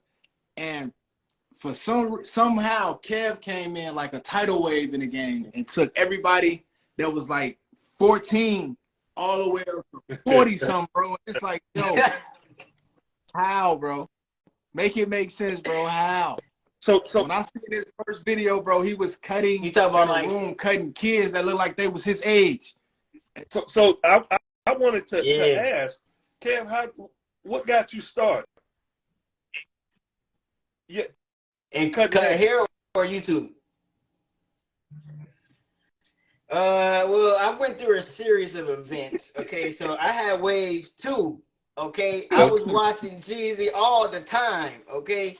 And for somehow Kev came in like a tidal wave in the game and took everybody that was like 14 all the way up to 40 something, bro. It's like, yo, how, bro? Make it make sense, bro. How? So When I seen his first video, bro, he was cutting You talk about in a like- room, cutting kids that looked like they was his age. So I wanted to Yeah. ask, Kev, what got you started? Yeah, And Cut cut hair. hair or YouTube? Well, I went through a series of events. Okay, so I had waves too. Okay, I was watching Jeezy all the time. Okay,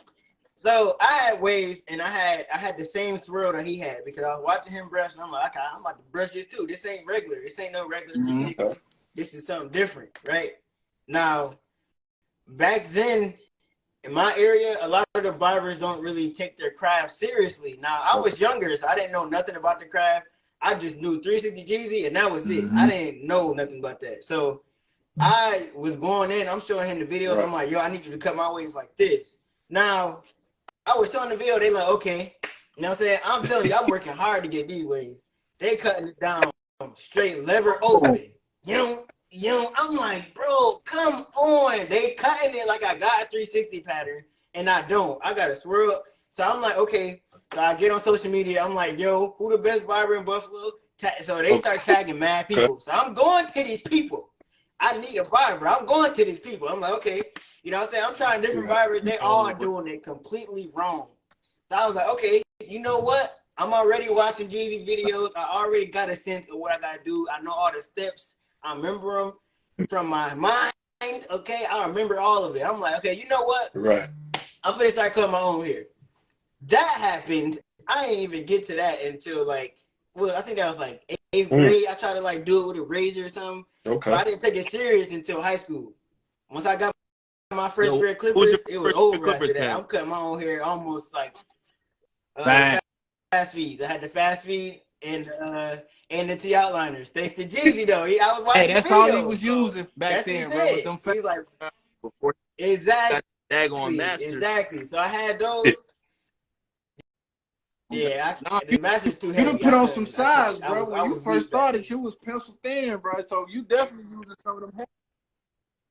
so I had waves, and I had the same swirl that he had because I was watching him brush, and I'm like, okay, I'm about to brush this too. This ain't regular. This ain't no regular 360. This is something different, right? Now, back then, in my area, a lot of the barbers don't really take their craft seriously. Now, I was younger, so I didn't know nothing about the craft. I just knew 360 Jeezy, and that was it. I didn't know nothing about that. So I was going in. I'm showing him the videos. Right. I'm like, yo, I need you to cut my waves like this. Now, I was showing the video. They like, okay. You know what I'm saying? I'm telling you, I'm working hard to get these waves. They cutting it down straight lever open. I'm like, bro, come on. They cutting it like I got a 360 pattern, and I don't. I got a swirl. So I'm like, okay. So I get on social media. I'm like, yo, who the best barber in Buffalo? So they start tagging mad people. So I'm going to these people. I need a barber. I'm going to these people. I'm like, okay. You know what I'm saying? I'm trying different barbers. They all are doing it completely wrong. So I was like, okay, you know what? I'm already watching Jeezy videos. I already got a sense of what I got to do. I know all the steps. I remember them from my mind. Okay, I remember all of it. I'm like, okay, you know what? right. I'm gonna start cutting my own hair. That happened. I didn't even get to that until like, well, I think that was like 8th grade. I tried to like do it with a razor or something. Okay. But I didn't take it serious until high school. Once I got my first Yo, pair of who's clippers, your it was first over Clippers after that. fan? I'm cutting my own hair almost like Bang. fast feeds. I had the fast feeds and the T outliners. Thanks to Jeezy though. I was watching Hey, that's the all he video, was so using back that's what he then, bro. With said. them He was like, before exactly. that daggone master. Exactly. So I had those. Yeah, Nah, the master's too You heavy. done put I on couldn't- some I size, couldn't. bro. I When you was first weak back started, then. you was pencil thin, bro. So you definitely using some of them.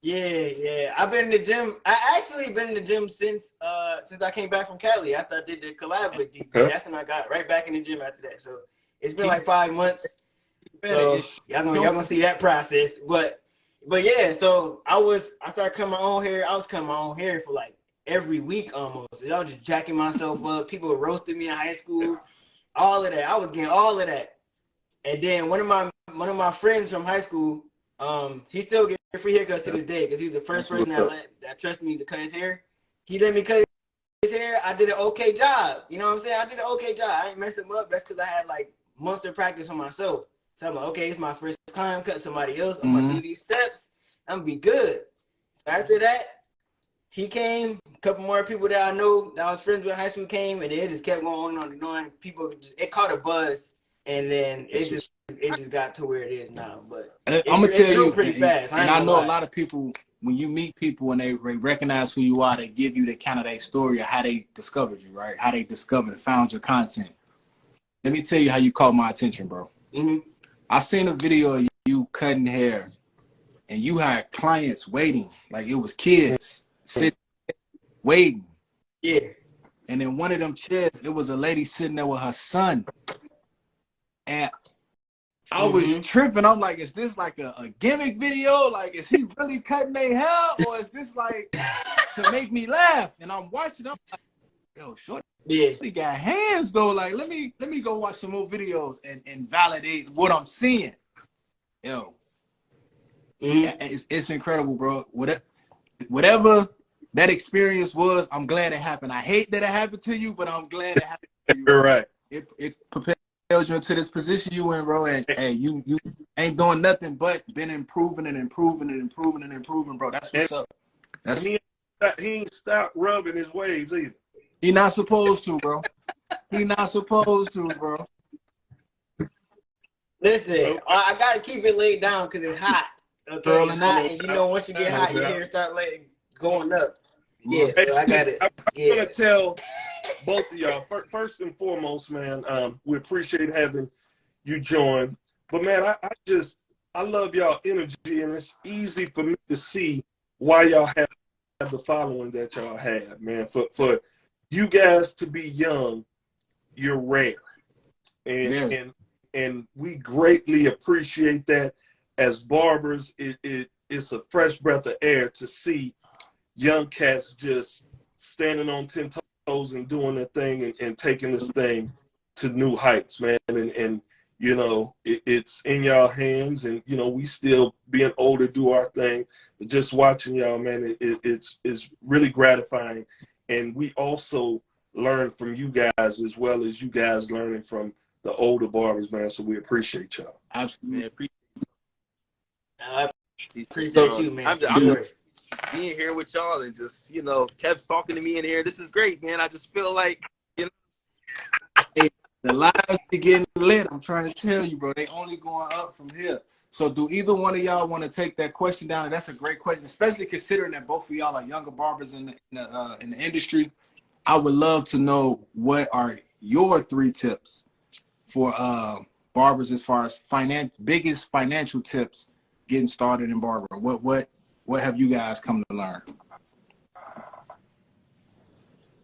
Yeah. I've been in the gym. I actually been in the gym since I came back from Cali. After I did the collab with DZ. Okay. That's when I got right back in the gym after that. So it's been like 5 months. So y'all gonna see that process. But yeah, so I started cutting my own hair. I was cutting my own hair for like every week almost. I was just jacking myself up. People roasted me in high school. All of that. I was getting all of that. And then one of my friends from high school, he still gets free haircuts to this day because he was the first person that trusted me to cut his hair. He let me cut his hair. I did an okay job. You know what I'm saying? I did an okay job. I ain't messed him up. That's because I had like months of practice on myself. So I'm like, okay, it's my first time cutting somebody else. I'm gonna do these steps. I'm gonna be good. So after that, he came. A couple more people that I know that I was friends with in high school came, and it just kept going on and on. People it caught a buzz, and then it just got to where it is now. But I'm gonna tell you, pretty fast. And I know a lot of people, when you meet people and they recognize who you are, they give you the kind of their story of how they discovered you, right? How they discovered and found your content. Let me tell you how you caught my attention, bro. Mm-hmm. I seen a video of you cutting hair, and you had clients waiting, like it was kids sitting waiting. Yeah. And in one of them chairs, it was a lady sitting there with her son. And I was tripping. I'm like, is this like a gimmick video? Like, is he really cutting their hair? Or is this like to make me laugh? And I'm watching, I'm like, yo, shorty, he got hands though. Like, let me go watch some more videos and validate what I'm seeing. Yo. It's incredible, bro. Whatever that experience was, I'm glad it happened. I hate that it happened to you, but I'm glad it happened to you. You're right. It propelled you into this position you in, bro. And hey, you ain't doing nothing but been improving and improving and improving and improving, bro. That's what's up. He ain't stopped rubbing his waves either. He not supposed to, bro. He not supposed to, bro. Listen, I gotta keep it laid down because it's hot. Okay, Girl, it's hot, and you know once you get hot, your hair start going up. Yeah, so I got it. I'm gonna tell both of y'all first and foremost, man. We appreciate having you join, but man, I love y'all energy, and it's easy for me to see why y'all have the following that y'all have, man. For you guys to be young, you're rare, and we greatly appreciate that. As barbers, it's a fresh breath of air to see young cats just standing on 10 toes and doing their thing and taking this thing to new heights, man. And you know, it's in y'all hands, and you know, we still being older do our thing, but just watching y'all, man, it's really gratifying. And we also learn from you guys as well as you guys learning from the older barbers, man. So we appreciate y'all. Absolutely. I appreciate you, man. I'm just being here with y'all and just, you know, Kev's talking to me in here. This is great, man. I just feel like, you know. Hey, the lives are getting lit. I'm trying to tell you, bro. They only going up from here. So do either one of y'all want to take that question down? And that's a great question, especially considering that both of y'all are younger barbers in the industry. I would love to know what are your 3 tips for barbers as far as biggest financial tips getting started in barbering. What have you guys come to learn?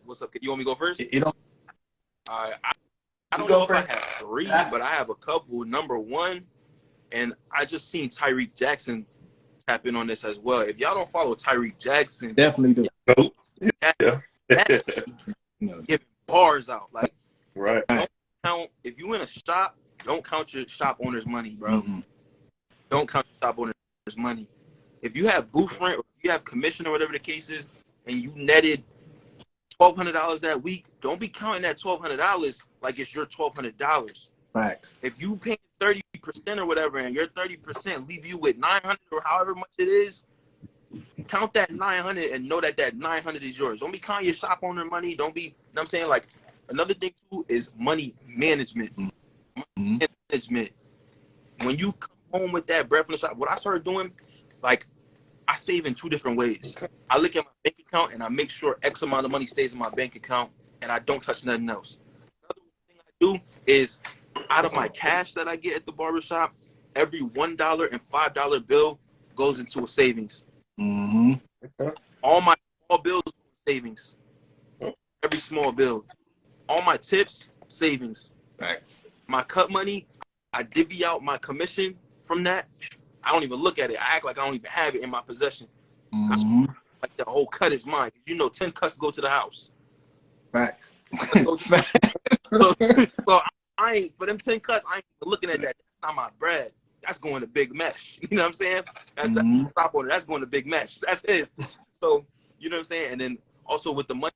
What's up? You want me to go first? I don't go know first. if I have 3, but I have a couple. Number 1, and I just seen Tyreek Jackson tap in on this as well. If y'all don't follow Tyreek Jackson, Definitely do. Giving bars out. Like, Right. don't count, if you in a shop, don't count your shop owner's money, bro. Don't count your shop owner's money. If you have booth rent or if you have commission or whatever the case is, and you netted $1,200 that week, don't be counting that $1,200 like it's your $1,200. Facts. If you pay 30% or whatever, and your 30% leave you with $900 or however much it is, count that $900 and know that that $900 is yours. Don't be counting your shop owner money. Don't be, you know what I'm saying? Like, another thing too is money management. Money management. When you come home with that bread from the shop, what I started doing, like, I save in 2 different ways. I look at my bank account and I make sure X amount of money stays in my bank account and I don't touch nothing else. Another thing I do is, out of my cash that I get at the barbershop, every $1 and $5 bill goes into a savings. All my small bills go in savings. Every small bill. All my tips, savings. Facts. My cut money, I divvy out my commission from that. I don't even look at it. I act like I don't even have it in my possession. Mm-hmm. Like the whole cut is mine. 10 cuts go to the house. Facts. So I ain't, for them 10 cuts, I ain't looking at that. That's not my bread. That's going to Big Mesh. You know what I'm saying? That's stop on it. That's going to Big Mesh. That's his. So, you know what I'm saying? And then also with the money,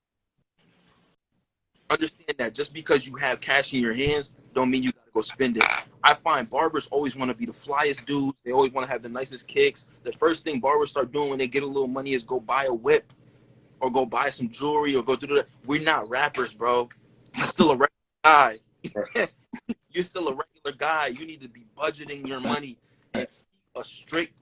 understand that just because you have cash in your hands don't mean you gotta go spend it. I find barbers always want to be the flyest dudes. They always want to have the nicest kicks. The first thing barbers start doing when they get a little money is go buy a whip or go buy some jewelry or go do that. We're not rappers, bro. You're still a regular guy. You're still a regular guy. You need to be budgeting your money and keep a strict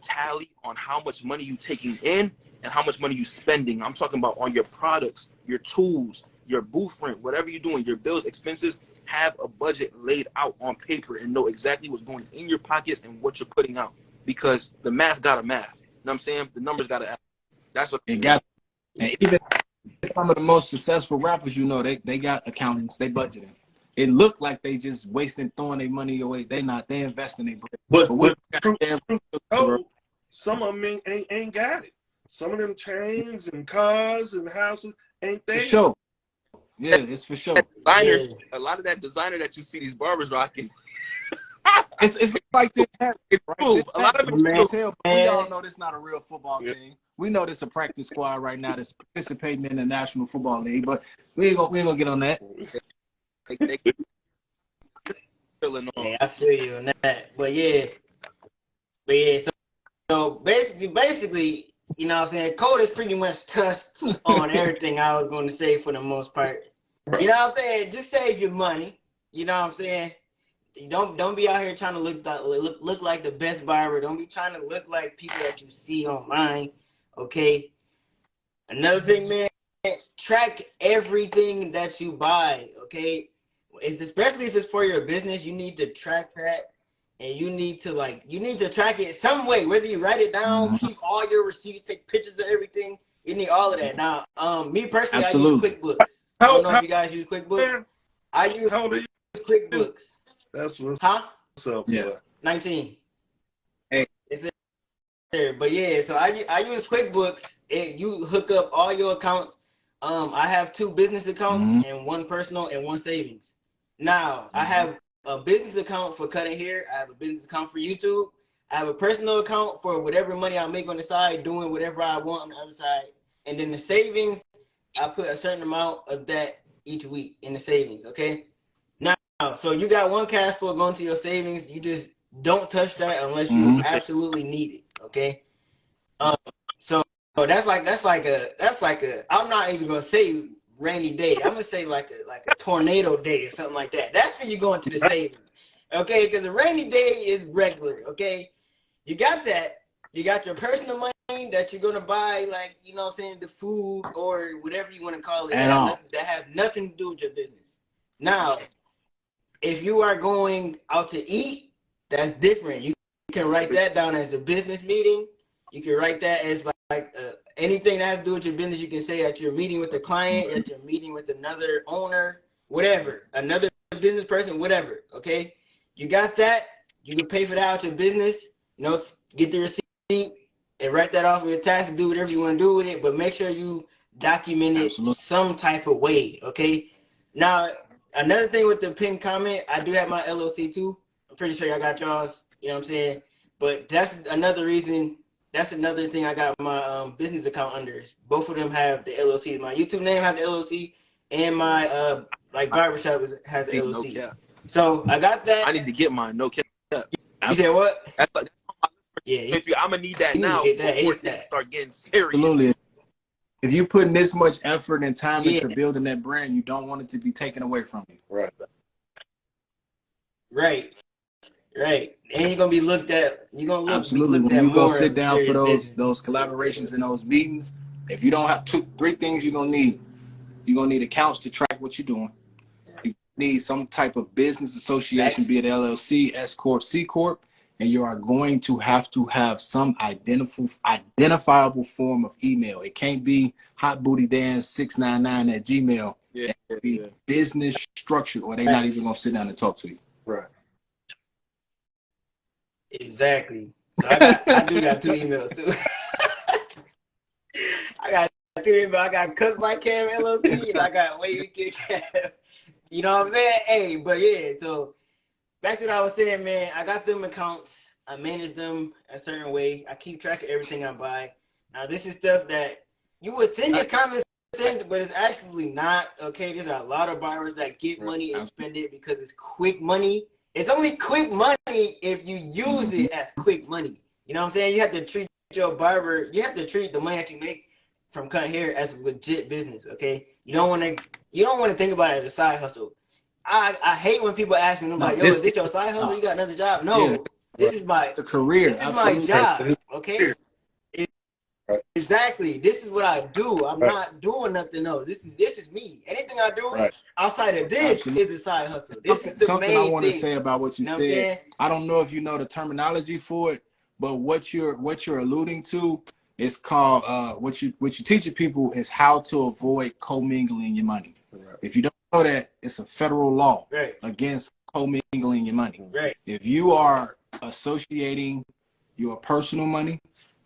tally on how much money you taking in and how much money you spending. I'm talking about on your products, your tools, your booth rent, whatever you're doing, your bills, expenses. Have a budget laid out on paper and know exactly what's going in your pockets and what you're putting out, because the math got to math. You know what I'm saying? The numbers got to add. That's what it got. And even some of the most successful rappers, they got accountants. They budgeting. It looked like they just wasting, throwing their money away. They not. They investing their bread. But some of them ain't got it. Some of them chains and cars and houses ain't there. For sure. Yeah, it's for sure. Designer, a lot of that designer that you see these barbers rocking. It's like this. It's cool. A lot of it. We all know this not a real football team. We know this a practice squad right now that's participating in the National Football League, but we ain't gonna get on that. Yeah, I feel you on that. But yeah. So basically, you know what I'm saying? Code is pretty much touched on everything I was going to say for the most part. You know what I'm saying? Just save your money. You know what I'm saying? Don't be out here trying to look like the best barber. Don't be trying to look like people that you see online. Okay. Another thing, man, track everything that you buy. Okay. Especially if it's for your business, you need to track that. And you need to track it some way, whether you write it down, keep all your receipts, take pictures of everything. You need all of that. Now, me personally, Absolutely. I use QuickBooks. I don't know if you guys use QuickBooks. I use QuickBooks. That's what's up. Yeah. 19. Hey. It's there. But yeah, so I use QuickBooks. You hook up all your accounts. I have 2 business accounts and 1 personal and 1 savings. Now, I have a business account for cutting hair. I have a business account for YouTube. I have a personal account for whatever money I make on the side, doing whatever I want on the other side. And then the savings, I put a certain amount of that each week in the savings, okay? Now, so you got 1 cash flow going to your savings. You just don't touch that unless you absolutely need it, okay? So that's like a I'm not even gonna say rainy day. I'm gonna say like a tornado day or something like that. That's when you go into the savings, okay? Because a rainy day is regular, okay? You got that. You got your personal money that you're gonna buy, like, you know what I'm saying, the food or whatever you want to call it. That has nothing to do with your business. Now, if you are going out to eat, that's different. You can write that down as a business meeting. You can write that as anything that has to do with your business. You can say that you're meeting with a client, that you're meeting with another owner, whatever, another business person, whatever, okay? You got that. You can pay for that out your business, get the receipt and write that off of your tax and do whatever you want to do with it, but make sure you document it some type of way, okay? Now, another thing with the pinned comment, I do have my LLC too. I'm pretty sure y'all got y'all's, you know what I'm saying? But that's another reason. That's another thing I got my business account under. Both of them have the LLC. My YouTube name has the LLC, and my barbershop has the LLC. No cap. So I got that. I need to get mine. No cap. You said what? That's yeah. I'm gonna need that now before things start getting serious. Absolutely. If you're putting this much effort and time into building that brand, you don't want it to be taken away from you. Right. And you're gonna be looked at. You're gonna look. Absolutely. When you go sit down for those collaborations and those meetings, if you don't have 3 things you're gonna need. You're gonna need accounts to track what you're doing. You need some type of business association, be it LLC, S Corp, C Corp, and you are going to have some identifiable form of email. It can't be hotbootydance699 at Gmail. It can be business structured, or they're not even gonna sit down and talk to you. Right. Exactly. So I do got 2 emails too. I got 2 emails. I got Cuss by Cam LLC and I got Wavy Kid Cam. You know what I'm saying? Hey, but yeah, so back to what I was saying, man. I got them accounts. I manage them a certain way. I keep track of everything I buy. Now, this is stuff that you would think is common sense, but it's actually not. Okay, there's a lot of barbers that get money and spend it because it's quick money. It's only quick money if you use it as quick money. You know what I'm saying? You have to treat your barber. You have to treat the money that you make from cut hair as a legit business. Okay, you don't want to think about it as a side hustle. I hate when people ask me, like, yo, is this your side hustle? You got another job? No, this is my career. This is my job. Okay. Exactly. This is what I do. I'm not doing nothing else. This is me. Anything I do outside of this is a side hustle. This is the something main I want to thing. say about what you said. I don't know if you know the terminology for it, but what you're alluding to is called what you teaching people is how to avoid commingling your money. Right. If you don't know that, it's a federal law against commingling your money. Right. If you are associating your personal money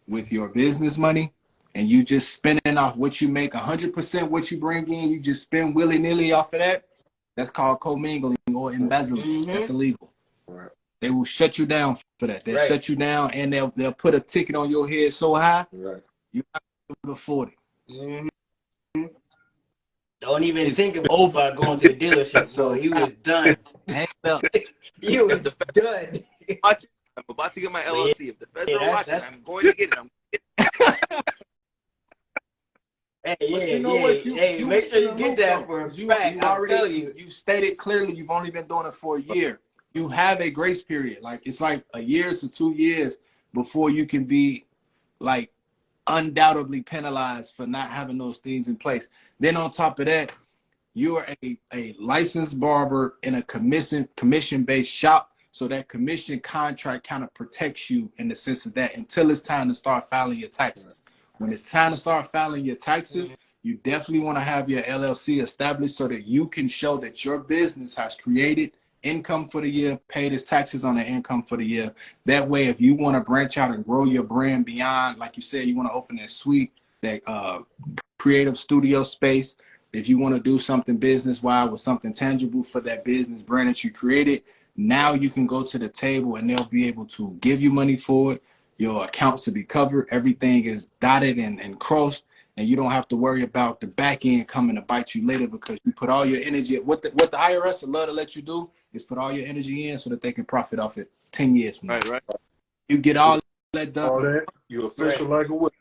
with your business money and you just spending off what you make 100% what you bring in, you just spend willy-nilly off of that, that's called commingling or embezzlement. That's illegal. Right. They will shut you down for that. They'll shut you down and they'll put a ticket on your head so high you're not able to afford it. Don't even think about going to the dealership. So he was done. Hang up. You was done. I'm about to get my LLC. If the feds are watching, I'm going to get it. Hey, make sure you get that for a fact. You stated clearly you've only been doing it for a year. You have a grace period. Like it's like a year to 2 years before you can be like undoubtedly penalized for not having those things in place. Then on top of that, you are a licensed barber in a commission-based shop. So that commission contract kind of protects you in the sense of that until it's time to start filing your taxes. When it's time to start filing your taxes, you definitely want to have your LLC established so that you can show that your business has created income for the year, paid its taxes on the income for the year. That way, if you want to branch out and grow your brand beyond, like you said, you want to open that suite, that creative studio space. If you want to do something business-wise with something tangible for that business brand that you created, now you can go to the table and they'll be able to give you money for it. Your accounts to be covered. Everything is dotted and crossed, and you don't have to worry about the back end coming to bite you later because you put all your energy. What the IRS would love to let you do is put all your energy in so that they can profit off it 10 years from now. Right. You get all that done. All that, you're official like a whip.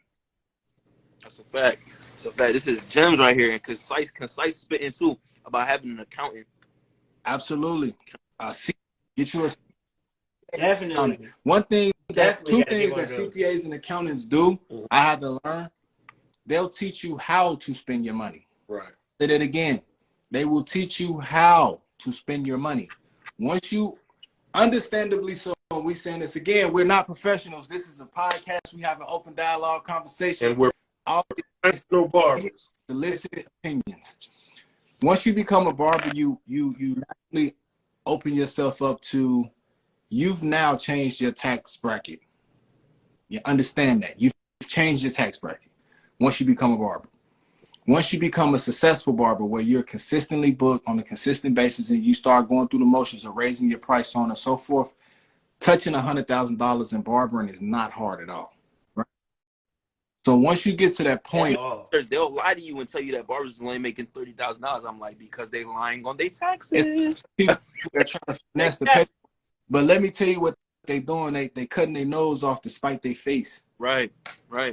That's a fact. It's a fact. This is gems right here and concise spitting too about having an accountant. Absolutely. Get you a definitely. Two things that CPAs and accountants do, I had to learn. They'll teach you how to spend your money. Right. Say that again. They will teach you how to spend your money. Once you, understandably so, we saying this again, we're not professionals. This is a podcast. We have an open dialogue conversation. And we're all professional barbers. Solicit opinions. Once you become a barber, you naturally open yourself up to, you've now changed your tax bracket. You understand that. You've changed your tax bracket once you become a barber. Once you become a successful barber where you're consistently booked on a consistent basis and you start going through the motions of raising your price, so on and so forth, touching $100,000 in barbering is not hard at all. Right? So once you get to that point, they'll lie to you and tell you that barbers is only making $30,000. I'm like, because they lying on their taxes. They're trying to finesse the paper. But let me tell you what they doing. They cutting their nose off to spite their face. Right.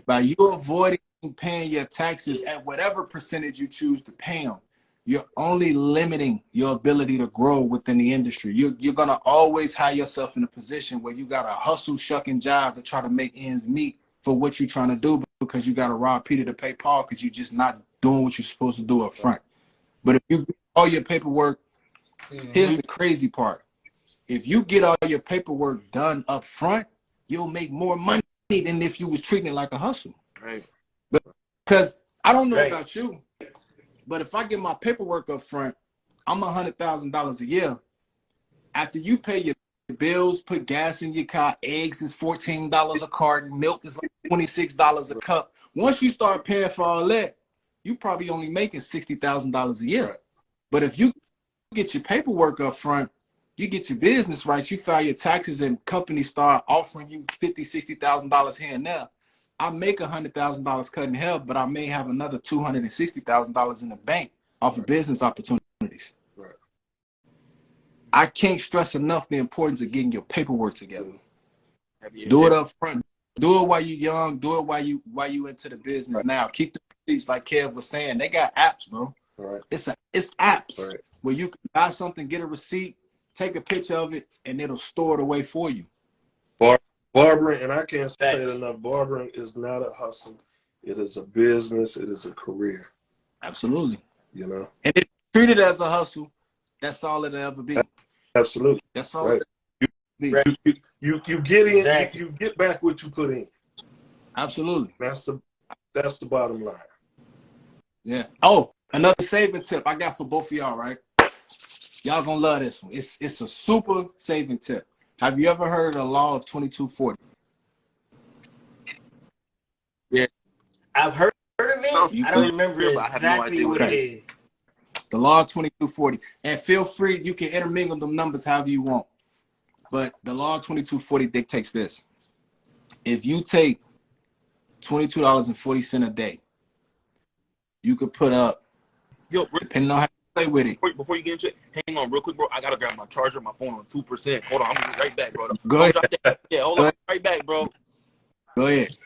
By you avoiding paying your taxes at whatever percentage you choose to pay them, you're only limiting your ability to grow within the industry. You're going to always have yourself in a position where you got to hustle, shucking job to try to make ends meet for what you're trying to do because you got to rob Peter to pay Paul because you're just not doing what you're supposed to do up front. But if you get all your paperwork, here's the crazy part. If you get all your paperwork done up front, you'll make more money than if you was treating it like a hustle. Right. Because I don't know about you, but if I get my paperwork up front, I'm $100,000 a year. After you pay your bills, put gas in your car. Eggs is $14 a carton. Milk is like $26 a cup. Once you start paying for all that, you probably only making $60,000 a year. Right. But if you get your paperwork up front, you get your business right, you file your taxes, and companies start offering you $50,000, $60,000 here and there. I make $100,000 cutting hair, but I may have another $260,000 in the bank off of business opportunities. Right. I can't stress enough the importance of getting your paperwork together. Yeah. Do it up front. Do it while you're young. Do it while you into the business Right. now. Keep the receipts, like Kev was saying. They got apps, bro. Right. It's apps Right. where you can buy something, get a receipt, take a picture of it, and it'll store it away for you. Barbering, and I can't say Facts. it enough, barbering is not a hustle. It is a business. It is a career, Absolutely. you know? And if you treat it as a hustle, that's all it'll ever be. Absolutely. That's all Right. it'll be. Right. You get in, Exactly. you get back what you put in. Absolutely. That's the bottom line. Yeah. Oh, another saving tip I got for both of y'all, right? Y'all gonna love this one. It's a super saving tip. Have you ever heard of the law of 2240? I've heard of it. I don't remember familiar, but I have no exactly idea what what it it is. The law of 2240. And feel free, you can intermingle them numbers however you want. But the law of 2240 dictates this. If you take $22.40 a day, you could put up, Yo, depending on how you play with it. before you get into it, hang on real quick, bro. I gotta grab my charger, my phone on 2%. Hold on, I'm gonna be right back, bro. Go ahead. Yeah, hold Go on, ahead. right back, bro. Go ahead.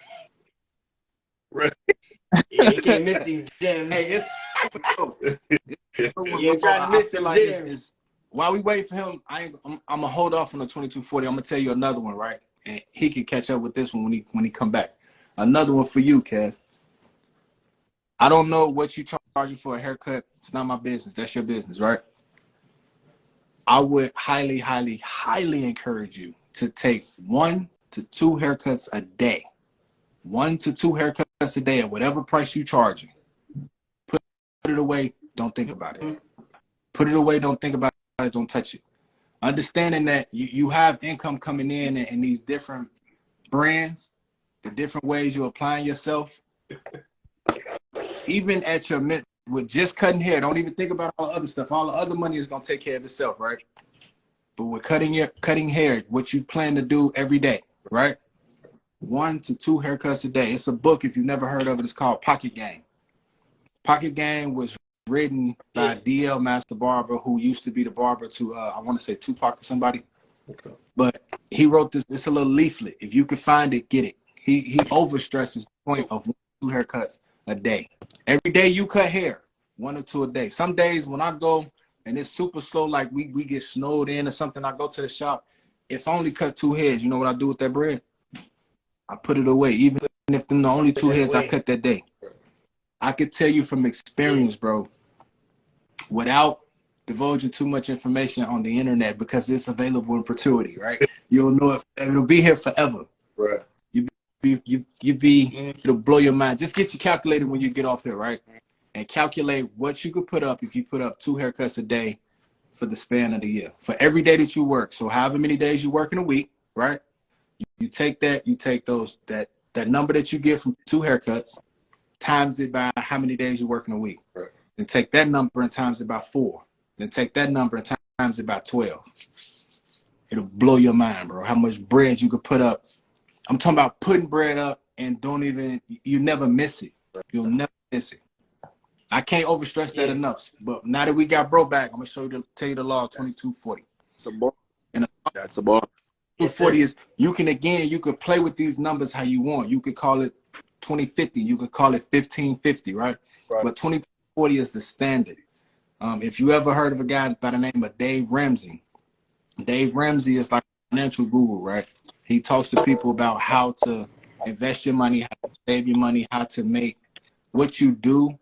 Yeah, you can't miss these gems. Hey, it's You ain't trying to miss I feel them like gems. it's while we wait for him, I'm gonna hold off on the 2240. I'm gonna tell you another one, right? And he can catch up with this one when he come back. Another one for you, Kev. I don't know what you charging for a haircut. It's not my business. That's your business, right? I would highly, highly, highly encourage you to take 1 to 2 haircuts a day. 1 to 2 haircuts a day at whatever price you charging. Put it away. Don't think about it. Put it away. Don't think about it. Don't touch it. Understanding that you have income coming in these different brands, the different ways you're applying yourself. Even at your with just cutting hair, don't even think about all the other stuff. All the other money is gonna take care of itself, right? But with cutting hair, what you plan to do every day, right? 1 to 2 haircuts a day. It's a book, if you've never heard of it, it's called Pocket Game. Pocket Game was written by D.L. Master Barber, who used to be the barber to I want to say Tupac or somebody. Okay. But he wrote this. It's a little leaflet. If you can find it, get it. He overstresses the point of 1 to 2 haircuts a day. Every day you cut hair, 1 or 2 a day. Some days when I go and it's super slow, like we get snowed in or something, I go to the shop. If I only cut 2 heads, you know what I do with that bread? I put it away, even if them the only 2 heads I cut that day. I could tell you from experience, bro, without divulging too much information on the internet, because it's available in perpetuity, right? You'll know it. It'll be here forever. Right. It'll blow your mind. Just get your calculator when you get off here, right? And calculate what you could put up if you put up 2 haircuts a day for the span of the year. For every day that you work. So however many days you work in a week, right? You take that number that you get from 2 haircuts, times it by how many days you work in a week. Right. Then take that number and times it by 4. Then take that number and times it by 12. It'll blow your mind, bro, how much bread you could put up. I'm talking about putting bread up and you never miss it. You'll never miss it. I can't overstress that enough. But now that we got bro back, I'm gonna tell you the law of 2240. That's a bar. And That's a bar. 240 is you could play with these numbers how you want. You could call it 2050. You could call it 1550, right? But 2040 is the standard. If you ever heard of a guy by the name of Dave Ramsey, Dave Ramsey is like a financial guru, right? He talks to people about how to invest your money, how to save your money, how to make what you do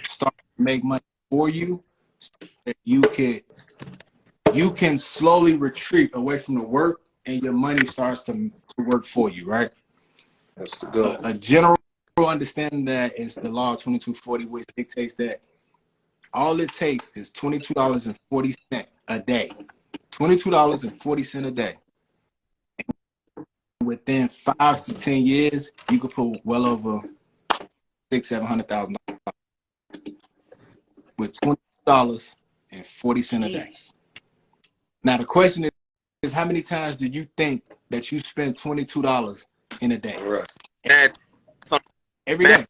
start to make money for you, so that you can slowly retreat away from the work and your money starts to work for you, right? That's the goal. A general understanding that is the law of 2240, which dictates that all it takes is $22.40 a day. $22.40 a day. within 5 to 10 years, you could put well over $600,000-700,000 with $20.40 a day. Now the question is how many times do you think that you spend $22 in a day? Right. And Every day.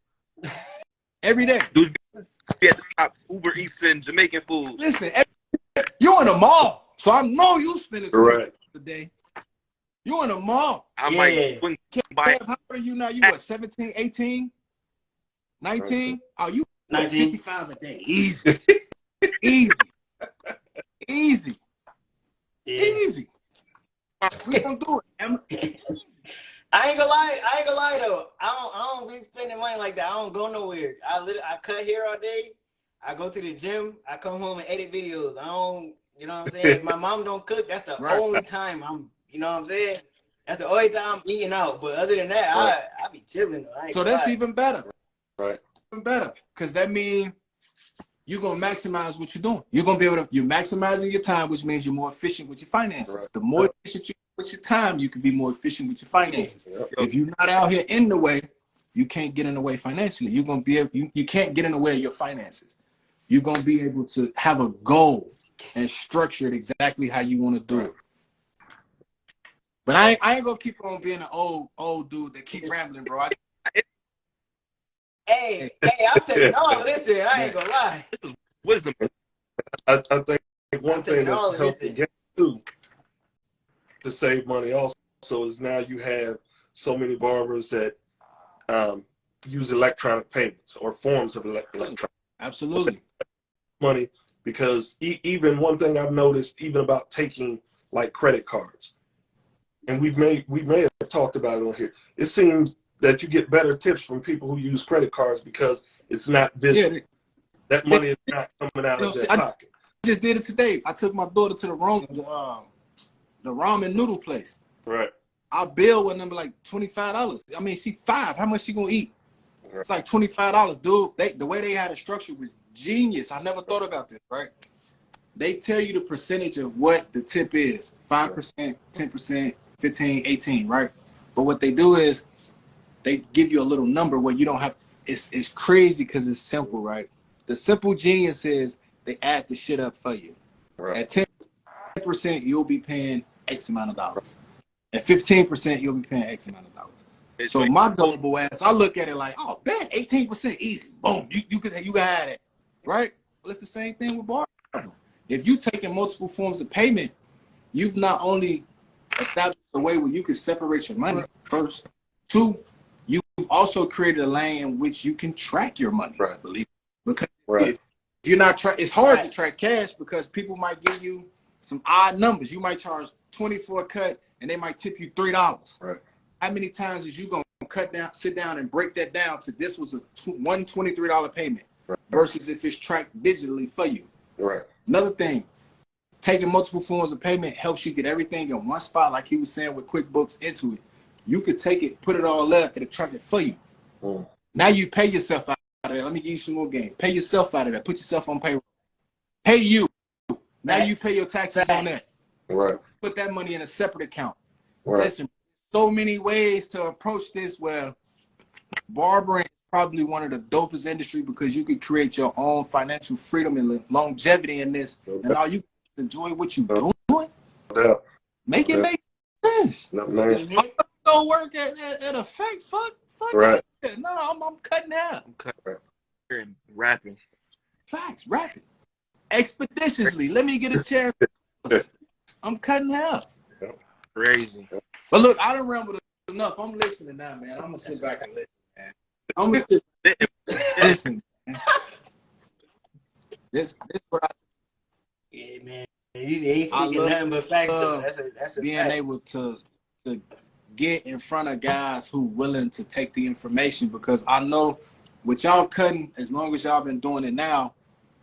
Every day. dudes be at the top, Uber Eats and Jamaican food. Listen, you in the mall, so I know you spending $20 a day. You in the mall. I might swing by. Kev, how old are you now? You what, 17, 18, 19? Oh, you 19. 55 a day. Easy. Easy. Easy. Yeah. Easy. We gonna do it. I ain't gonna lie though. I don't be spending money like that. I don't go nowhere. I cut hair all day. I go to the gym. I come home and edit videos. I don't, you know what I'm saying? If my mom don't cook, that's the only time I'm, you know what I'm saying? That's the only time I'm eating out. But other than that, I be chilling. So that's even better. Right. Even better. Because that means you're gonna maximize what you're doing. You're gonna be able to, you're maximizing your time, which means you're more efficient with your finances. Right. The more efficient you are with your time, you can be more efficient with your finances. Yep. If you're not out here in the way, you can't get in the way financially. You're gonna be able, you can't get in the way of your finances. You're gonna be able to have a goal and structure it exactly how you want to do it. But I ain't gonna keep on being an old dude that keep rambling, bro. Hey, I'm taking all of this in. I ain't gonna lie. This is wisdom. I think one thing taking all that's of helped this the game too to save money also is now you have so many barbers that use electronic payments or forms of electronic Absolutely. money, because even one thing I've noticed even about taking like credit cards, and we may have talked about it on here, it seems that you get better tips from people who use credit cards because it's not visible. Yeah, that money is not coming out of their pocket. I just did it today. I took my daughter to the ramen noodle place. Right. Our bill with number like $25. I mean, she 5. How much she gonna eat? Right. It's like $25, dude. The way they had it structured was genius. I never thought about this, right? They tell you the percentage of what the tip is. 5%, 10%, 15, 18, right? But what they do is they give you a little number where you don't have, it's crazy because it's simple, right? The simple genius is they add the shit up for you. Right. At 10%, you'll be paying X amount of dollars. At 15%, you'll be paying X amount of dollars. So my gullible ass, I look at it like, oh, bet 18% easy. Boom, you can have it, right? Well, it's the same thing with bar. If you taking multiple forms of payment, you've not only established a way where you can separate your money first. 2, you've also created a lane in which you can track your money. Right. Believe it. Because Right. if you're not it's hard to track cash because people might give you some odd numbers. You might charge 20 for a cut and they might tip you $3. Right. How many times is you gonna sit down and break that down to this was a $123 payment versus if it's tracked digitally for you? Right. Another thing, taking multiple forms of payment helps you get everything in one spot, like he was saying with QuickBooks into it. You could take it, put it all up, it'll track it for you. Now you pay yourself out of there. Let me give you some more game. Pay yourself out of there. Put yourself on payroll. Pay you. Now you pay your taxes on that. Right. Put that money in a separate account. Right. Listen, so many ways to approach this where barbering is probably one of the dopest industry because you could create your own financial freedom and longevity in this. And all you enjoy what you doing. Yeah. Make it make sense. No, man. Go work at a fake fuck. Right. That. No, I'm cutting out. I'm cutting and rapping. Facts, rapping. Expeditiously. Let me get a chair. I'm cutting out. Crazy. But look, I done rambled enough. I'm listening now, man. I'm gonna sit back and listen, man. I'm gonna sit listen. Man. This what I Yeah, man. You ain't speaking nothing but facts. That's a being fact. able to get in front of guys who willing to take the information, because I know with y'all cutting, as long as y'all been doing it now,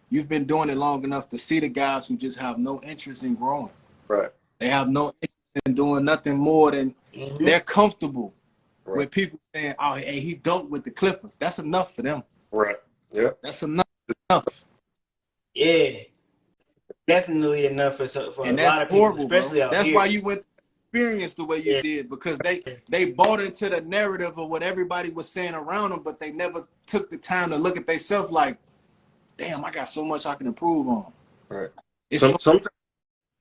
you've been doing it long enough to see the guys who just have no interest in growing. Right. They have no interest in doing nothing more than they're comfortable with people saying, oh, hey, he dope with the Clippers. That's enough for them. Right. Yeah. That's enough. Yeah. Definitely enough for And a that's lot of people, horrible, especially bro. out That's here. why you went experience the way you did because they bought into the narrative of what everybody was saying around them, but they never took the time to look at themselves like, damn, I got so much I can improve on. Right. It's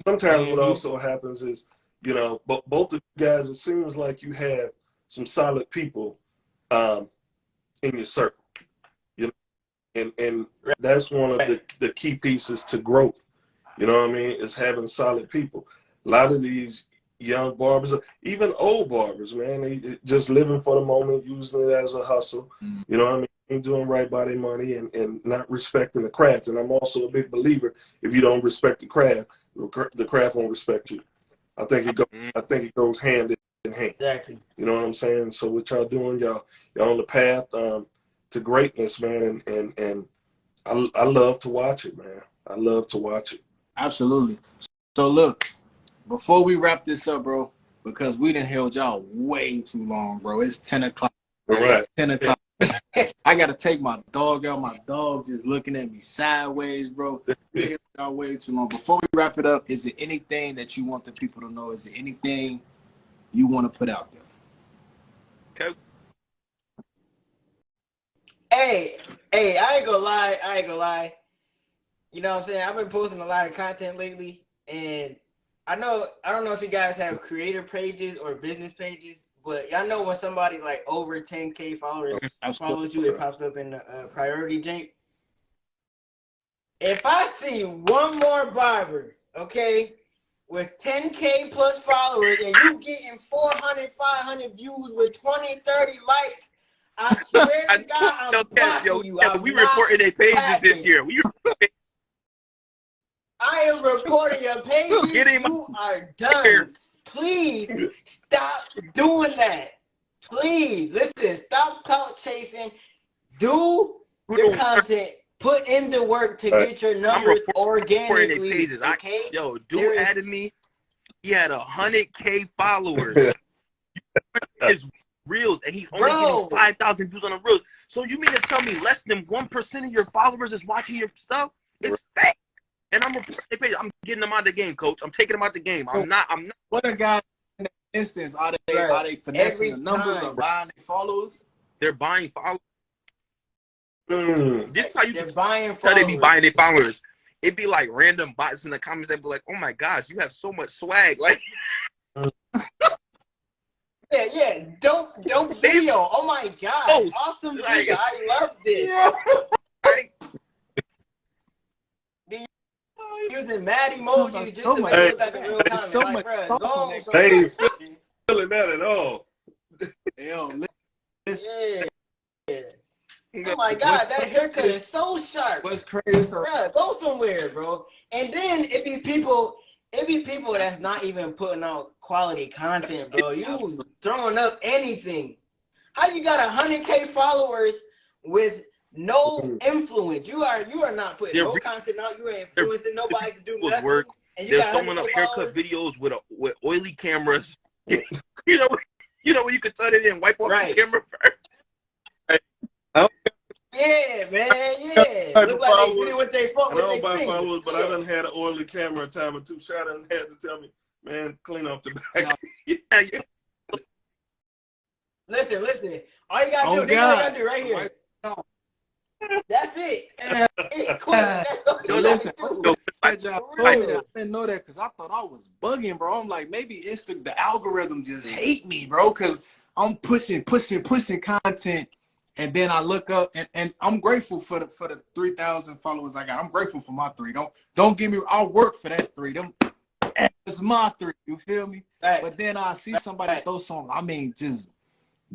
Sometimes what also happens is, you know, both of you guys, it seems like you have some solid people in your circle, you know, and that's one of the key pieces to growth. You know what I mean? Is having solid people. A lot of these young barbers, even old barbers, man, they just living for the moment, using it as a hustle. You know what I mean? Ain't doing right by their money and not respecting the craft. And I'm also a big believer, if you don't respect the craft won't respect you. I think it goes hand in hand. Exactly. You know what I'm saying? So what y'all doing, y'all on the path to greatness, man, and I love to watch it, man. I love to watch it. Absolutely. So look, before we wrap this up, bro, because we done held y'all way too long, bro. It's 10 o'clock. All right. 10 o'clock. I gotta take my dog out. My dog just looking at me sideways, bro. We held y'all way too long. Before we wrap it up, is there anything that you want the people to know? Is there anything you want to put out there? Okay. Hey, I ain't gonna lie. You know what I'm saying? I've been posting a lot of content lately, and I don't know if you guys have creator pages or business pages, but y'all know when somebody like over 10K followers follows you, it pops up in the priority jank. If I see one more barber, okay, with 10K plus followers and you getting 400, 500 views with 20, 30 likes, I swear to God, I'm blocking you. We reporting their pages this year. I am reporting your pages. You are done. Please stop doing that. Please, listen, stop clout chasing. Do your content. Put in the work to get your numbers organically. Okay? Dude added me. He had 100K followers. His reels, and he's only getting 5,000 views on the reels. So you mean to tell me less than 1% of your followers is watching your stuff? It's fake. And I'm getting them out of the game, coach. I'm taking them out the game. I'm not. What a guy in that instance, are they finessing the numbers or buying their followers? They're buying followers. This is how you buying followers. They be buying their followers. It'd be like random bots in the comments. They'd be like, "Oh my gosh, you have so much swag!" Like, yeah. Don't video. Oh my god, awesome video. I love this. Using mad emojis just to make it look like a real comment. So much they ain't feeling that at all. Yo, Oh my god, that haircut is so sharp. What's crazy? Bro, go somewhere, bro. And then it be people that's not even putting out quality content, bro. You throwing up anything. How you got 100K followers with no influence? You are not putting no content out. You ain't influencing nobody to do nothing. Work. And you they're throwing up haircut videos with oily cameras. you know when you could turn it in, wipe off the camera first. Yeah, man, yeah. Look like they did it with their foot. I don't buy followers, but I done had an oily camera a time or two. Shot and had to tell me, man, clean off the back. Listen. All you gotta do, all you gotta do right here. That's it. It's cool. That's all you listen. gotta do. I didn't know that because I thought I was bugging, bro. I'm like, maybe the algorithm just hate me, bro, because I'm pushing content. And then I look up, and I'm grateful for the 3,000 followers I got. I'm grateful for my 3. Don't give me. I'll work for that 3. It's my 3. You feel me? Right. But then I see somebody throw some. I mean, just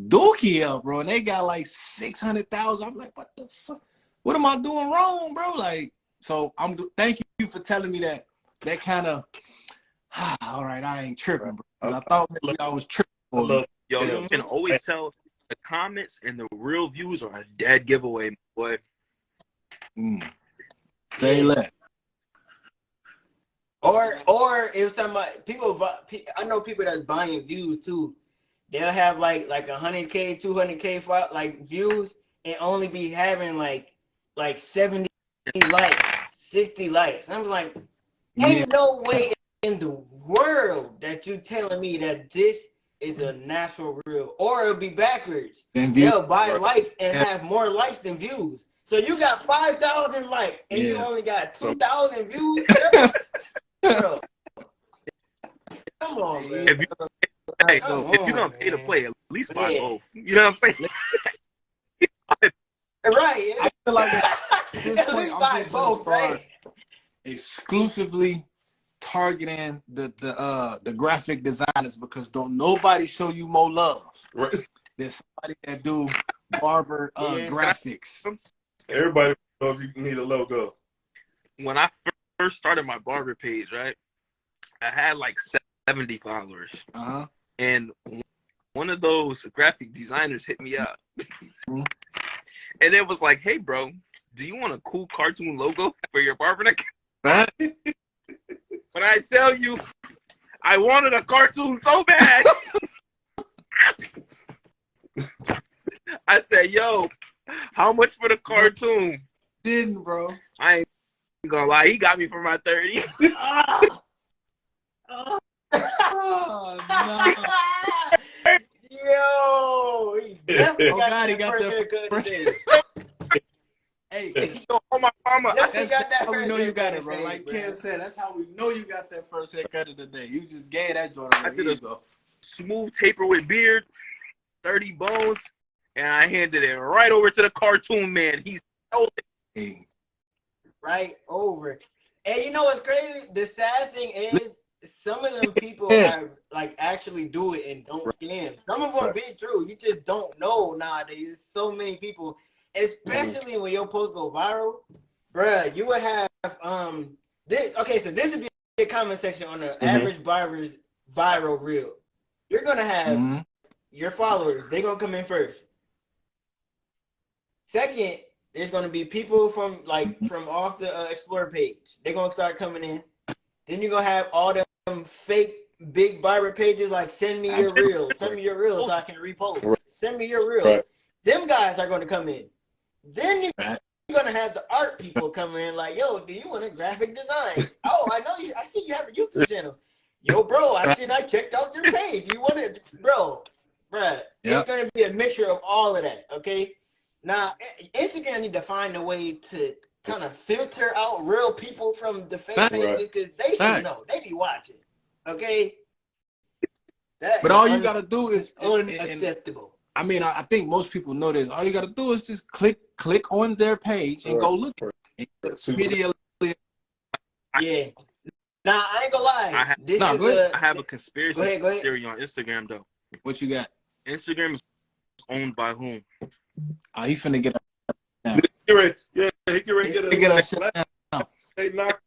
dookie up, bro, and they got like 600,000. I'm like, what the fuck? What am I doing wrong, bro? Like, so thank you for telling me that. That kind of. All right, I ain't tripping, bro. I thought maybe I was tripping. You can always tell. The comments and the real views are a dead giveaway, boy. They let. Or if somebody I know people that's buying views too. They'll have like 100K, 200K like views and only be having like 70 likes, 60 likes. And I'm like, ain't no way in the world that you telling me that this is a natural reel, or it'll be backwards. Then view. They'll buy likes and have more likes than views. So you got 5,000 likes and you Yeah. only got 2,000 views. Bro, come on, man. If Hey, Come if you're on, gonna pay to man. play, at least buy Yeah. both. You know what I'm saying? Right. I feel like at this At point, least I'm buy just gonna both, start right? exclusively targeting the graphic designers, because don't nobody show you more love. Right. There's somebody that do barber Yeah. graphics. Everybody know if you need a logo. When I first started my barber page, right, I had like 70 followers, Uh-huh. and one of those graphic designers hit me up, Mhm. and it was like, "Hey, bro, do you want a cool cartoon logo for your barber account?" Right? When I tell you, I wanted a cartoon so bad. I said, "Yo, how much for the cartoon?" Didn't, bro. I ain't gonna lie, he got me for my 30. Oh, no. Yo, he definitely Oh, got God, he that got first that haircut first- today. Hey, Yo, oh my mama, Definitely that's got that how we first know you got haircut it, bro. today, Like bro. Ken said, that's how we know you got that first haircut of the day. You just gave that joint I away. did Here a- you go. smooth taper with beard, 30 bones, and I handed it right over to the cartoon man. He stole it. Hey, Right over. And you know what's crazy? The sad thing is, some of them people Yeah. are like actually do it and don't scam. Some of them be true. You just don't know nowadays. So many people, especially when your post go viral, bruh. You would have this. Okay, so this would be a comment section on the average barber's viral reel. You're gonna have mhm. your followers. They're gonna come in first. Second, there's gonna be people from off the Explore page. They're gonna start coming in. Then you're gonna have all them fake big barber pages like send me your reel, send me your reel so I can repost. Send me your reel. Right. Them guys are gonna come in. Then you're Right. gonna have the art people coming in like, yo, do you want a graphic design? Oh, I know you. I see you have a YouTube channel. Yo, bro, I checked out your page. You want it, bro? Bruh, Yep. it's gonna be a mixture of all of that. Okay. Now, Instagram need to find a way to kind of filter out real people from the fake Facts. pages because they should Facts. know. They be watching. Okay. That But is all you gotta do is, and unacceptable. I mean, I think most people know this. All you gotta do is just click on their page and go look. And immediately, Yeah. Now I ain't gonna lie. This Nah, is go ahead. I have a conspiracy Go ahead. theory on Instagram, though. what you got? Instagram is owned by whom? He finna get Get ready. Yeah, he get ready to They get us shut down. They knock.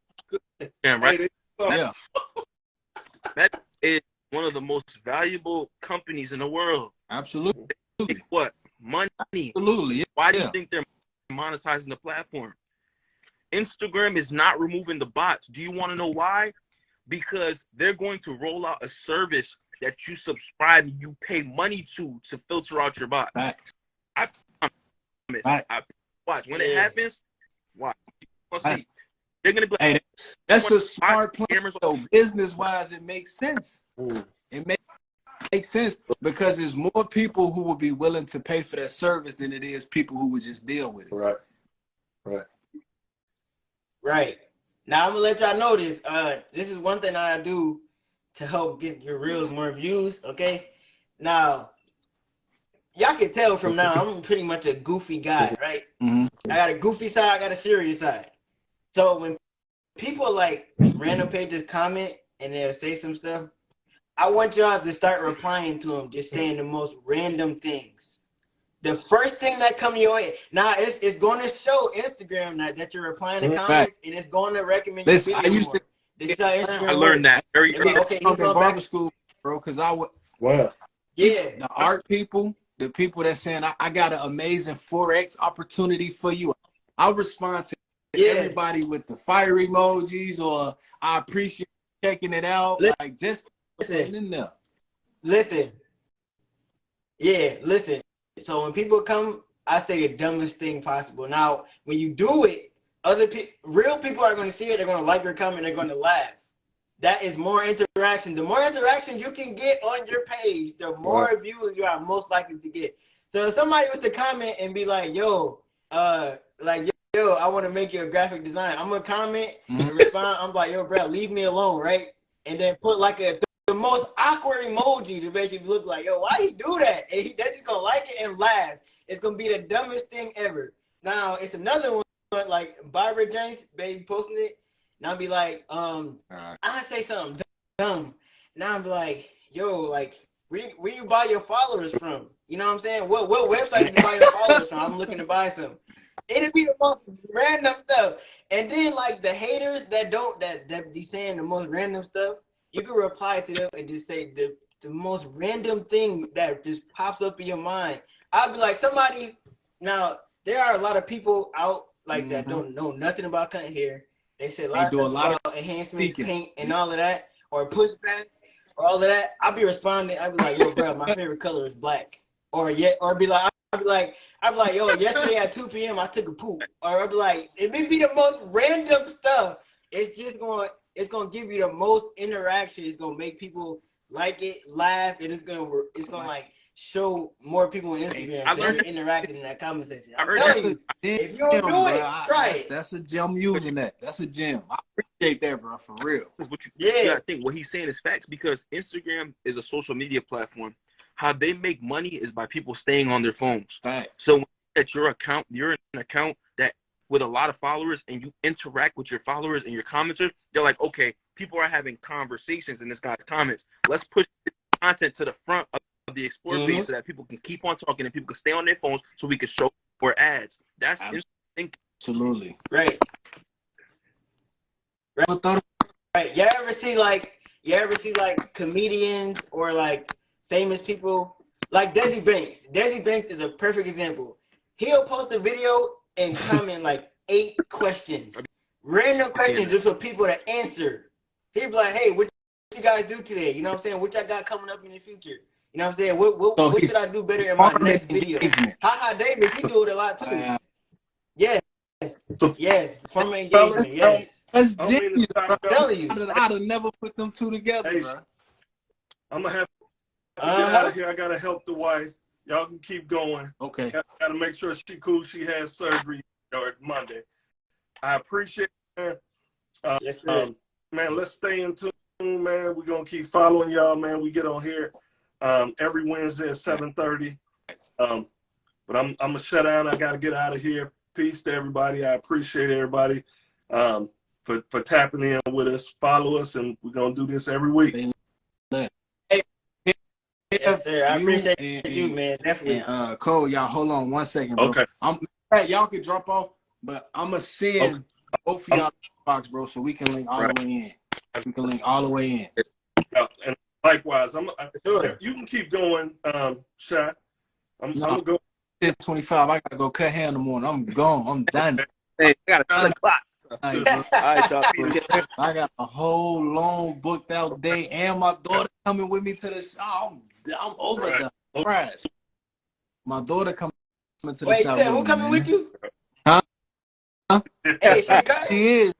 Damn, right? Hey, Yeah, That is one of the most valuable companies in the world. absolutely, Like what? Money. absolutely. Why do you Yeah. think they're monetizing the platform? Instagram is not removing the bots. Do you want to know why? Because they're going to roll out a service that you subscribe and you pay money to filter out your bot. Facts. I watch when it happens. Watch. Let's see. They're gonna be like, Hey, that's a smart plan. cameras. So business wise, it makes sense. Mm. It makes sense because there's more people who will be willing to pay for that service than it is people who would just deal with it. Right. Right. Right. Now I'm gonna let y'all know this. This is one thing I do to help get your reels more views. Okay. Now, y'all can tell from now I'm pretty much a goofy guy, right? Mhm. I got a goofy side, I got a serious side. So when people like random pages comment and they'll say some stuff, I want y'all to start replying to them, just saying the most random things. The first thing that come your way, now it's going to show Instagram that you're replying to comments, and it's going to recommend your Listen, video I used more. to This is how Instagram I learned works. that very early. Okay, I'm you in go barber back. school, bro, because I would. Wow. Yeah, The art people, the people that saying, I got an amazing Forex opportunity for you. I'll respond to everybody with the fire emojis or I appreciate checking it out. Like just Listen. in there. listen. Yeah, listen. So when people come, I say the dumbest thing possible. Now, when you do it, real people are going to see it. They're going to like your comment. They're going to laugh. that is more interaction. The more interaction you can get on your page, the more views you are most likely to get. So if somebody was to comment and be like, yo, I want to make you a graphic design, I'm gonna comment and respond. I'm like, yo, bro, leave me alone, right? And then put like the most awkward emoji to make it look like, yo, why he do that? And they're just gonna like it and laugh. It's gonna be the dumbest thing ever. Now it's another one like Barbara James, baby, posting it. Now I'll be like, I say something dumb. Now I'm like, yo, like, where you buy your followers from? You know what I'm saying? What website you buy your followers from? I'm looking to buy some. It'll be the most random stuff. And then like the haters that be saying the most random stuff, you can reply to them and just say the most random thing that just pops up in your mind. I'll be like, somebody, now there are a lot of people out like that don't know nothing about cutting hair. They say a lot of enhancements, paint, and all of that, or pushback, or all of that. I'll be responding. I'll be like, yo, bro, my favorite color is black. Or I'll be like, yo, yesterday at 2 p.m. I took a poop. Or I'll be like, it may be the most random stuff. It's gonna give you the most interaction. It's gonna make people like it, laugh, and it's gonna like show more people on Instagram that interacting in that comment section. I'm telling you, if you don't do it, try it. That's a gem using that. That's a gem. I appreciate that, bro, for real. I think what he's saying is facts, because Instagram is a social media platform. How they make money is by people staying on their phones. Right. So at your account, you're an account that with a lot of followers, and you interact with your followers and your commenters, they're like, okay, people are having conversations in this guy's comments. Let's push content to the front of the Explore page so that people can keep on talking and people can stay on their phones so we can show more ads. That's interesting. Absolutely. Right. You ever see like comedians or like famous people like Desi Banks? Desi Banks is a perfect example. He'll post a video and comment like 8 questions, random questions just for people to answer. He'll be like, hey, what you guys do today? You know what I'm saying? What y'all got coming up in the future? You know what I'm saying? What should I do better in my next video? Haha, David, he do it a lot too. Yes. Formal engagement, yes. That's genius, bro. I'm telling you. I'd have never put them two together, bro. I'm going to have to get out of here. I got to help the wife. Y'all can keep going. Okay. Got to make sure she's cool. She has surgery Monday. I appreciate it. Yes, sir. Man, let's stay in tune, man. We're going to keep following y'all, man. We get on here every Wednesday at 7:30. But I'm going to shut down. I got to get out of here. Peace to everybody. I appreciate everybody for tapping in with us. Follow us, and we're going to do this every week. Yes, sir. I appreciate you, man. Definitely. And, Cole, y'all hold on 1 second, bro. Okay. Y'all can drop off, but I'm going to send both of y'all box, bro, so we can link all the way in. We can link all the way in. And likewise, you can keep going, Shaq. I'm going to go. 10:25. I got to go cut hair in the morning. I'm gone. I'm done. Hey, I got a 10 o'clock. I got a whole long booked out day, and my daughter coming with me to the show. I'm over the prize. My daughter coming to the show. Wait, who coming with you? Huh? Hey, she is,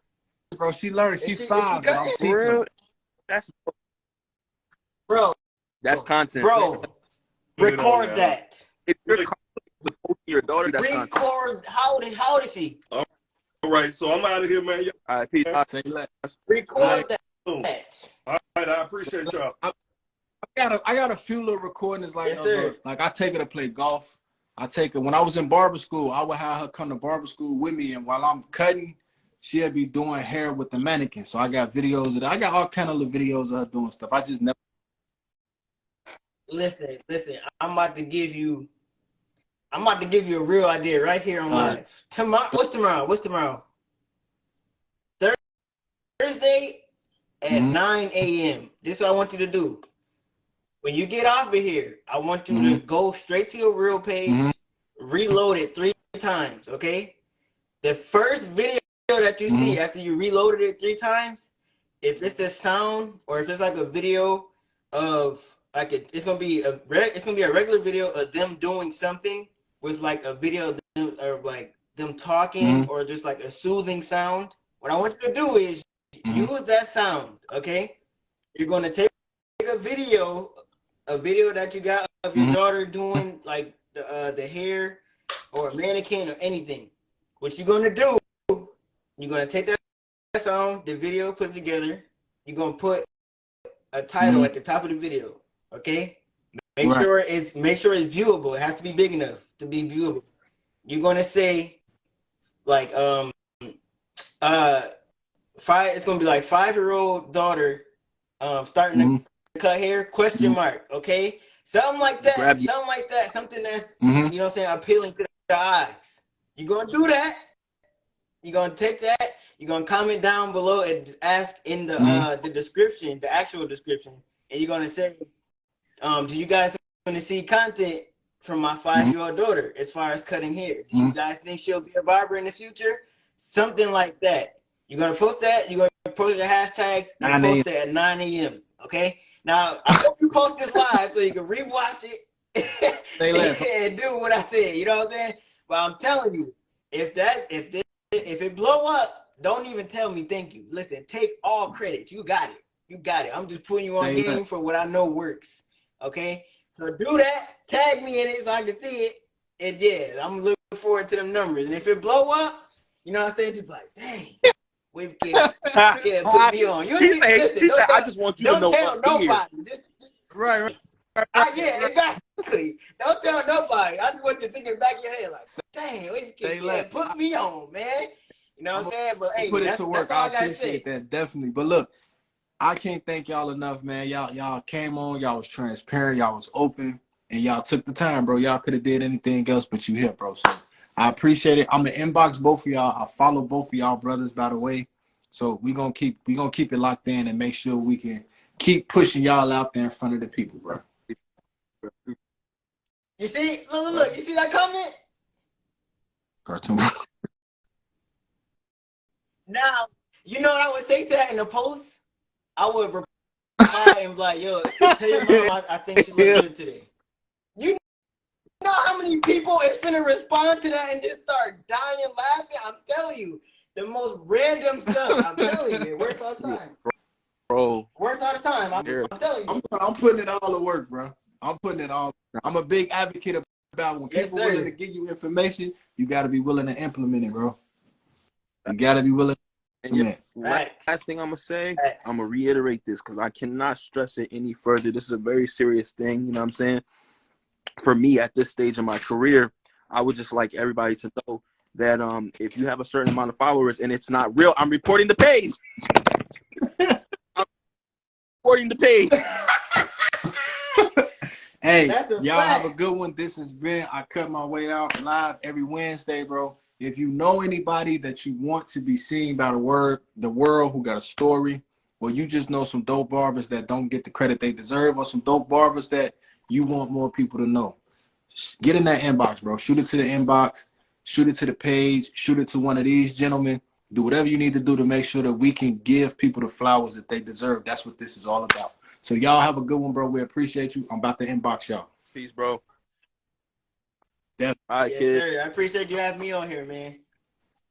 bro. She learned. She's 5. Bro. I'm teaching her. That's content. Bro, record that. If you're with your daughter, that's content. Record. How old is she? All right, so I'm out of here, man. All right, peace. Record that. All right, I appreciate y'all. I got a few little recordings like I take her to play golf. I take her when I was in barber school. I would have her come to barber school with me, and while I'm cutting, she'll be doing hair with the mannequin. So I got videos of that. I got all kind of little videos of her doing stuff. I just never. Listen. I'm about to give you a real idea right here on live. Tomorrow. What's tomorrow? Thursday at 9 a.m. This is what I want you to do. When you get off of here, I want you to go straight to your real page, reload it 3 times, okay? The first video that you see after you reloaded it 3 times, if it's a sound or if it's like a video of it's gonna be a regular video of them doing something with like a video of them, or like them talking or just like a soothing sound. What I want you to do is use that sound, okay? You're gonna take a video that you got of your daughter doing like the hair or a mannequin or anything. What you're gonna do, you're gonna take that song, the video, put it together. You're gonna put a title at the top of the video, okay? Make sure it's viewable. It has to be big enough to be viewable. You're gonna say like it's gonna be like 5-year-old daughter starting to cut hair, question mark, okay? Something like that. Something that's you know what I'm saying, appealing to the eyes. You're gonna do that. You're gonna take that, you're gonna comment down below and ask in the description, the actual description, and you're gonna say, do you guys want to see content from my 5-year-old daughter as far as cutting hair? Do you guys think she'll be a barber in the future? Something like that. You're gonna post that, you're gonna post the hashtags, and post it at 9 a.m. Okay? Now I hope you post this live so you can rewatch it and do what I said. You know what I'm saying? But I'm telling you, if it blow up, don't even tell me thank you. Listen, take all credit. You got it. I'm just putting you on game for what I know works. Okay? So do that. Tag me in it so I can see it. And yeah, I'm looking forward to them numbers. And if it blow up, you know what I'm saying? Just like, dang. Wave kid, put me on. He said, I just want you to know what nobody. Right. Yeah, exactly. Don't tell nobody. I just want you to think in the back of your head like, dang, wave kid, put me on, man. You know what I'm saying? But hey, put it to work. I appreciate that, definitely. But look, I can't thank y'all enough, man. Y'all came on, y'all was transparent, y'all was open, and y'all took the time, bro. Y'all could have did anything else, but you here, bro. So I appreciate it. I'm gonna inbox both of y'all. I follow both of y'all brothers, by the way. So we gonna keep it locked in and make sure we can keep pushing y'all out there in front of the people, bro. You see, look, you see that comment? Cartoon. Now, you know what I would say to that in the post? I would reply and be like, yo, tell your mom I think she looks good today. You know how many people is finna respond to that and just start dying laughing? I'm telling you, the most random stuff. I'm telling you, it works all the time. Bro. Works all the time. I'm telling you. I'm putting it all to work, bro. I'm putting it all. I'm a big advocate about when people willing to give you information, you got to be willing to implement it, bro. You got to be willing. And last thing I'm going to say, I'm going to reiterate this because I cannot stress it any further. This is a very serious thing, you know what I'm saying? For me, at this stage of my career, I would just like everybody to know that if you have a certain amount of followers and it's not real, I'm reporting the page. I'm reporting the page. Hey, y'all have a good one. This has been I Cut My Way Out live every Wednesday, bro. If you know anybody that you want to be seen by the world who got a story, or you just know some dope barbers that don't get the credit they deserve, or some dope barbers that you want more people to know, just get in that inbox, bro. Shoot it to the inbox, shoot it to the page, shoot it to one of these gentlemen. Do whatever you need to do to make sure that we can give people the flowers that they deserve. That's what this is all about. So y'all have a good one, bro. We appreciate you. I'm about to inbox y'all. Peace, bro. All right, kid. Sir. I appreciate you having me on here, man.